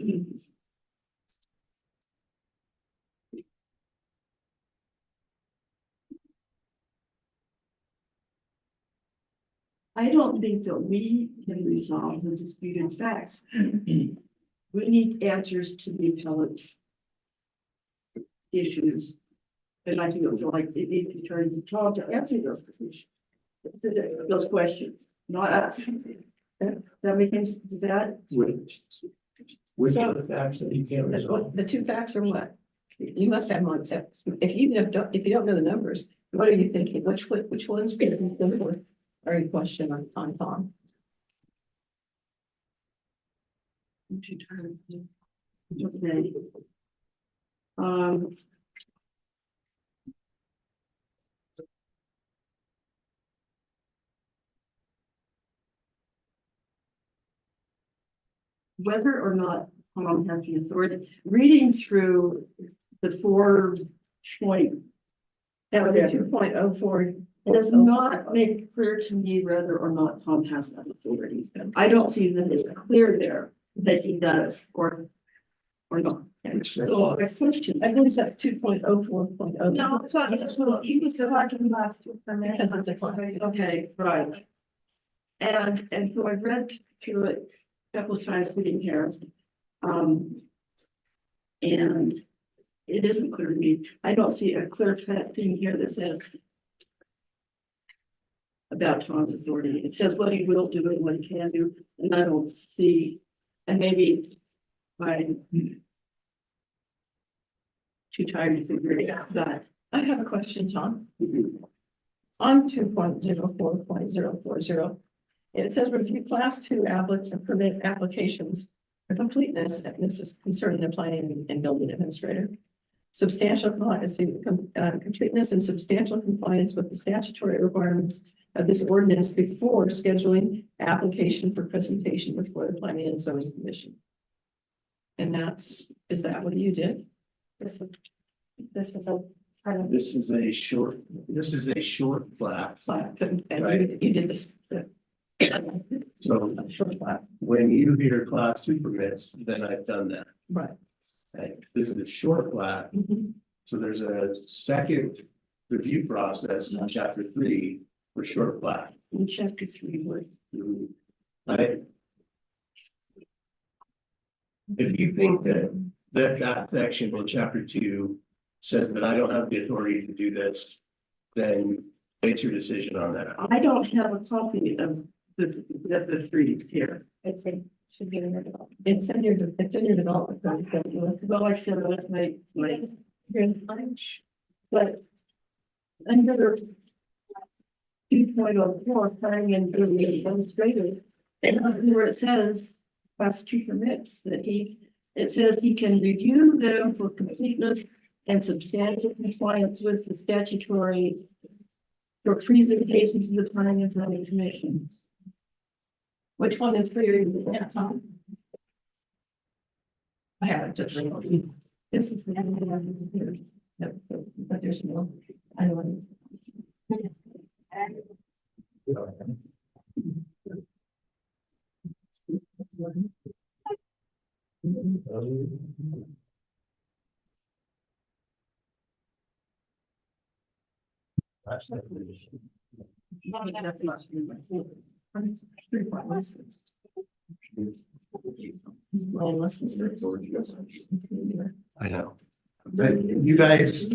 I don't think that we can resolve the disputed facts. We need answers to the appellate's issues. And I feel like it needs to turn to Tom to answer those decisions, those questions, not us. That makes that. Which are the facts that you can't resolve? The two facts are what? You must have one, if you don't know the numbers, what are you thinking? Which ones are you questioning on Tom? Okay. Whether or not Tom has the authority, reading through the 4.2.04 does not make clear to me whether or not Tom has that authority. I don't see that it's clear there that he does or not. So a question, I believe that's 2.04.0. No, it's not, he was talking about for a minute. Because it's a class. okay, right. And so I've read through it a couple of times sitting here. And it isn't clear to me. I don't see a clear cut thing here that says about Tom's authority. It says what he will do and what he can do, and I don't see, and maybe I'm too tired to figure it out, but I have a question, Tom. On 2.04.040, it says review class 2 applicant permit applications for completeness, and this is concerning the planning and building administrator. Substantial completeness and substantial compliance with the statutory requirements of this ordinance before scheduling application for presentation before the Planning and Zoning Commission. And is that what you did? This is a kind of. This is a short plat. And Right. you did this. So Short plat, when you hear class 2 permits, then I've done that. right. Right? This is a short plat. Mhm. So there's a second review process in chapter 3 for short plat. in chapter 3, what Right? If you think that section in chapter 2 says that I don't have the authority to do this, then make your decision on that. I don't have a copy of the 3 here. It's a, should be in your development. It's in your development. Code. Well, like I said, that's my but under 2.04, planning and building administrator, and where it says class 2 permits that it says he can review them for completeness and substantial compliance with the statutory for presentation to the planning and zoning commission. Which one is for you? Yeah, Tom? I haven't just. This is. But there's no, I don't. I know. But you guys,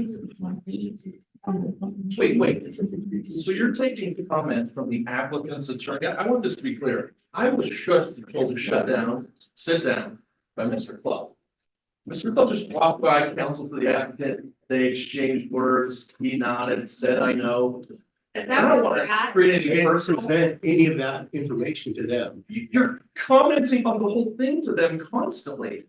Wait. So you're taking comment from the applicant's attorney. I want this to be clear. I was told to shut down, sit down by Mr. Club. Mr. Club just walked by counsel for the applicant. They exchanged words. He nodded, said, I know. Is And I don't want to create you any didn't personal. present any of that information to them. You're commenting on the whole thing to them constantly.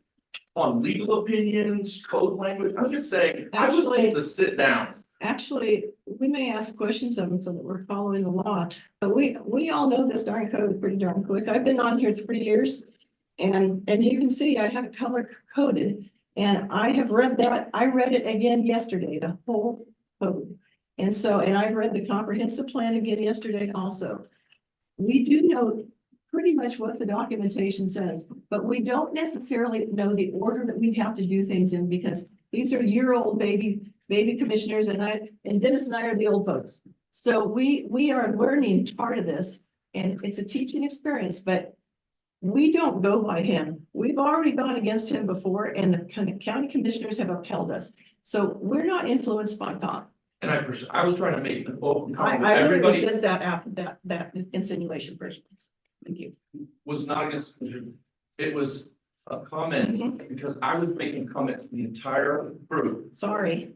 On legal opinions, code language. I'm just saying, I was told to sit down. Actually, we may ask questions of them so that we're following the law, but we all know this darn code pretty darn quick. I've been on here 3 years. And you can see I have it color coded and I have read that. I read it again yesterday, the whole code. And I've read the comprehensive plan again yesterday also. We do know pretty much what the documentation says, but we don't necessarily know the order that we have to do things in because these are year-old baby commissioners and Dennis and I are the old folks. So we are learning part of this and it's a teaching experience, but we don't go by him. We've already gone against him before and the county commissioners have upheld us. So we're not influenced by God. And I was trying to make an open comment. I Everybody said that insinuation first. Thank you. was not against, it was a comment because I was making comments to the entire group. Sorry.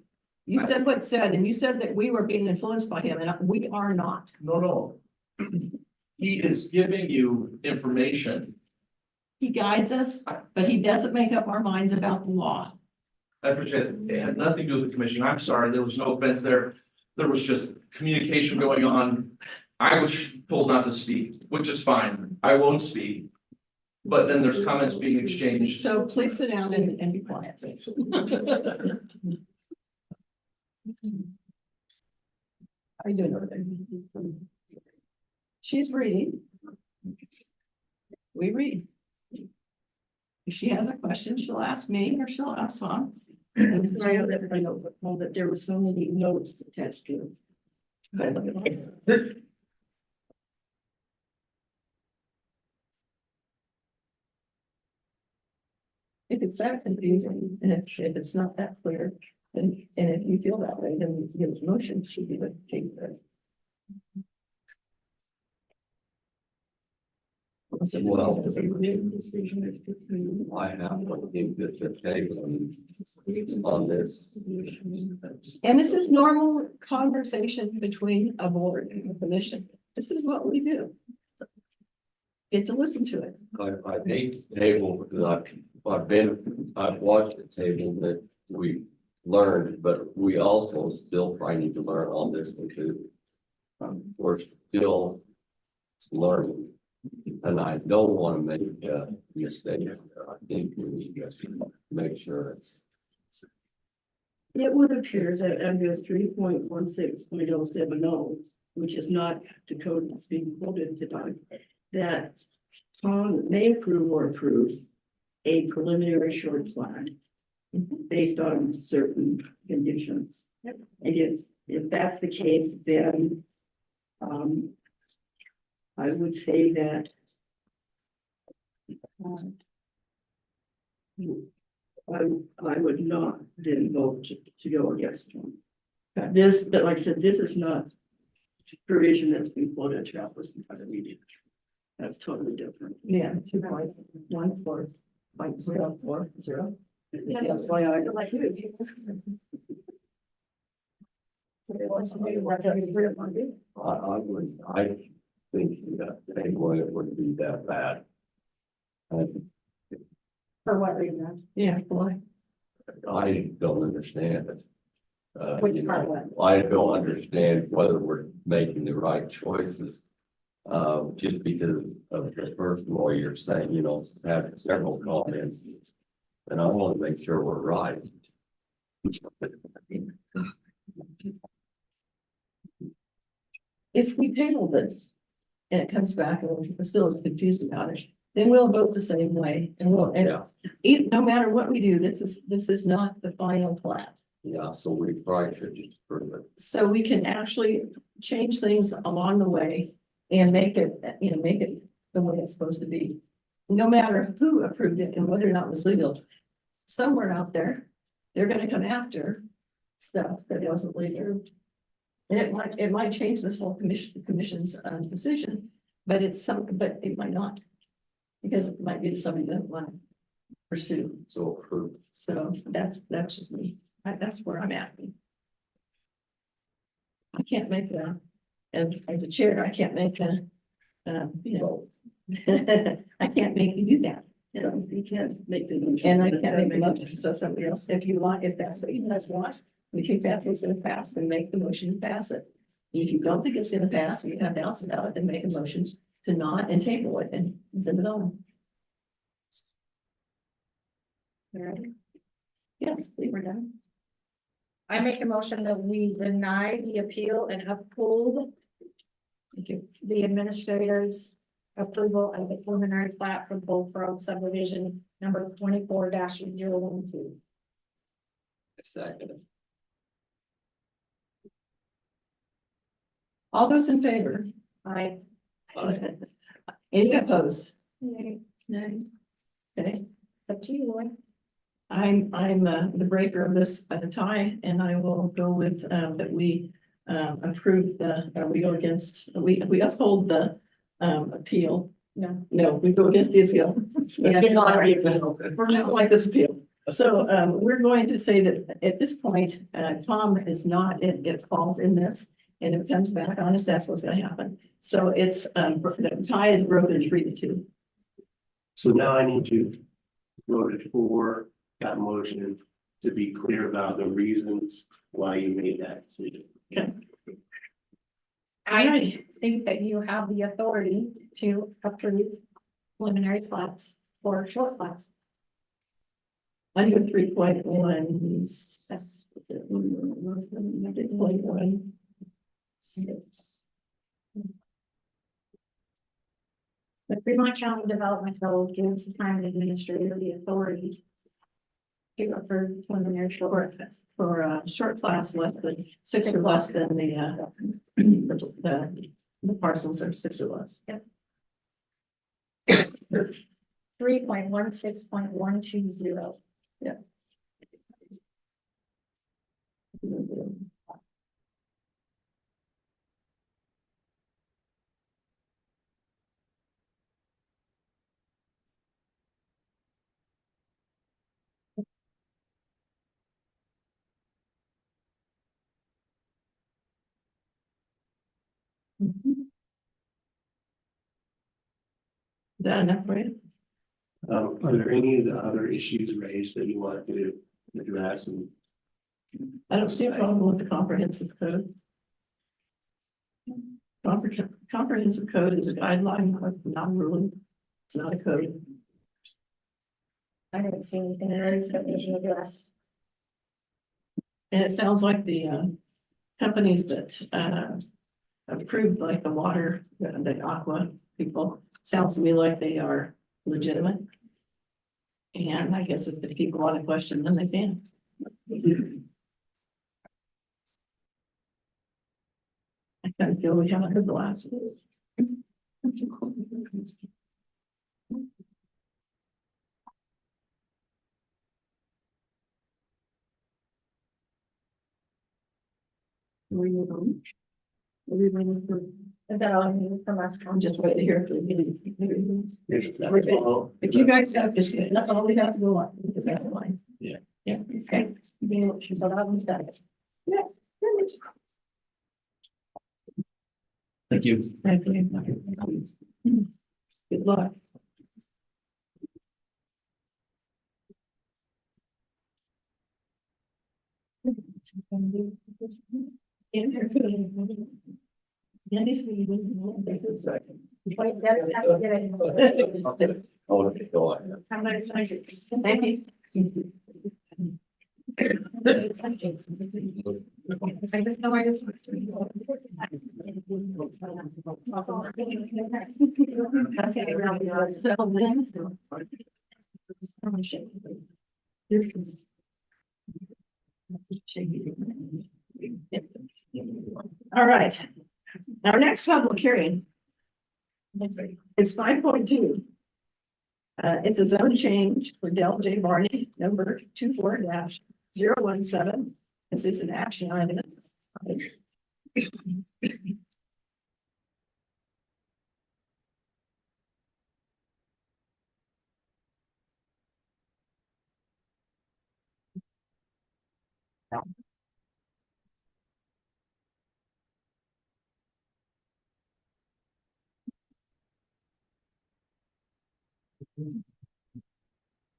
You said what said, and you said that we were being influenced by him and we are not. No. He is giving you information. He guides us, but he doesn't make up our minds about the law. I appreciate it. It had nothing to do with the commission. I'm sorry, there was no offense there. There was just communication going on. I was told not to speak, which is fine. I won't speak. But then there's comments being exchanged. So please sit down and be quiet. Are you doing over there? She's reading. We read. If she has a question, she'll ask me or she'll ask Tom. And I know everybody knows that there were so many notes attached to it. it's that confusing, and if it's not that clear, and if you feel that way, then your motion should be the change that. Well, I have to think that the table on this. And this is normal conversation between a board and a commission. This is what we do. Get to listen to it. I hate the table because I've watched the table that we learned, but we also still probably need to learn on this one too. We're still learning. And I don't want to make a mistake. I think we need to make sure it's. It would appear that under 3.16.070, which is not the code that's being quoted tonight, that Tom may approve or approve a preliminary short plan based on certain conditions. And if that's the case, then I would say that I would not then vote to go against one. This, but like I said, this is not provision that's been quoted to help us in front of me. That's totally different. Yeah, 2.14.040. That's why I like it. I think that anyway, it wouldn't be that bad. For what reason? Yeah, why? I don't understand it. Which You part know, I don't understand whether we're making the right choices. Just because of the first lawyer saying, you know, having several comments. And I want to make sure we're right. If we table this and it comes back and we're still as confused about it, then we'll vote the same way and no matter what we do, this is not the final plat. Yeah, so we probably should just prove it. So we can actually change things along the way and make it the way it's supposed to be. No matter who approved it and whether or not it was legal, somewhere out there, they're gonna come after stuff that wasn't legal. And it might change this whole commission's decision, but it might not. Because it might be something that want to pursue. So prove. So that's just me. That's where I'm at. I can't make as a chair, I can't make I can't make you do that. So you can't make the motion. And I can't make the motion, so somebody else, if that's what you guys want, we think that's what's gonna pass, then make the motion and pass it. If you don't think it's gonna pass, and you have doubts about it, then make a motion to not and table it and send it on. Yes, we were done. I make a motion that we deny the appeal and uphold Thank you. the administrator's approval of the preliminary plat for Bull Road subdivision number 24-012. Second. All those in favor? I Any opposed? it's No. Okay, up to you, Lloyd. I'm the breaker of this tie, and I will go with that we approve we go against, we uphold the appeal. No, we go against the appeal. We're not like this appeal. So we're going to say that at this point, Tom is not at fault in this. And if it comes back on us, that's what's gonna happen. So it's the tie is broken 3-2. So now I need to vote for that motion to be clear about the reasons why you made that decision. I think that you have the authority to approve preliminary plats or short plats. Under 3.1. 6. The Fremont County Development Code gives the planning administrator the authority to approve preliminary short plats. For short plats less than 6 or less than the parcels are 6 or less. Yep. 3.16.120. Is that enough for you? Are there any of the other issues raised that you want to address? And I don't see a problem with the comprehensive code. Comprehensive code is a guideline, not a rule. It's not a code. I haven't seen anything that is that they should address. And it sounds like the companies that approved like the water, the aqua people, sounds to me like they are legitimate. And I guess if the people want to question them, they can. I kind of feel we haven't heard the last of this. Is that all you need from us? I'm just waiting to hear from you. If you guys have this, that's all we have to go on. Because that's fine. Yeah. Yeah, okay. So that one's done. Yeah. Thank you. Thank you. Good luck. Oh, okay, go on. Thank you. I just know I just. This is. All right, our next public hearing. It's 5.2. It's a zone change for Del J. Barney, number 24-017. This is an action item.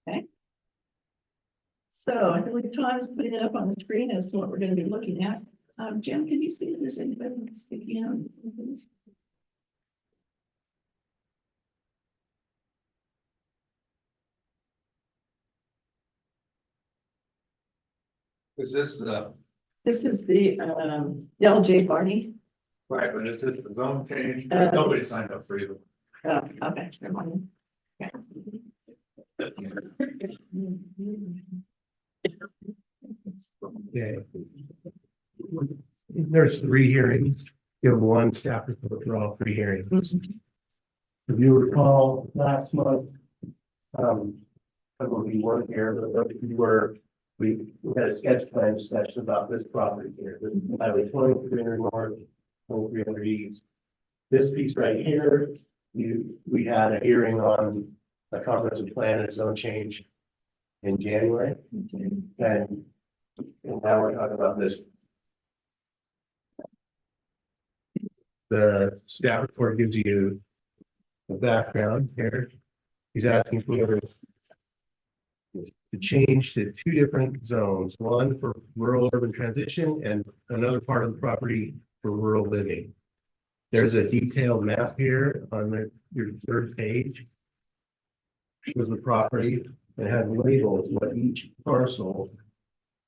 Okay. So I believe Tom's putting it up on the screen as to what we're going to be looking at. Jim, can you see if there's anybody speaking on this? Is this the, This is the Del J. Barney. right, but is this the zone change? Uh, Nobody signed up for either. Okay, never mind. Okay. There's 3 hearings. You have 1 staff report for all 3 hearings. If you recall last month, I will be one here, but we had a sketch plan discussion about this property here. I have 2300 north, 2300 east. This piece right here, we had a hearing on a comprehensive plan and zone change in January. And now we're talking about this. The staff report gives you the background here. He's asking for to change to 2 different zones, one for rural urban transition and another part of the property for rural living. There's a detailed map here on your 3rd page. Shows the property and has labels what each parcel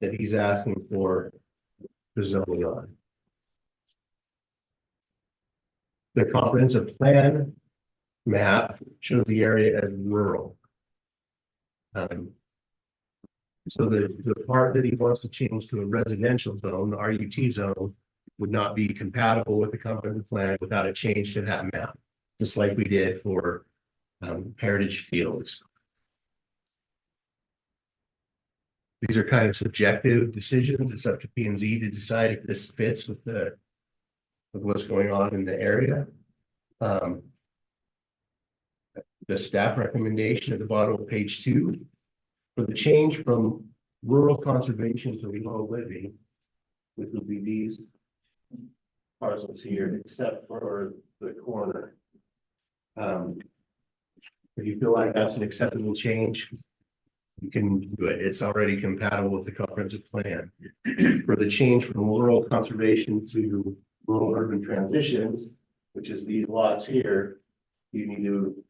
that he's asking for the zoning on. The comprehensive plan map shows the area as rural. So the part that he wants to change to a residential zone, the RUT zone, would not be compatible with the comprehensive plan without a change to that map, just like we did for heritage fields. These are kind of subjective decisions. It's up to P&Z to decide if this fits with with what's going on in the area. The staff recommendation at the bottom of page 2 for the change from rural conservation to remote living, which would be these parcels here, except for the corner. If you feel like that's an acceptable change, you can do it. It's already compatible with the comprehensive plan. For the change from rural conservation to rural urban transitions, which is these lots here, you need to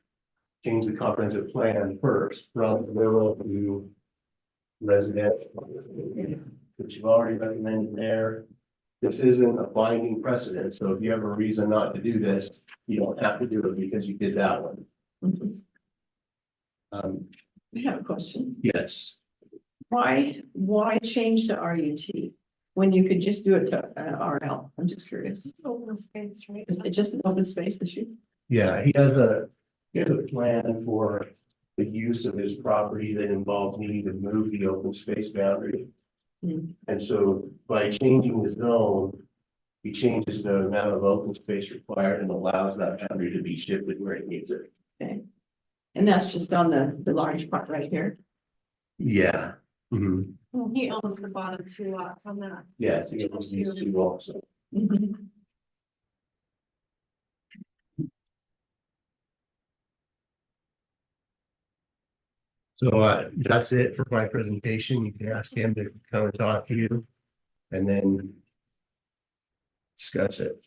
change the comprehensive plan first from rural to residential, which you've already recommended there. This isn't a binding precedent, so if you have a reason not to do this, you don't have to do it because you did that one. I have a question. Yes. Why change to RUT when you could just do it to RL? I'm just curious. Open space, right? Is it just an open space issue? Yeah, he has a plan for the use of his property that involves needing to move the open space boundary. And so by changing the zone, he changes the amount of open space required and allows that boundary to be shifted where it needs it. Okay. And that's just on the large part right here. Yeah. Mhm. Well, he owns the bottom 2 lots on that. Yeah, it's against these two also. So that's it for my presentation. You can ask him to come and talk to you and then discuss it.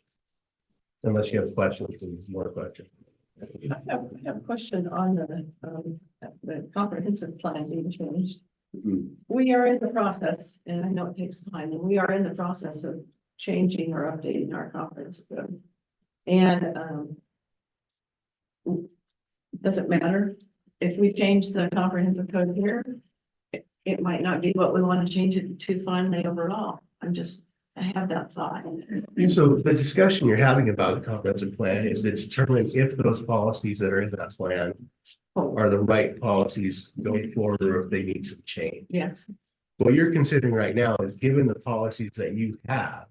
Unless you have questions, more questions. I have a question on the comprehensive plan being changed. We are in the process, and I know it takes time, and we are in the process of changing or updating our comprehensive code. And does it matter if we change the comprehensive code here? It might not be what we want to change it to finally overall. I have that thought. And so the discussion you're having about the comprehensive plan is to determine if those policies that are in that plan are the right policies going forward or if they need some change. Yes. What you're considering right now is, given the policies that you have,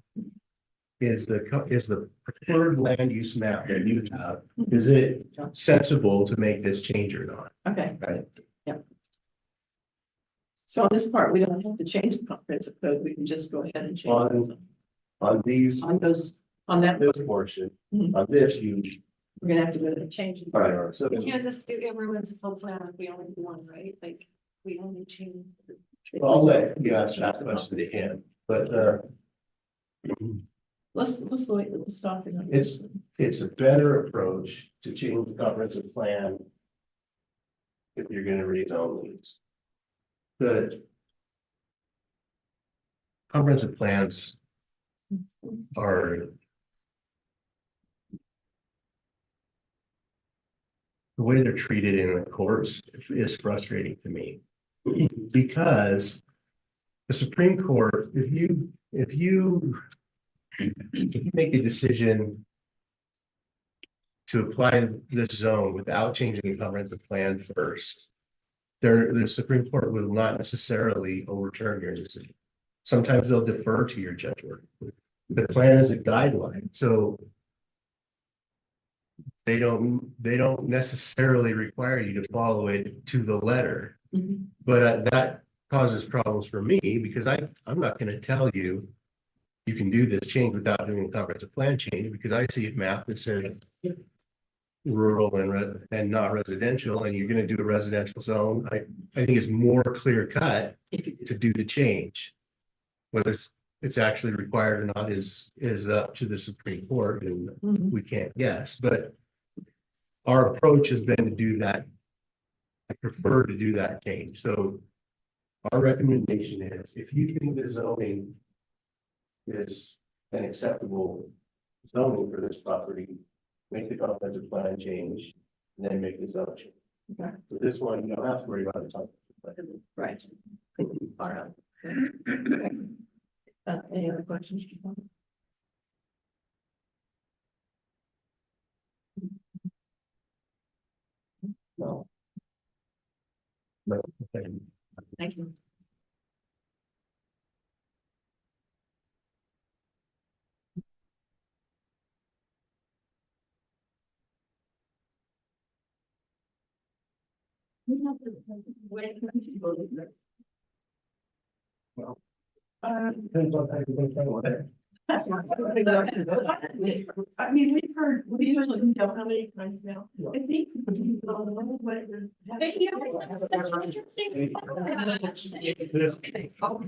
is the preferred land use map that you have, is it sensible to make this change or not? Okay. Right. So on this part, we don't have to change the comprehensive code. We can just go ahead and change it. On these, on that, this portion, on this, we're gonna have to go to Change. all right, so You can't just do everyone's full plan if we only do one, right? Like, we only change. I'll let you ask that question to him, but let's stop it. it's a better approach to change the comprehensive plan if you're gonna rezone these. The comprehensive plans are the way they're treated in the courts is frustrating to me, because the Supreme Court, if you make a decision to apply this zone without changing the comprehensive plan first, the Supreme Court will not necessarily overturn your decision. Sometimes they'll defer to your judgment. The plan is a guideline, so they don't necessarily require you to follow it to the letter. But that causes problems for me, because I'm not going to tell you you can do this change without doing a comprehensive plan change, because I see a map that says rural and not residential, and you're going to do a residential zone. I think it's more clear cut to do the change. Whether it's actually required or not is up to the Supreme Court, and we can't guess. But our approach has been to do that. I prefer to do that change. So our recommendation is, if you think the zoning is an acceptable zoning for this property, make the comprehensive plan change, and then make the zone change. Okay. For this one, you don't have to worry about the top. Right. All right. Any other questions? No. No, okay. Thank you. Depends on how you're gonna play with it. I mean, we usually don't how many times now. I think.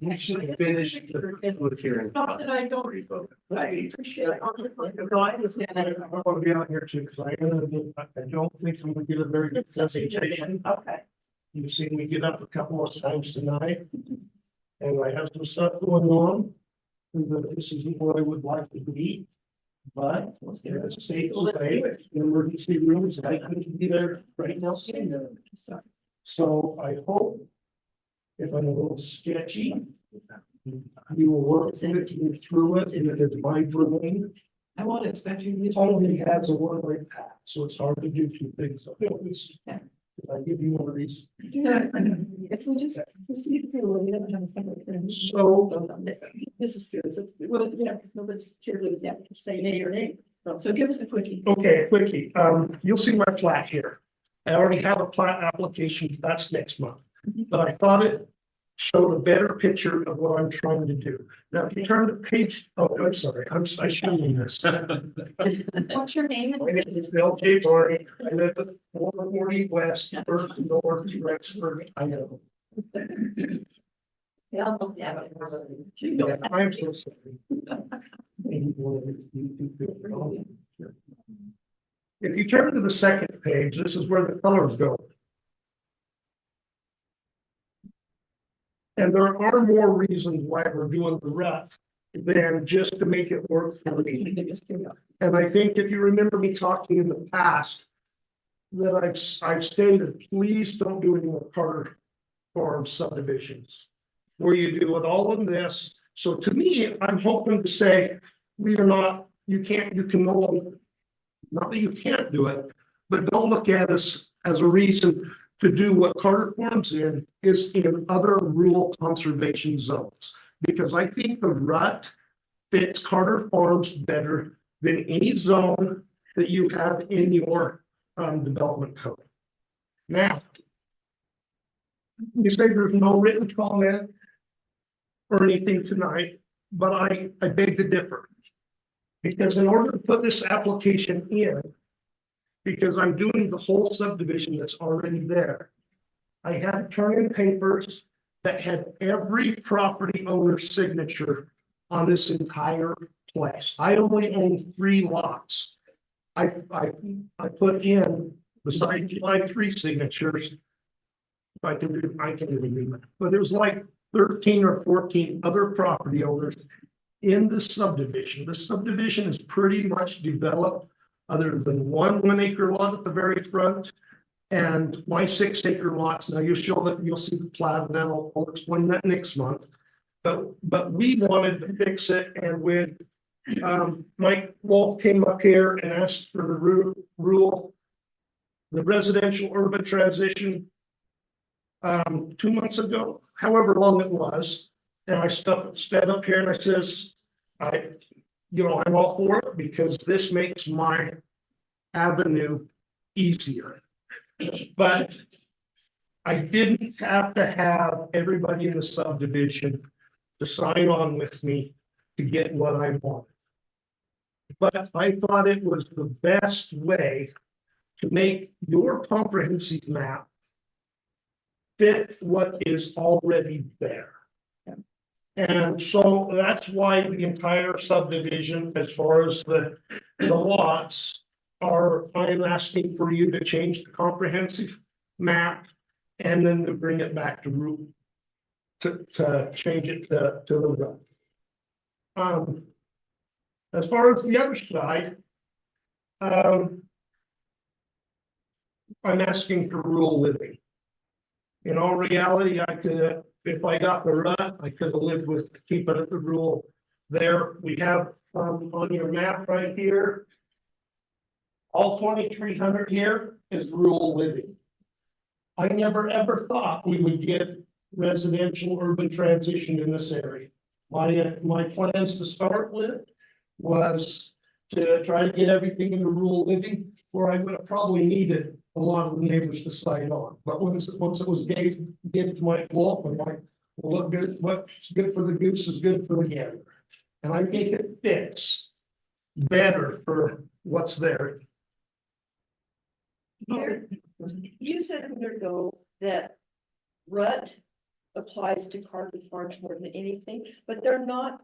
We should finish the public hearing. Not that I don't. I appreciate it. No, I understand that. I want to be out here too, because I don't think I'm gonna get a very good presentation. Okay. You've seen me get up a couple of times tonight. And I have some stuff going on. And this isn't what I would like to be. But let's get it state away, emergency rooms, I couldn't be there right now. So I hope. If I'm a little sketchy. You will work with me through it, and if it's mind blowing. I won't expect you to use. Only has a one-way path, so it's hard to do two things. If I give you one of these. If we just proceed through, we don't have a public hearing. So. This is true. Well, yeah, because nobody's here to say nay or nay. So give us a quickie. Okay, quickie. You'll see my plat here. I already have a plat application. That's next month. But I thought it showed a better picture of what I'm trying to do. Now, if you turn to page, oh, I'm sorry, I showed you this. What's your name? My name is Bill J. Barney. I live at 440 West, First North, Rexford, Idaho. Yeah. I'm so sorry. If you turn to the second page, this is where the colors go. And there are more reasons why we're doing the rut than just to make it work for me. And I think if you remember me talking in the past, that I've stated, please don't do any more Carter Farm subdivisions. Where you do it all in this. So to me, I'm hoping to say, we are not, you can no longer, not that you can't do it, but don't look at us as a reason to do what Carter Farms is in other rural conservation zones. Because I think the rut fits Carter Farms better than any zone that you have in your development code. Now, you say there's no written comment or anything tonight, but I beg to differ. Because in order to put this application in, because I'm doing the whole subdivision that's already there, I had to turn in papers that had every property owner's signature on this entire place. I only own 3 lots. I put in, besides my 3 signatures, I can even do that, but it was like 13 or 14 other property owners in the subdivision. The subdivision is pretty much developed, other than one 1-acre lot at the very front and my 6-acre lots. Now you'll see the plat, and I'll explain that next month. But we wanted to fix it, and when Mike Wolf came up here and asked for the residential urban transition 2 months ago, however long it was, and I stepped up here and I says, I'm all for it because this makes my avenue easier. But I didn't have to have everybody in the subdivision to sign on with me to get what I wanted. But I thought it was the best way to make your comprehensive map fit what is already there. And so that's why the entire subdivision, as far as the lots, I'm asking for you to change the comprehensive map and then to bring it back to root, to change it to the road. As far as the other side, I'm asking for rural living. In all reality, I could, if I got the rut, I could have lived with keeping it the rural there. We have on your map right here, all 2,300 here is rural living. I never ever thought we would get residential urban transition in this area. My plans to start with was to try to get everything into rural living, where I would have probably needed a lot of the neighbors to sign on. But once it was given to my wall, I'm like, well, look good, what's good for the goose is good for the gander. And I think it fits better for what's there. You said a minute ago that rut applies to Carter Farms more than anything, but they're not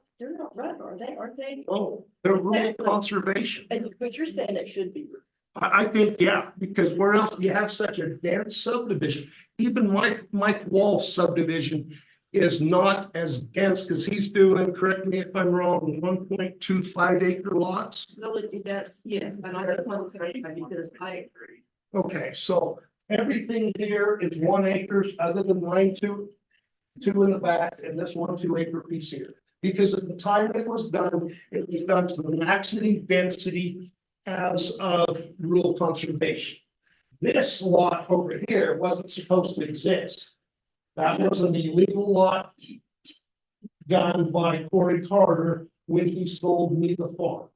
rut, are they? Aren't they? Oh, they're rural conservation. But you're saying it should be. I think, yeah, because where else do you have such a dense subdivision? Even Mike Wall's subdivision is not as dense, because he's doing, correct me if I'm wrong, 1.25 acre lots. No, that's, yes, and I just want to clarify because I agree. Okay, so everything here is 1 acre, other than mine two in the back, and this 1 2 acre piece here. Because at the time it was done to the maximum density as of rural conservation. This lot over here wasn't supposed to exist. That was an illegal lot done by Corey Carter when he sold me the farm.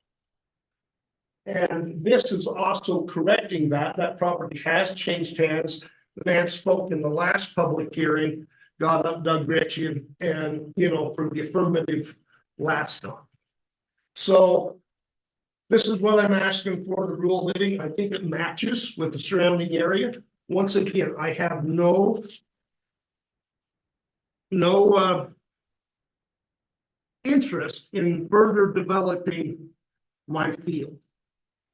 And this is also correcting that. That property has changed hands. The man spoke in the last public hearing, got up Doug Ritchie and, for the affirmative last time. So this is what I'm asking for the rural living. I think it matches with the surrounding area. Once again, I have no interest in further developing my field.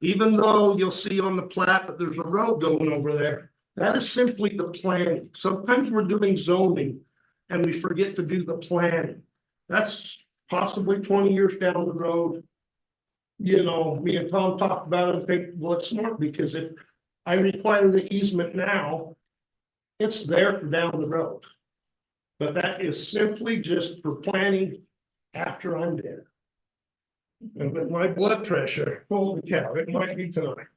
Even though you'll see on the plat that there's a road going over there, that is simply the planning. Sometimes we're doing zoning and we forget to do the planning. That's possibly 20 years down the road. Me and Tom talked about it and think, well, it's smart, because if I require the easement now, it's there for down the road. But that is simply just for planning after I'm dead. And with my blood pressure, holy cow, it might be tonight.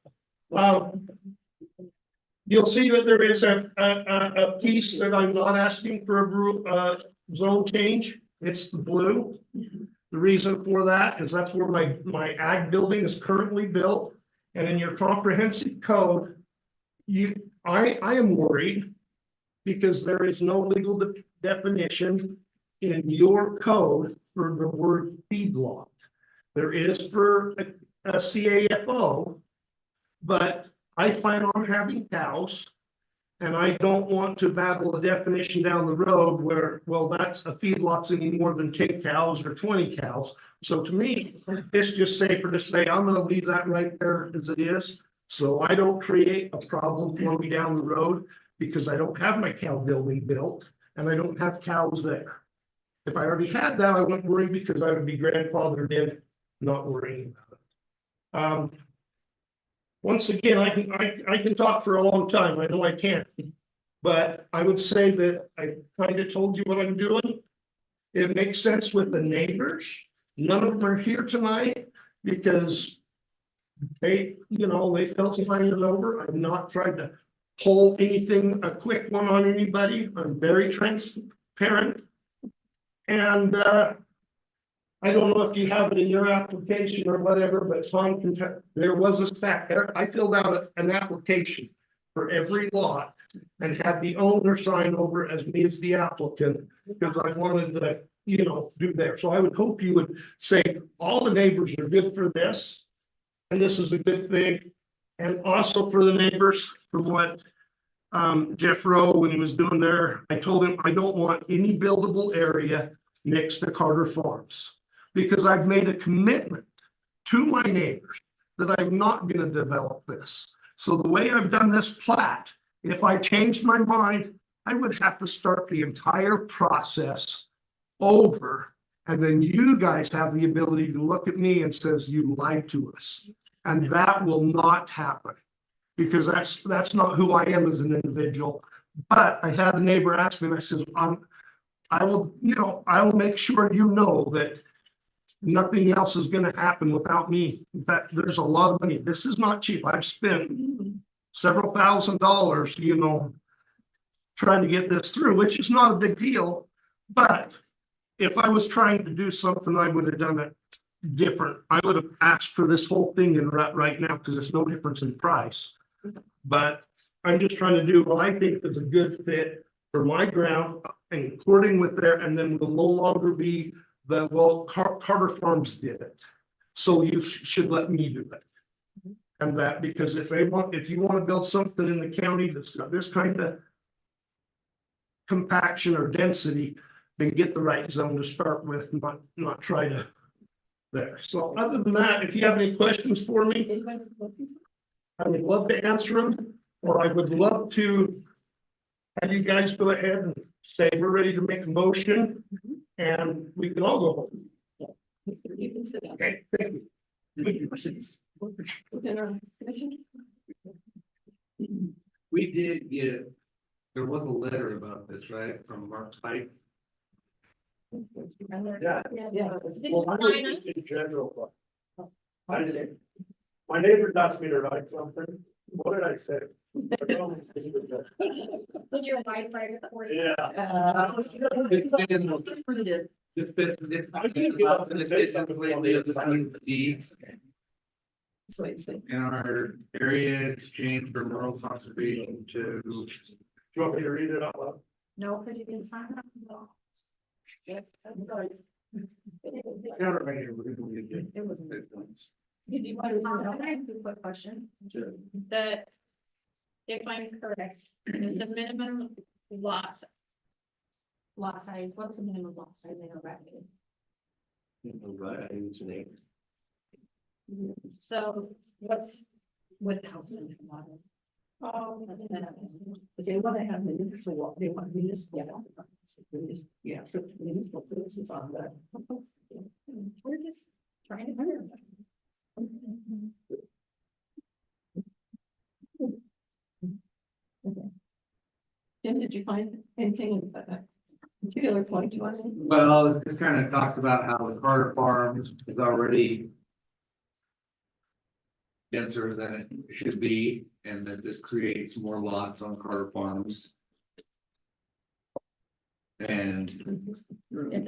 You'll see that there is a piece that I'm not asking for a zone change. It's the blue. The reason for that is that's where my ag building is currently built. And in your comprehensive code, I am worried because there is no legal definition in your code for the word feedlot. There is for a CAFO, but I plan on having cows. And I don't want to battle a definition down the road where, well, that's a feedlot's any more than 10 cows or 20 cows. So to me, it's just safer to say, I'm going to leave that right there as it is. So I don't create a problem for me down the road, because I don't have my cow building built and I don't have cows there. If I already had that, I wouldn't worry, because I would be grandfathered in, not worrying about it. Once again, I can talk for a long time. I know I can't, but I would say that I kind of told you what I'm doing. It makes sense with the neighbors. None of them are here tonight because they felt invited over. I've not tried to pull anything, a quick one on anybody. I'm very transparent. And I don't know if you have it in your application or whatever, but Tom can there was a stack there. I filled out an application for every lot and had the owner sign over as me as the applicant, because I wanted to, do there. So I would hope you would say all the neighbors are good for this, and this is a good thing. And also for the neighbors, from what Jeff Rowe, when he was doing there, I told him I don't want any buildable area next to Carter Farms, because I've made a commitment to my neighbors that I'm not going to develop this. So the way I've done this plat, if I changed my mind, I would have to start the entire process over. And then you guys have the ability to look at me and says, you lied to us. And that will not happen, because that's not who I am as an individual. But I had a neighbor ask me, and I said, I will make sure that nothing else is going to happen without me. In fact, there's a lot of money. This is not cheap. I've spent several $1,000s, trying to get this through, which is not a big deal. But if I was trying to do something, I would have done it different. I would have asked for this whole thing in right now because there's no difference in price. But I'm just trying to do what I think is a good fit for my ground, including with there, and then will no longer be the, well, Carter Farms did it. So you should let me do it. And that, because if you want to build something in the county that's got this kind of compaction or density, then get the right zone to start with, not try to there. So other than that, if you have any questions for me, I would love to answer them, or I would love to have you guys go ahead and say we're ready to make a motion, and we can all go home. You can sit down. Okay, thank you. Any questions within our commission? We did get, there was a letter about this, right, from Mark Pike? Yeah. Yeah. Well, I think in general, I did. My neighbor asked me to write something. What did I say? Would you invite Fred for you? Yeah. So it's like, In our area to change from rural conservation to. Do you want me to read it out loud? No, because you didn't sign up. No. Yeah, that's right. it wasn't. Did you want to, can I ask you a quick question? The, if I'm correct, the minimum lot size, what's the minimum lot size in a revenue? So what's with housing? But they want to have municipal, they want municipal. Yeah, so municipal services on that. We're just trying to figure it Jim, did you find anything particular point you want to? Well, this kind of talks about how the Carter Farm is already denser than it should be, and that this creates more lots on Carter Farms. And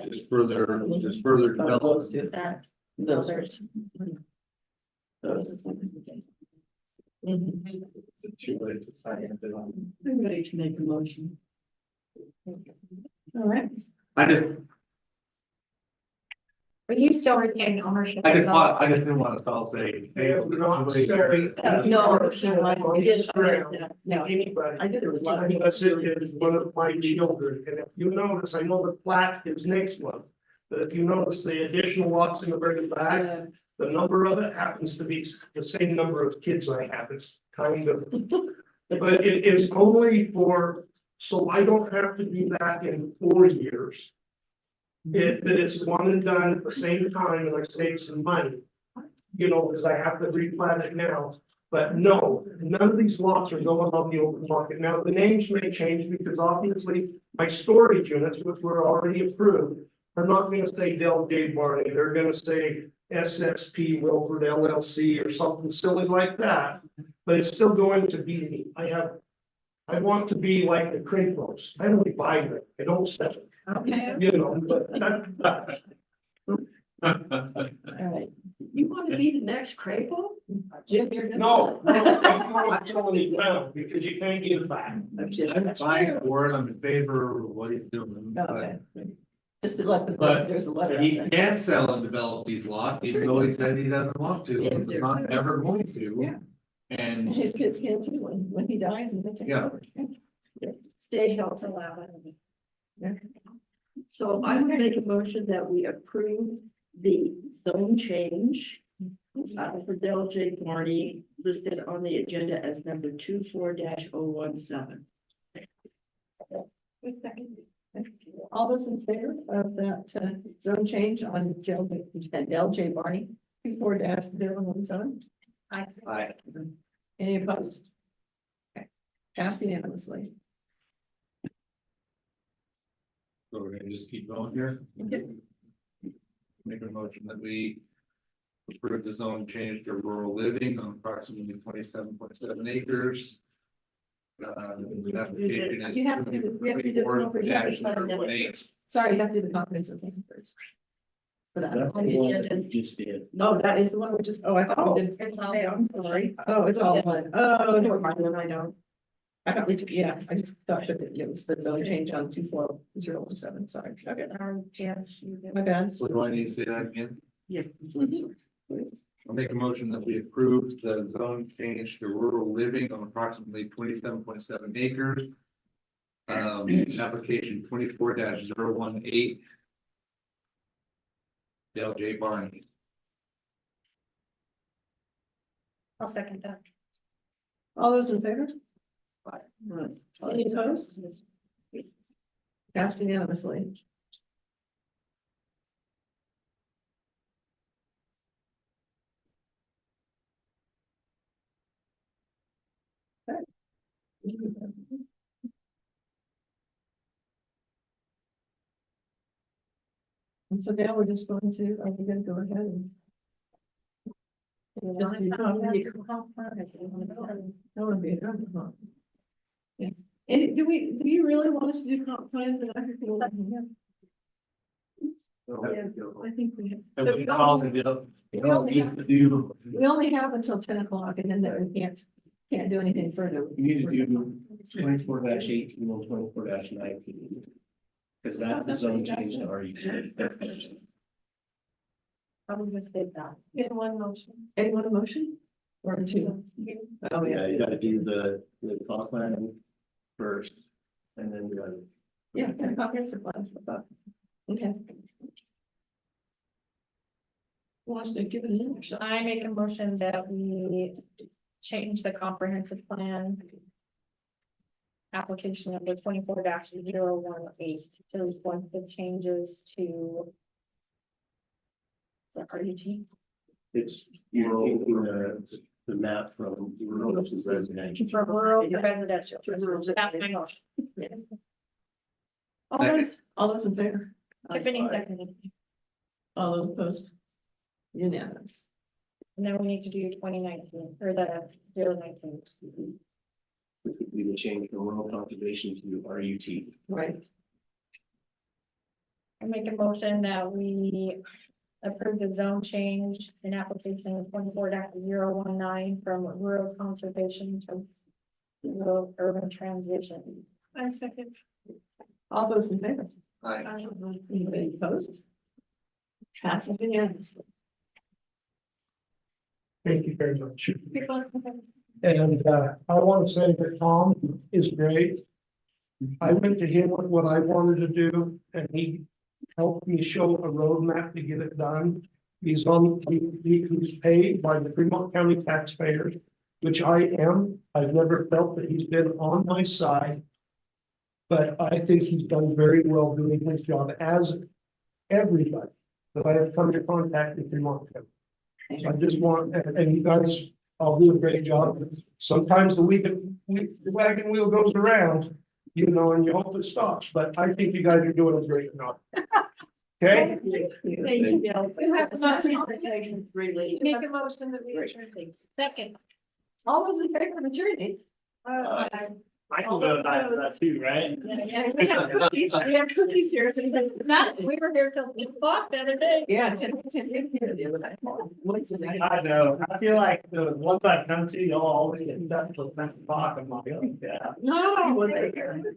just further develop. that. Those. I'm ready to make a motion. All right. I just But you still retain ownership. I didn't want to all say. Hey, No, I knew there was a lot of. That's it, is one of my children, and if you notice, I know the plat is next month. But if you notice the additional lots in the very back, the number of it happens to be the same number of kids I have, it's kind of. But it is only for, so I don't have to do that in 4 years. That it's one and done at the same time, and I save some money. You know, because I have to replat it now. But no, none of these lots are going on the open market. Now, the names may change because obviously my storage units, which were already approved, are not gonna say Del J Barney, they're gonna say SSP Wilford LLC or something silly like that. But it's still going to be me. I want to be like the Crinkles. I only buy them, I don't sell them. Okay. You know, but All right. You want to be the next Crapo? Jim, you're. no, I'm telling you now, because you can't get it back. I'm fine for it, I'm in favor of what he's doing. Okay. Just to let the, But there's a letter. He out there. can sell and develop these lots, even though he said he doesn't want to, and he's not ever going to. Yeah. And And his kids can too, when he dies and they take Yeah. over. State helps allow it. Yeah. So I would make a motion that we approve the zone change for Del J Barney listed on the agenda as number 24-017. All those in favor of that zone change on Del J Barney 24-017? Aye. Any opposed? Okay. Passed unanimously. so we're gonna just keep going here. Make a motion that we approve the zone change to rural living on approximately 27.7 acres. application is You have to do- we have to do the comprehensive plan. 24-018. Sorry, you have to do the comprehensive plan first. For that. That's the one that we just did. No, that is the one we just, oh, I thought we did. It's all- I'm sorry. Oh, it's all one. Oh, never mind, then I don't. I thought we took, yeah, I just thought that it was the zone change on 24017, sorry. Okay, my bad. So do I need to say that again? Yes. I'll make a motion that we approve the zone change to rural living on approximately 27.7 acres. Application 24-018. Dale J. Barney. I'll second that. All those in favor? Any opposed? Passed unanimously. Okay. And so now we're just going to, are we gonna go ahead and? Just do that would be a good one. Yeah, and do you really want us to do comp plan for that? I think we have. But we only have until 10 o'clock and then we can't do anything further. You need to do 24-18 and 24-19. Because that's the zone change to RU. Probably just did that. In one motion. Anyone a motion? Or two? Oh, Yeah, you gotta do the comp plan first, and then you gotta. Yeah, and comprehensive plan. Okay. Who wants to give it in? So I make a motion that we change the comprehensive plan. Application number 24-018 to reflect the changes to. The RUT. It's, you're taking the map from rural to residential. From rural to residential. That's my motion. All those in favor? Tiffany seconded. All those opposed? Unanimous. And then we need to do 2019 or the 019. We would change from rural conservation to RUT. Right. I make a motion that we approve the zone change in application 24-019 from rural conservation to rural urban transition. I second. All those in favor? Aye. Anybody opposed? Passing unanimously. Thank you very much. And I want to say that Tom is great. I went to him with what I wanted to do, and he helped me show a roadmap to get it done. He's paid by the Fremont County taxpayers, which I am. I've never felt that he's been on my side. But I think he's done very well doing his job, as everybody that I have come into contact with Fremont County. So I just want, and you guys all do a great job. Sometimes the wagon wheel goes around, you know, and you hope it stops, but I think you guys are doing a great job. Okay? Thank you. You have to really make a motion that we adjourn. Second. All those in favor of adjourning? I can go back to that too, right? Yes, we have cookies. We have cookies here. If anybody's Not, we were here till 8 o'clock the other day. Yeah, 10 here the other night. What's the night? I know, I feel like the ones I've come to, y'all always get done till 10 o'clock, I'm like, oh, yeah. No.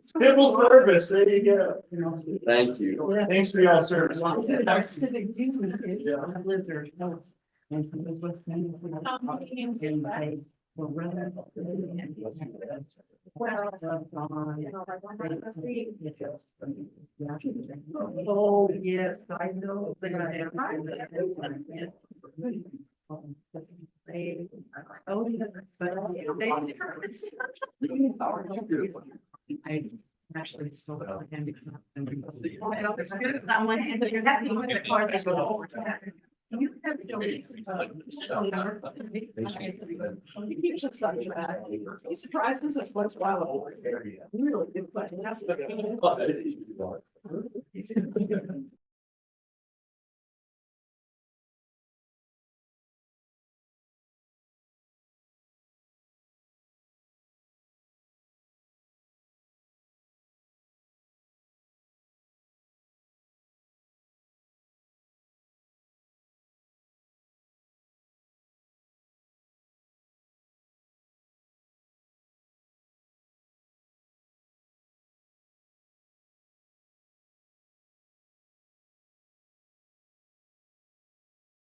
Civil service, there you go. You know. Thank you. Thanks for y'all service. Our civic duty. Blizzard. Oh, yes, I know. Oh, I actually still. You have he surprises us once in a while. Really good question.